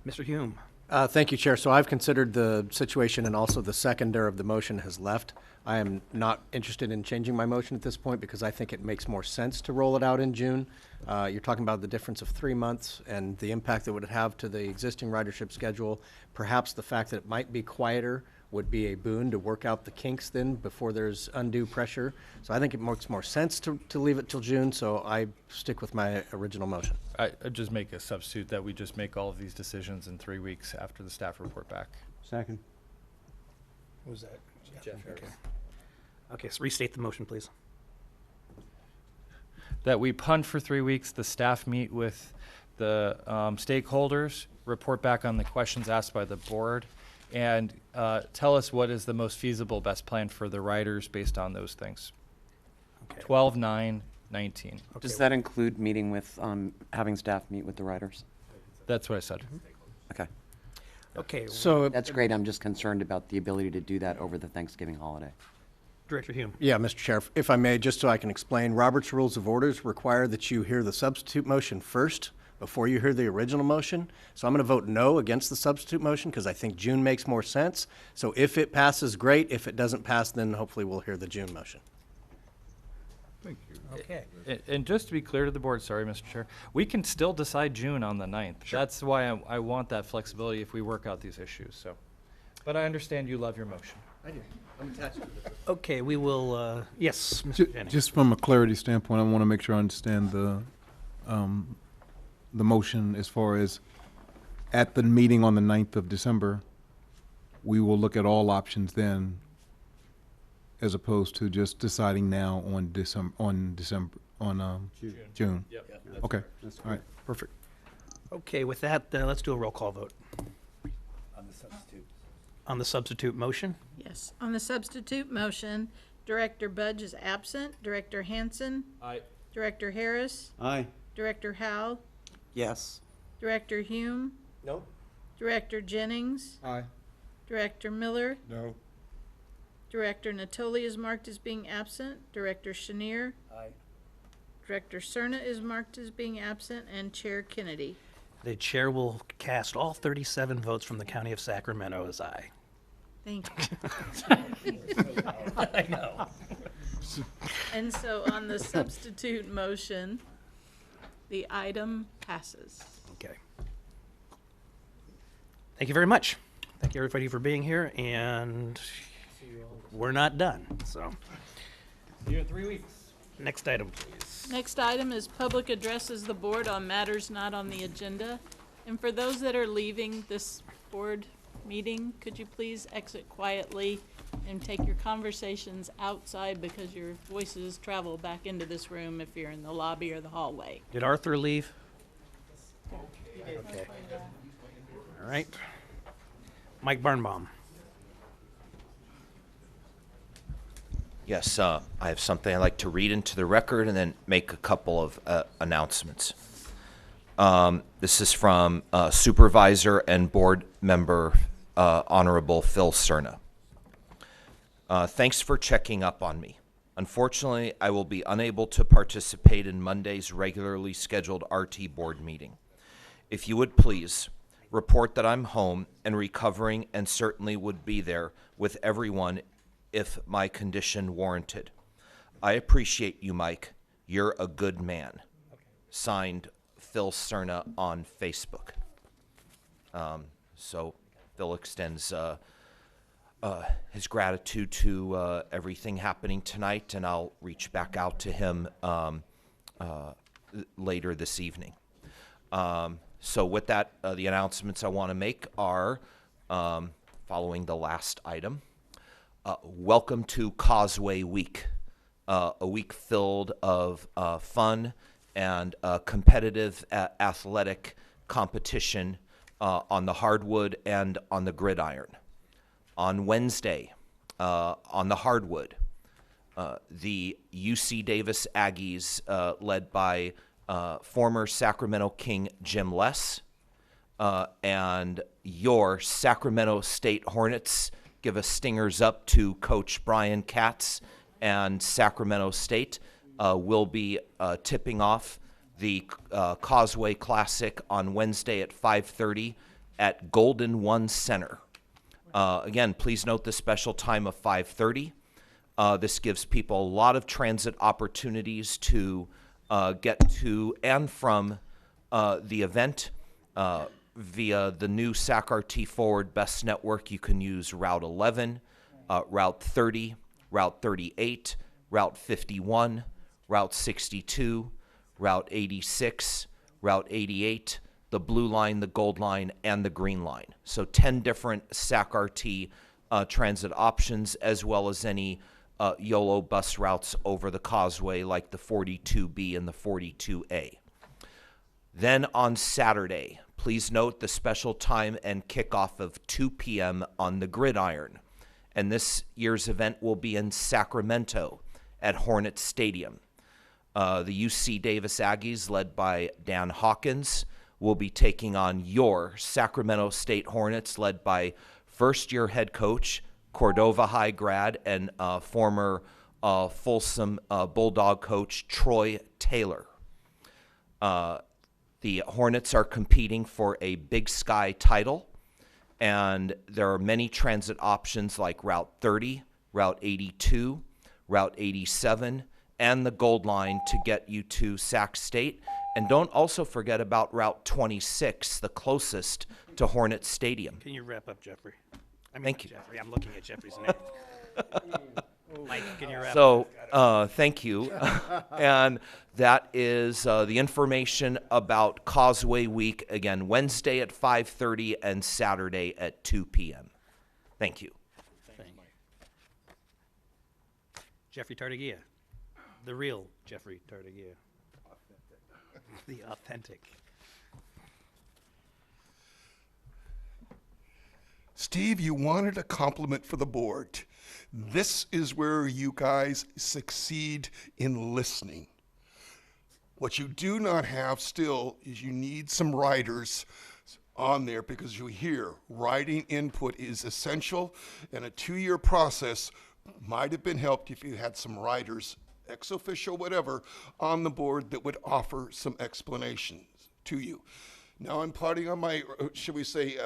Mr. Hume. Thank you, Chair. So I've considered the situation, and also the seconder of the motion has left. I am not interested in changing my motion at this point because I think it makes more sense to roll it out in June. You're talking about the difference of 3 months and the impact that would have to the existing ridership schedule. Perhaps the fact that it might be quieter would be a boon to work out the kinks then before there's undue pressure. So I think it makes more sense to leave it till June, so I stick with my original motion. I'd just make a substitute that we just make all of these decisions in 3 weeks after the staff report back. Second. What was that? Jeff. Okay. Okay, so restate the motion, please. That we punt for 3 weeks, the staff meet with the stakeholders, report back on the questions asked by the board, and tell us what is the most feasible best plan for the riders based on those things. Okay. 12/9/19. Okay. Does that include meeting with, having staff meet with the riders? That's what I said. Okay. Okay. So that's great. I'm just concerned about the ability to do that over the Thanksgiving holiday. Director Hume. Yeah, Mr. Chair, if I may, just so I can explain, Robert's Rules of Orders require that you hear the substitute motion first before you hear the original motion. So I'm going to vote no against the substitute motion because I think June makes more sense. So if it passes, great. If it doesn't pass, then hopefully we'll hear the June motion. Thank you. Okay. And just to be clear to the board, sorry, Mr. Chair, we can still decide June on the 9th. Sure. That's why I want that flexibility if we work out these issues. So, but I understand you love your motion. I do. I'm attached to it. Okay, we will, yes, Mr. Jennings. Just from a clarity standpoint, I want to make sure I understand the motion as far as at the meeting on the 9th of December, we will look at all options then, as opposed to just deciding now on on June. June? Yep. Okay, That's all right, perfect. Okay, with that, let's do a roll call vote. On the substitute. On the substitute motion, Yes. On the substitute motion, Director Budge is absent. Director Hanson, Aye. Director Harris, Aye. Director Howe, Yes. Director Hume, No. Director Jennings, Aye. Director Miller, No. Director Natoli is marked as being absent. Director Chenier, Aye. Director Cerna is marked as being absent, and Chair Kennedy. the chair will cast all 37 votes from the county of Sacramento as aye. Thank you. I know. And so on the substitute motion, the item passes. Okay. Thank you very much. Thank you, everybody, for being here, and we're not done, so. See you in 3 weeks. Next item, please. Next item is public addresses the board on matters not on the agenda. And for those that are leaving this board meeting, could you please exit quietly and take your conversations outside, because your voices travel back into this room if you're in the lobby or the hallway. Did Arthur leave? Okay. All right. Mike Barnbaum. Yes, I have something I'd like to read into the record and then make a couple of announcements. This is from Supervisor and Board Member Honorable Phil Cerna. Thanks for checking up on me. Unfortunately, I will be unable to participate in Monday's regularly scheduled RT Board meeting. If you would please report that I'm home and recovering, and certainly would be there with everyone if my condition warranted. I appreciate you, Mike. You're a good man. Signed, Phil Cerna on Facebook. So Phil extends his gratitude to everything happening tonight, and I'll reach back out to him later this evening. So with that, the announcements I want to make are following the last item. Welcome to Causeway Week, a week filled of fun and competitive athletic competition on the hardwood and on the gridiron. On Wednesday, on the hardwood, the UC Davis Aggies, led by former Sacramento King Jim Less, and your Sacramento State Hornets, give a stingers up to Coach Brian Katz and Sacramento State, will be tipping off the Causeway Classic on Wednesday at 5:30 at Golden One Center. Again, please note the special time of 5:30. This gives people a lot of transit opportunities to get to and from the event. Via the new SAC-RT Forward Best Network, you can use Route 11, Route 30, Route 38, Route 51, Route 62, Route 86, Route 88, the Blue Line, the Gold Line, and the Green Line. So 10 different SAC-RT transit options, as well as any YOLO bus routes over the Causeway, like the 42B and the 42A. Then on Saturday, please note the special time and kickoff of 2 p.m. on the gridiron. And this year's event will be in Sacramento at Hornet Stadium. The UC Davis Aggies, led by Dan Hawkins, will be taking on your Sacramento State Hornets, led by first-year head coach, Cordova High grad, and former Folsom Bulldog coach, Troy Taylor. The Hornets are competing for a Big Sky title, and there are many transit options like Route 30, Route 82, Route 87, and the Gold Line to get you to Sac State. And don't also forget about Route 26, the closest to Hornet Stadium. Can you wrap up, Jeffrey? Thank you. Jeffrey, I'm looking at Jeffrey's name. Mike, can you wrap So, up? thank you. And that is the information about Causeway Week, again, Wednesday at 5:30 and Saturday at 2 p.m. Thank you. Thank you. Jeffrey Tartagia. The real Jeffrey Tardieu. The authentic. Steve, you wanted a compliment for the board. This is where you guys succeed in listening. What you do not have still is you need some writers on there, because you hear writing input is essential, and a 2-year process might have been helped if you had some writers, ex officio, whatever, on the board that would offer some explanations to you. Now I'm putting on my, should we say,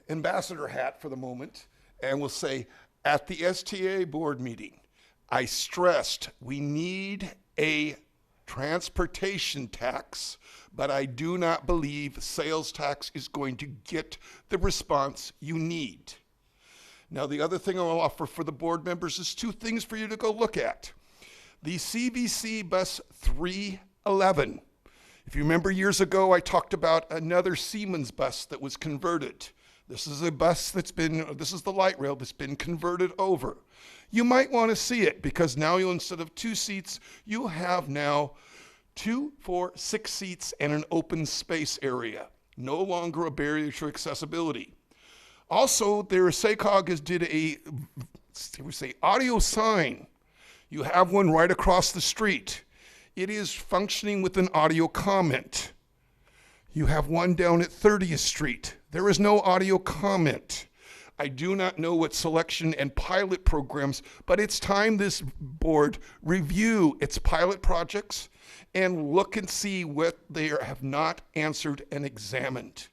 ambassador hat for the moment, and will say, at the STA board meeting, I stressed we need a transportation tax, but I do not believe sales tax is going to get the response you need. Now, the other thing I'll offer for the board members is 2 things for you to go look at. The CVC bus 311. If you remember years ago, I talked about another Siemens bus that was converted. This is a bus this is the light rail that's been converted over. You might want to see it, because now you, instead of 2 seats, you have now 2, 4, 6 seats and an open space area. No longer a barrier to accessibility. Also, SACOG has did a, audio sign. You have one right across the street. It is functioning with an audio comment. You have one down at 30th Street. There is no audio comment. I do not know what selection and pilot programs, but it's time this board review its pilot projects and look and see what they have not answered and examined.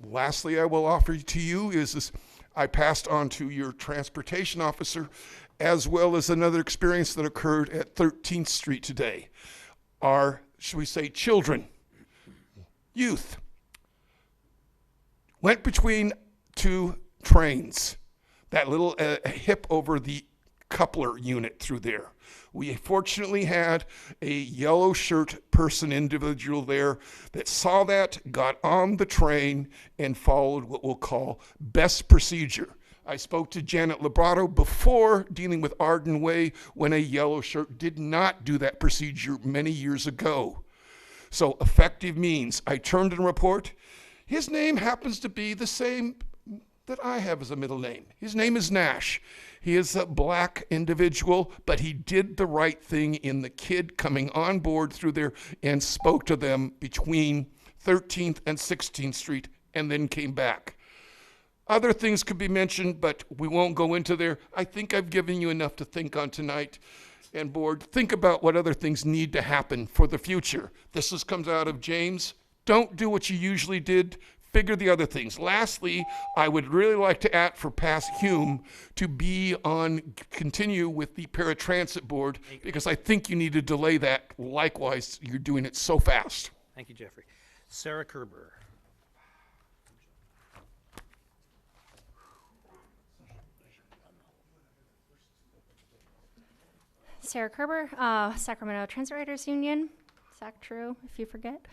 Lastly, I will offer to you is this, I passed on to your transportation officer, as well as another experience that occurred at 13th Street today. Our, should we say, children, youth, went between 2 trains, that little hip over the coupler unit through there. We fortunately had a yellow shirt person individual there that saw that, got on the train, and followed what we'll call best procedure. I spoke to Janet Librato before dealing with Arden Way when a yellow shirt did not do that procedure many years ago. So effective means I turned in a report. His name happens to be the same that I have as a middle name. His name is Nash. He is a black individual, but he did the right thing in the kid coming on board through there and spoke to them between 13th and 16th Street and then came back. Other things could be mentioned, but we won't go into there. I think I've given you enough to think on tonight. And board, think about what other things need to happen for the future. This comes out of James. Don't do what you usually did. Figure the other things. Lastly, I would really like to ask for Pass Hume to continue with the Paratransit board, because I think you need to delay that. Likewise, you're doing it so fast. Thank you, Jeffrey. Sarah Kerber. Sarah Kerber, Sacramento Transit Writers Union, SACTRU, if you forget.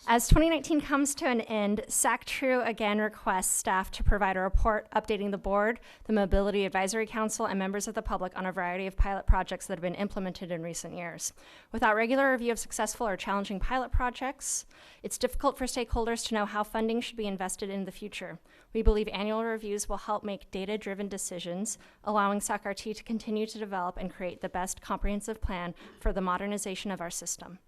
As 2019 comes to an end, SACTRU again requests staff to provide a report updating the board, the Mobility Advisory Council, and members of the public on a variety of pilot projects that have been implemented in recent years. Without regular review of successful or challenging pilot projects, it's difficult for stakeholders to know how funding should be invested in the future. We believe annual reviews will help make data-driven decisions, allowing SACRT to continue to develop and create the best comprehensive plan for the modernization of our system.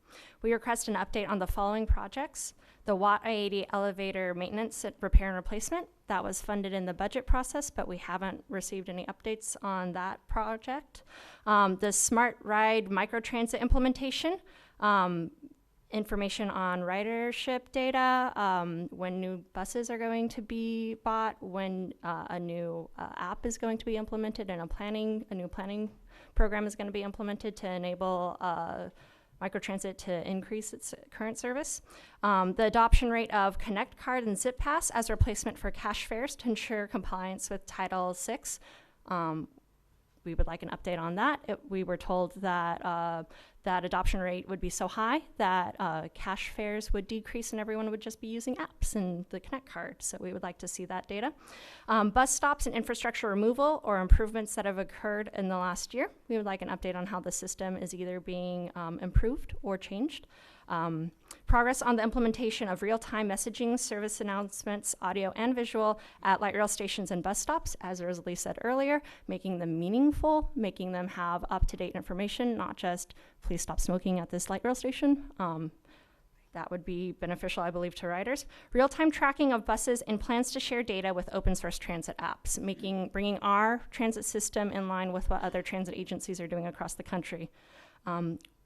We request an update on the following projects: the Watt I-80 elevator maintenance, repair, and replacement. That was funded in the budget process, but we haven't received any updates on that project. The Smart Ride microtransit implementation. Information on ridership data, when new buses are going to be bought, when a new app is going to be implemented, and a new planning program is going to be implemented to enable microtransit to increase its current service. The adoption rate of Connect Card and Zip Pass as replacement for cash fares to ensure compliance with Title VI. We would like an update on that. We were told that that adoption rate would be so high that cash fares would decrease and everyone would just be using apps and the Connect card. So we would like to see that data. Bus stops and infrastructure removal or improvements that have occurred in the last year. We would like an update on how the system is either being improved or changed. Progress on the implementation of real-time messaging, service announcements, audio and visual at light rail stations and bus stops, as Rosalie said earlier, making them meaningful, making them have up-to-date information, not just please stop smoking at this light rail station. That would be beneficial, I believe, to riders. Real-time tracking of buses and plans to share data with open source transit apps, bringing our transit system in line with what other transit agencies are doing across the country.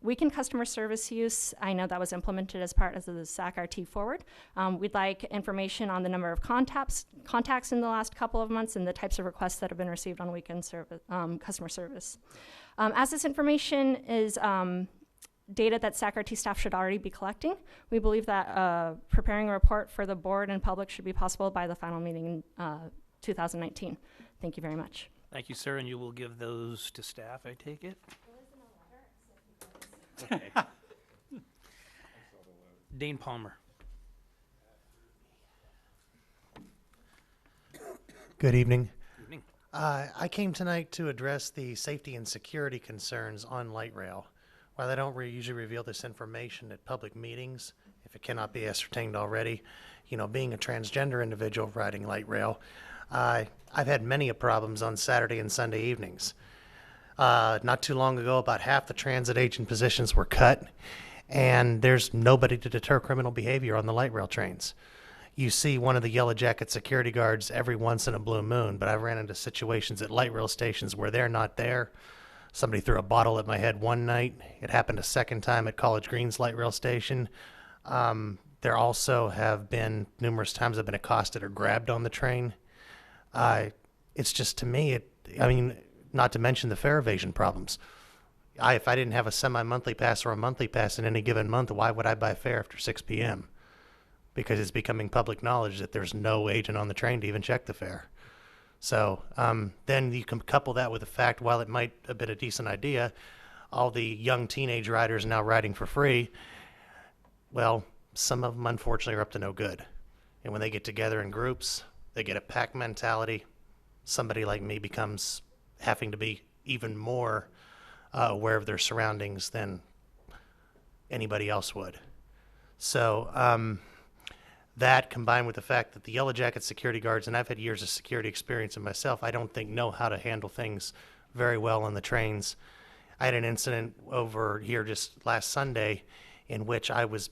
Weekend customer service use, I know that was implemented as part of the SAC-RT Forward. We'd like information on the number of contacts in the last couple of months and the types of requests that have been received on weekend customer service. As this information is data that SAC-RT staff should already be collecting, we believe that preparing a report for the board and public should be possible by the final meeting in 2019. Thank you very much. Thank you, sir, and you will give those to staff, I take it? Okay. Dane Palmer. Good evening. Evening. I came tonight to address the safety and security concerns on light rail. While I don't usually reveal this information at public meetings, if it cannot be ascertained already, being a transgender individual riding light rail, I've had many problems on Saturday and Sunday evenings. Not too long ago, about half the transit agent positions were cut, and there's nobody to deter criminal behavior on the light rail trains. You see one of the yellow jacket security guards every once in a blue moon, but I've ran into situations at light rail stations where they're not there. Somebody threw a bottle at my head one night. It happened a second time at College Green's light rail station. There also have been numerous times I've been accosted or grabbed on the train. It's just, to me, not to mention the fare evasion problems. If I didn't have a semi-monthly pass or a monthly pass in any given month, why would I buy fare after 6 p.m.? Because it's becoming public knowledge that there's no agent on the train to even check the fare. So then you can couple that with the fact, while it might have been a decent idea, all the young teenage riders now riding for free, well, some of them unfortunately are up to no good. And when they get together in groups, they get a pack mentality. Somebody like me becomes having to be even more aware of their surroundings than anybody else would. So that, combined with the fact that the yellow jacket security guards, and I've had years of security experience in myself, I don't think know how to handle things very well on the trains. I had an incident over here just last Sunday in which I was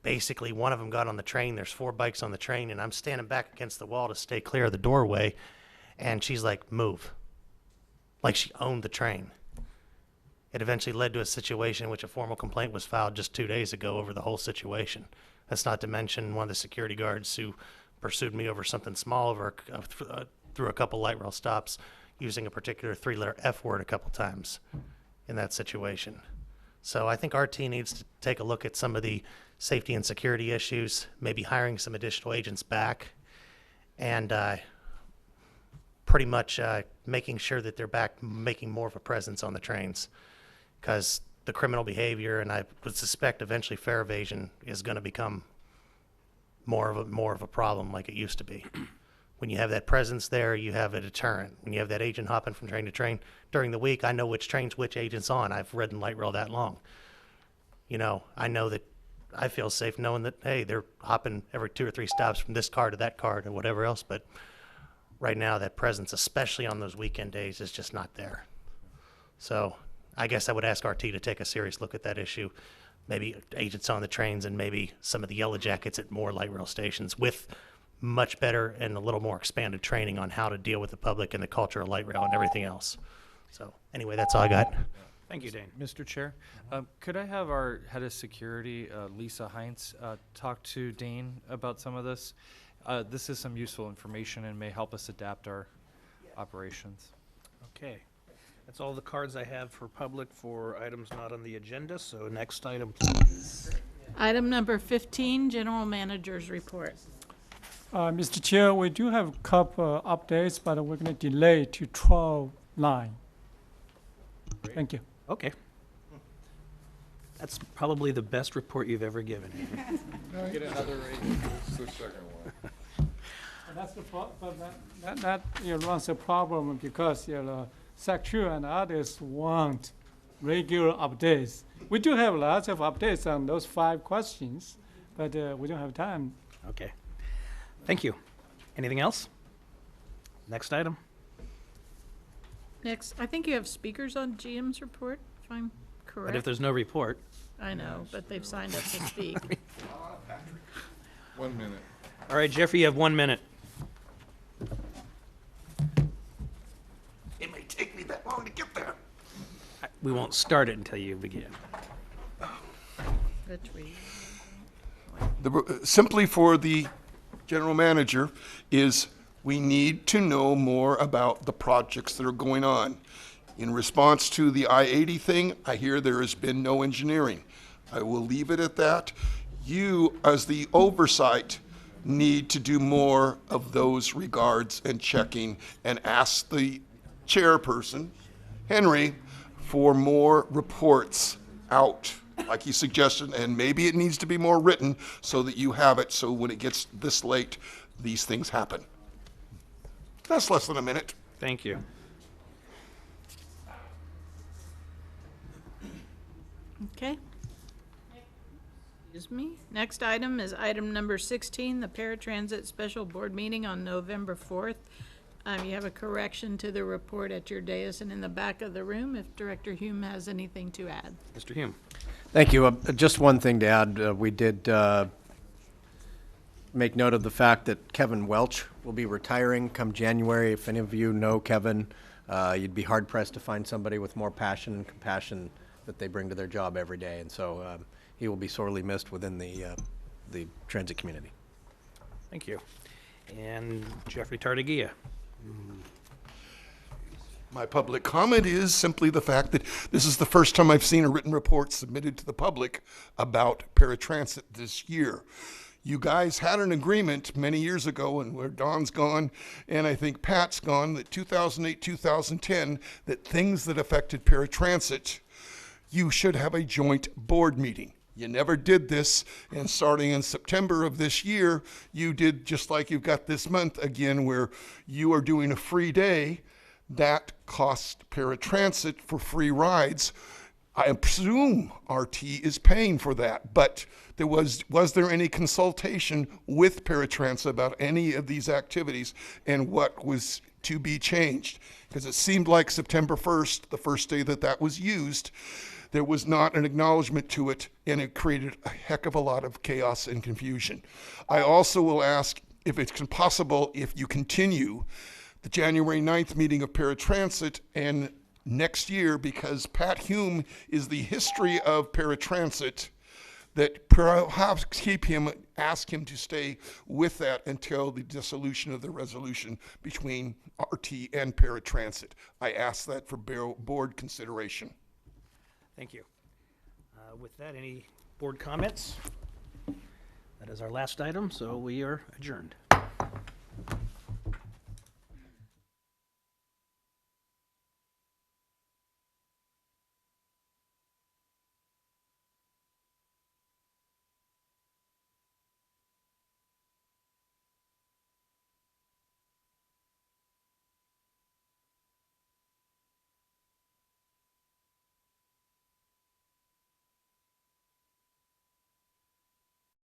basically, one of them got on the train, there's 4 bikes on the train, and I'm standing back against the wall to stay clear of the doorway, and she's like, move. Like she owned the train. It eventually led to a situation in which a formal complaint was filed just 2 days ago over the whole situation. That's not to mention one of the security guards who pursued me over something small through a couple light rail stops, using a particular 3-letter F word a couple times in that situation. So I think RT needs to take a look at some of the safety and security issues, maybe hiring some additional agents back, and pretty much making sure that they're back making more of a presence on the trains, because the criminal behavior, and I would suspect eventually fare evasion, is going to become more of a problem like it used to be. When you have that presence there, you have a deterrent. When you have that agent hopping from train to train during the week, I know which trains which agent's on. I've ridden light rail that long. I know that I feel safe knowing that, hey, they're hopping every 2 or 3 stops from this car to that car to whatever else, but right now that presence, especially on those weekend days, is just not there. So I guess I would ask RT to take a serious look at that issue. Maybe agents on the trains and maybe some of the yellow jackets at more light rail stations with much better and a little more expanded training on how to deal with the public and the culture of light rail and everything else. So anyway, that's all I got. Thank you, Dane. Mr. Chair, could I have our head of security, Lisa Heinz, talk to Dane about some of this? This is some useful information and may help us adapt our operations. Okay. That's all the cards I have for public for items not on the agenda. So next item, please. Item number 15, General Manager's Report. Mr. Chair, we do have a couple updates, but we're going to delay to 12/9. Thank you. Okay. That's probably the best report you've ever given. Get another rating. It's the second one. That's the but that runs a problem because Secure and others want regular updates. We do have lots of updates on those 5 questions, but we don't have time. Okay. Thank you. Anything else? Next item. Next, I think you have speakers on GM's report, if I'm correct. But if there's no report, I know, but they've signed up to speak. 1 minute. all right, Jeffrey, you have 1 minute. It may take me that long to get there. We won't start it until you begin. Simply for the general manager is we need to know more about the projects that are going on. In response to the I-80 thing, I hear there has been no engineering. I will leave it at that. You, as the oversight, need to do more of those regards and checking and ask the chairperson, Henry, for more reports out, like he suggested, and maybe it needs to be more written so that you have it, so when it gets this late, these things happen. That's less than a minute. Thank you. Okay. Excuse me. Next item is item number 16, the Paratransit Special Board Meeting on November 4th. You have a correction to the report at your dais and in the back of the room if Director Hume has anything to add. Mr. Hume. Thank you. Just one thing to add. We did make note of the fact that Kevin Welch will be retiring come January. If any of you know Kevin, you'd be hard-pressed to find somebody with more passion and compassion that they bring to their job every day. And so he will be sorely missed within the transit community. Thank you. And Jeffrey Tardaguia. My public comment is simply the fact that this is the first time I've seen a written report submitted to the public about paratransit this year. You guys had an agreement many years ago, and where Don's gone, and I think Pat's gone, that 2008, 2010, that things that affected paratransit, you should have a joint board meeting. You never did this, and starting in September of this year, you did just like you've got this month again, where you are doing a free day. That cost paratransit for free rides. I presume RT is paying for that, but was there any consultation with paratransit about any of these activities and what was to be changed? Because it seemed like September 1st, the first day that was used, there was not an acknowledgement to it, and it created a heck of a lot of chaos and confusion. I also will ask if it's possible, if you continue the January 9th meeting of Paratransit and next year, because Pat Hume is the history of paratransit, that perhaps ask him to stay with that until the dissolution of the resolution between RT and paratransit. I ask that for board consideration. Thank you. With that, any board comments? That is our last item, so we are adjourned.